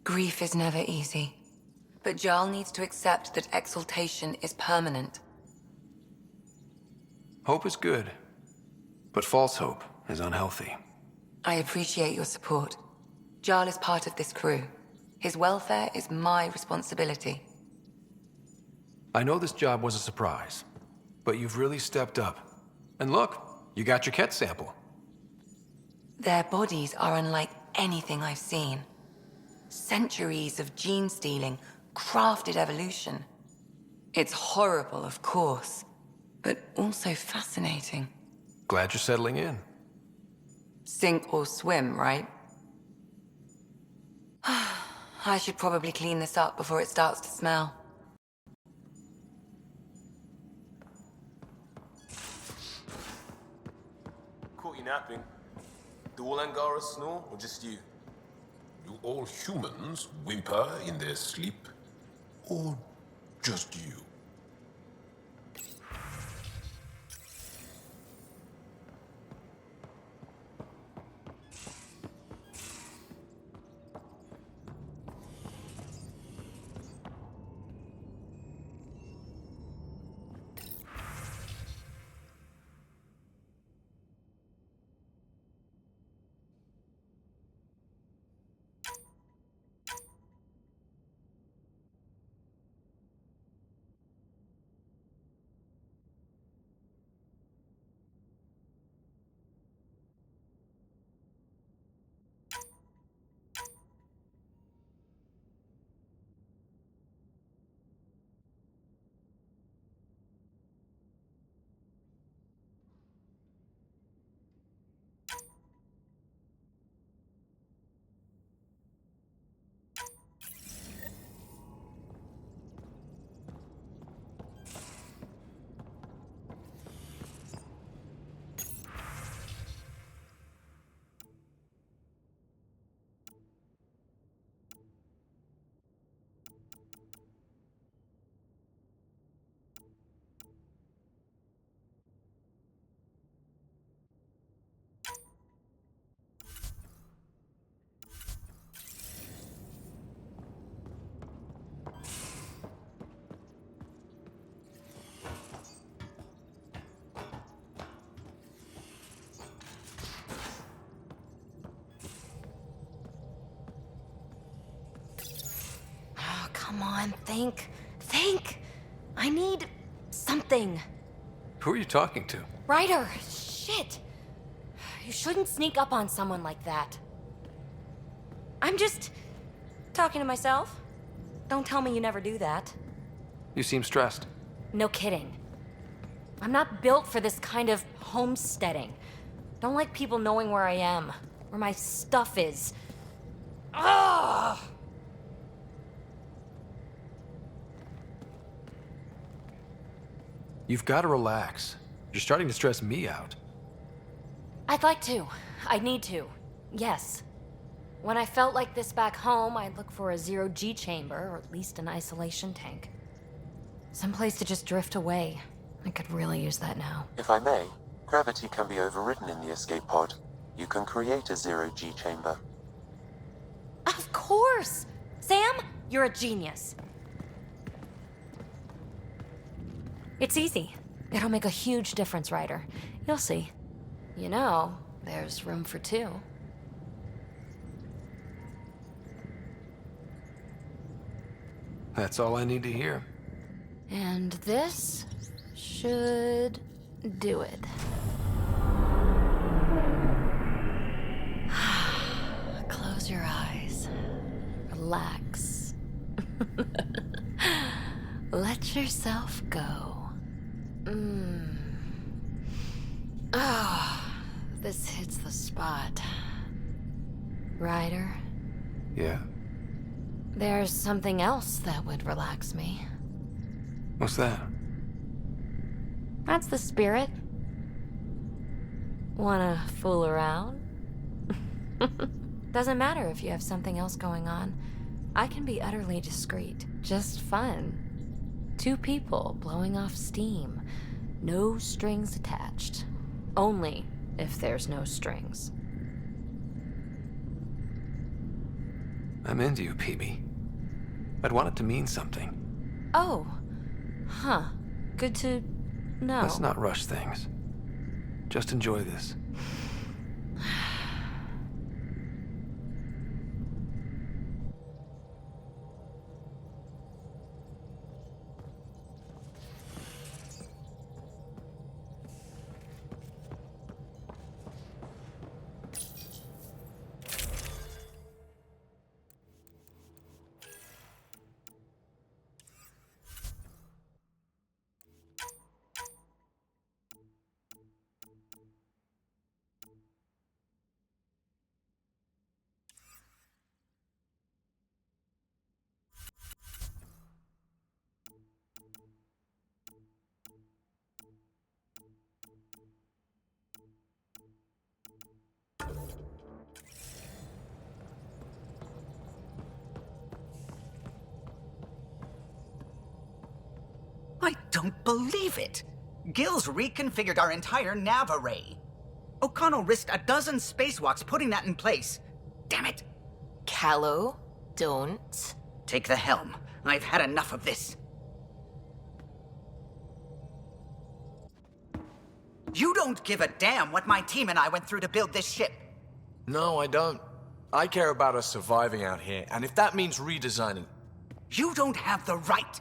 Grief is never easy. But Jaal needs to accept that exaltation is permanent. Hope is good, but false hope is unhealthy. I appreciate your support. Jaal is part of this crew. His welfare is my responsibility. I know this job was a surprise, but you've really stepped up. And look, you got your Ket sample. Their bodies are unlike anything I've seen. Centuries of gene stealing, crafted evolution. It's horrible, of course, but also fascinating. Glad you're settling in. Sink or swim, right? I should probably clean this up before it starts to smell. Caught you napping. Do all Angara snore, or just you? Do all humans whimper in their sleep? Or just you? Come on, think. Think! I need something. Who are you talking to? Ryder! Shit! You shouldn't sneak up on someone like that. I'm just talking to myself. Don't tell me you never do that. You seem stressed. No kidding. I'm not built for this kind of homesteading. Don't like people knowing where I am, where my stuff is. Ugh! You've got to relax. You're starting to stress me out. I'd like to. I need to. Yes. When I felt like this back home, I'd look for a zero-G chamber, or at least an isolation tank. Someplace to just drift away. I could really use that now. If I may, gravity can be overridden in the escape pod. You can create a zero-G chamber. Of course! Sam, you're a genius. It's easy. It'll make a huge difference, Ryder. You'll see. You know, there's room for two. That's all I need to hear. And this should do it. Close your eyes. Relax. Let yourself go. Oh, this hits the spot. Ryder? Yeah? There's something else that would relax me. What's that? That's the spirit. Wanna fool around? Doesn't matter if you have something else going on. I can be utterly discreet. Just fun. Two people blowing off steam. No strings attached. Only if there's no strings. I'm into you, PB. I'd want it to mean something. Oh. Huh. Good to know. Let's not rush things. Just enjoy this. I don't believe it! Gil's reconfigured our entire nav array. O'Connell risked a dozen spacewalks putting that in place. Damn it! Callow, don't. Take the helm. I've had enough of this. You don't give a damn what my team and I went through to build this ship. No, I don't. I care about us surviving out here, and if that means redesigning... You don't have the right!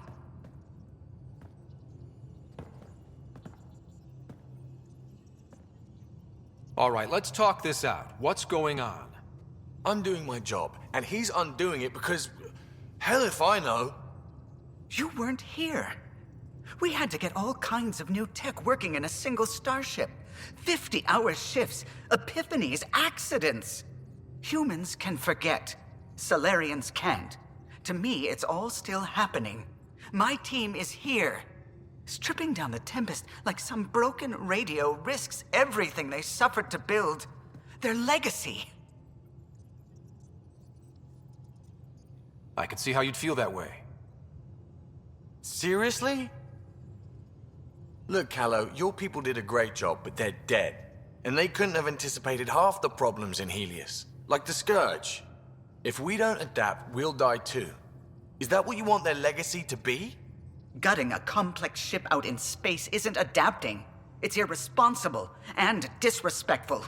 All right, let's talk this out. What's going on? I'm doing my job, and he's undoing it because... Hell if I know. You weren't here. We had to get all kinds of new tech working in a single starship. 50-hour shifts, epiphanies, accidents. Humans can forget. Solarians can't. To me, it's all still happening. My team is here. Stripping down the Tempest like some broken radio risks everything they suffered to build. Their legacy. I can see how you'd feel that way. Seriously? Look, Callow, your people did a great job, but they're dead. And they couldn't have anticipated half the problems in Helios. Like the Scourge. If we don't adapt, we'll die too. Is that what you want their legacy to be? Gutting a complex ship out in space isn't adapting. It's irresponsible and disrespectful.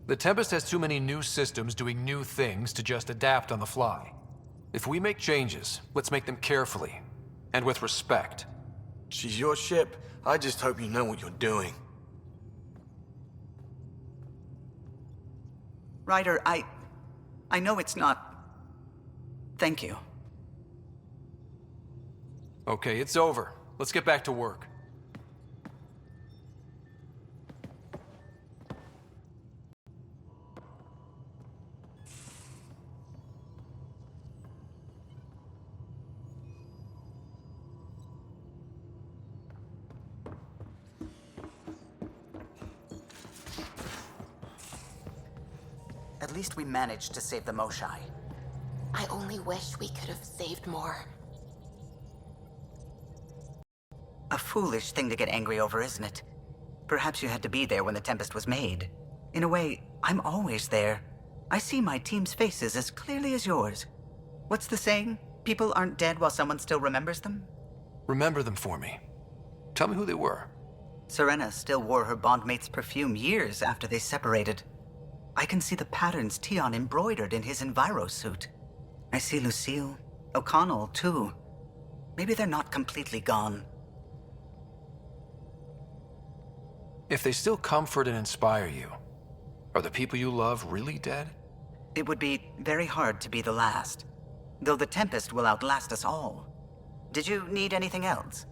The Tempest has too many new systems doing new things to just adapt on the fly. If we make changes, let's make them carefully, and with respect. She's your ship. I just hope you know what you're doing. Ryder, I know it's not... Thank you. Okay, it's over. Let's get back to work. At least we managed to save the Moshai. I only wish we could have saved more. A foolish thing to get angry over, isn't it? Perhaps you had to be there when the Tempest was made. In a way, I'm always there. I see my team's faces as clearly as yours. What's the saying? People aren't dead while someone still remembers them? Remember them for me. Tell me who they were. Serena still wore her bondmate's perfume years after they separated. I can see the patterns Tion embroidered in his Enviro suit. I see Lucille, O'Connell, too. Maybe they're not completely gone. If they still comfort and inspire you, are the people you love really dead? It would be very hard to be the last, though the Tempest will outlast us all. Did you need anything else?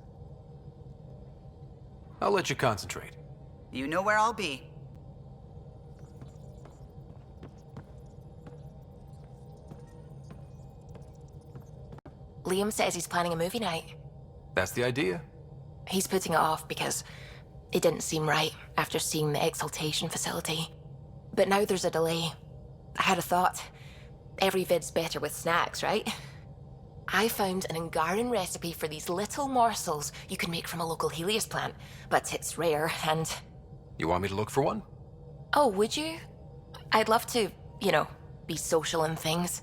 I'll let you concentrate. You know where I'll be. Liam says he's planning a movie night. That's the idea. He's putting it off because it didn't seem right after seeing the exaltation facility. But now there's a delay. I had a thought. Every vid's better with snacks, right? I found an Angaran recipe for these little morsels you can make from a local Helios plant, but it's rare and... You want me to look for one? Oh, would you? I'd love to, you know, be social and things.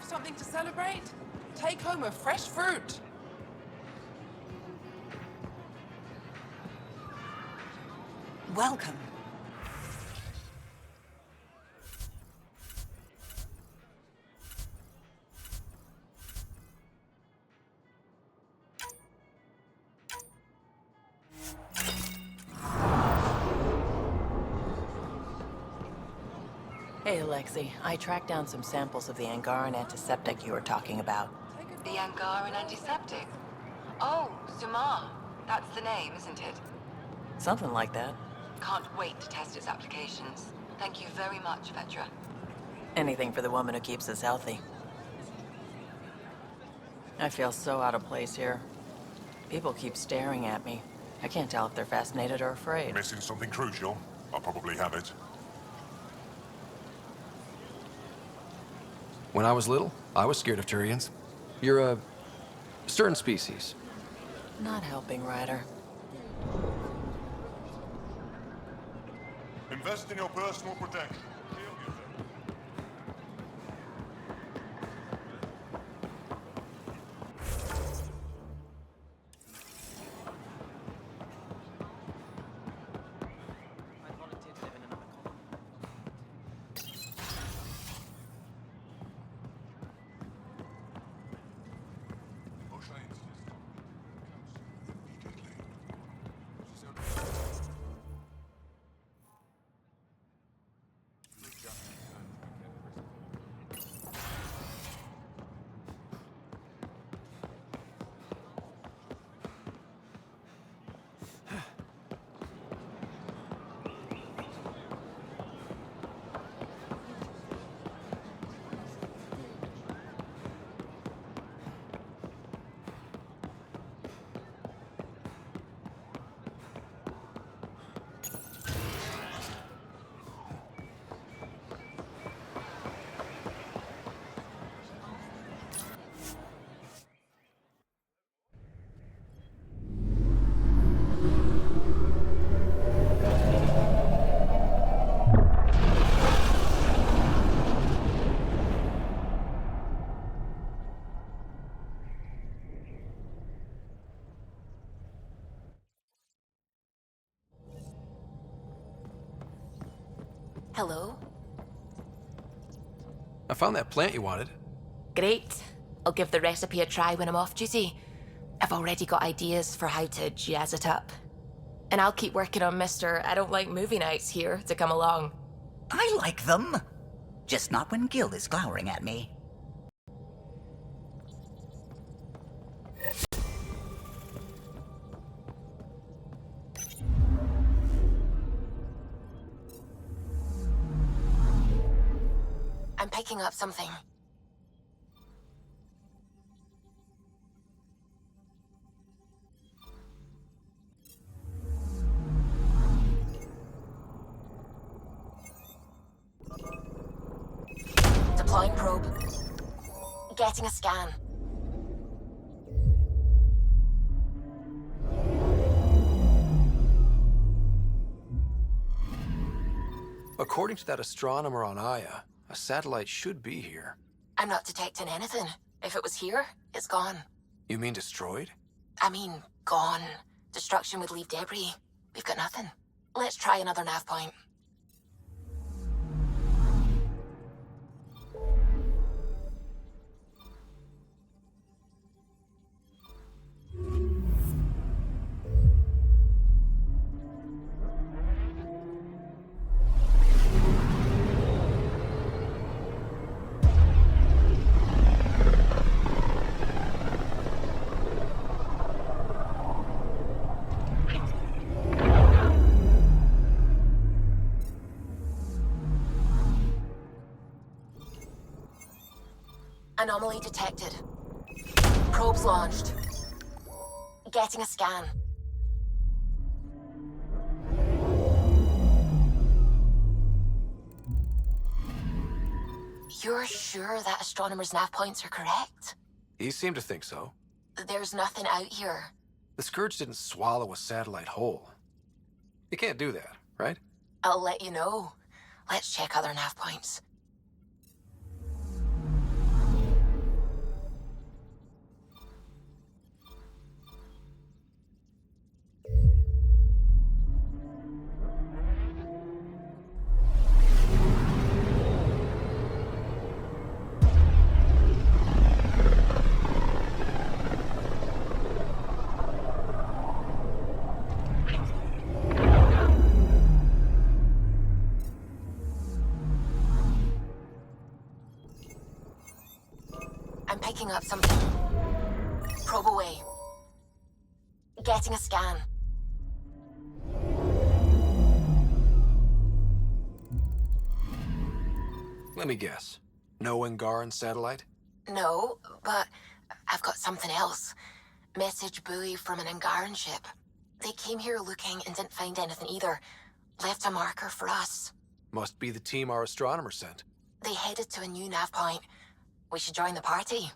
Something to celebrate? Take home a fresh fruit. Welcome. Hey, Alexei. I tracked down some samples of the Angaran antiseptic you were talking about. The Angaran antiseptic? Oh, Sumar. That's the name, isn't it? Something like that. Can't wait to test its applications. Thank you very much, Vetra. Anything for the woman who keeps us healthy. I feel so out of place here. People keep staring at me. I can't tell if they're fascinated or afraid. Missing something crucial? I'll probably have it. When I was little, I was scared of Turians. You're a certain species. Not helping, Ryder. Invest in your personal protection. Hello? I found that plant you wanted. Great. I'll give the recipe a try when I'm off duty. I've already got ideas for how to jazz it up. And I'll keep working on Mr. I don't like movie nights here to come along. I like them. Just not when Gil is glowering at me. I'm picking up something. Deploying probe. Getting a scan. According to that astronomer on Aya, a satellite should be here. I'm not detecting anything. If it was here, it's gone. You mean destroyed? I mean, gone. Destruction would leave debris. We've got nothing. Let's try another nav point. Anomaly detected. Probes launched. Getting a scan. You're sure that astronomer's nav points are correct? He seemed to think so. There's nothing out here. The Scourge didn't swallow a satellite whole. You can't do that, right? I'll let you know. Let's check other nav points. I'm picking up something. Probe away. Getting a scan. Let me guess. No Angaran satellite? No, but I've got something else. Message buoy from an Angaran ship. They came here looking and didn't find anything either. Left a marker for us. Must be the team our astronomer sent. They headed to a new nav point. We should join the party.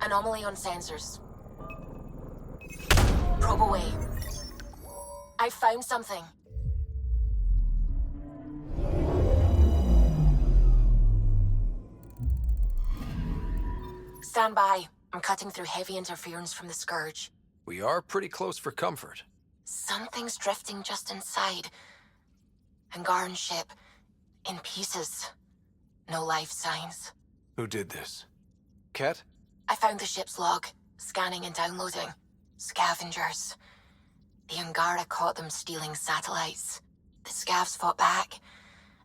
Anomaly on sensors. Probe away. I found something. Stand by. I'm cutting through heavy interference from the Scourge. We are pretty close for comfort. Something's drifting just inside. Angaran ship. In pieces. No life signs. Who did this? Ket? I found the ship's log. Scanning and downloading. Scavengers. The Angara caught them stealing satellites. The Scavs fought back,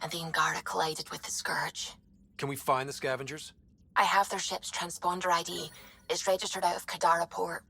and the Angara collided with the Scourge. Can we find the scavengers? I have their ship's transponder ID. It's registered out of Kadara port.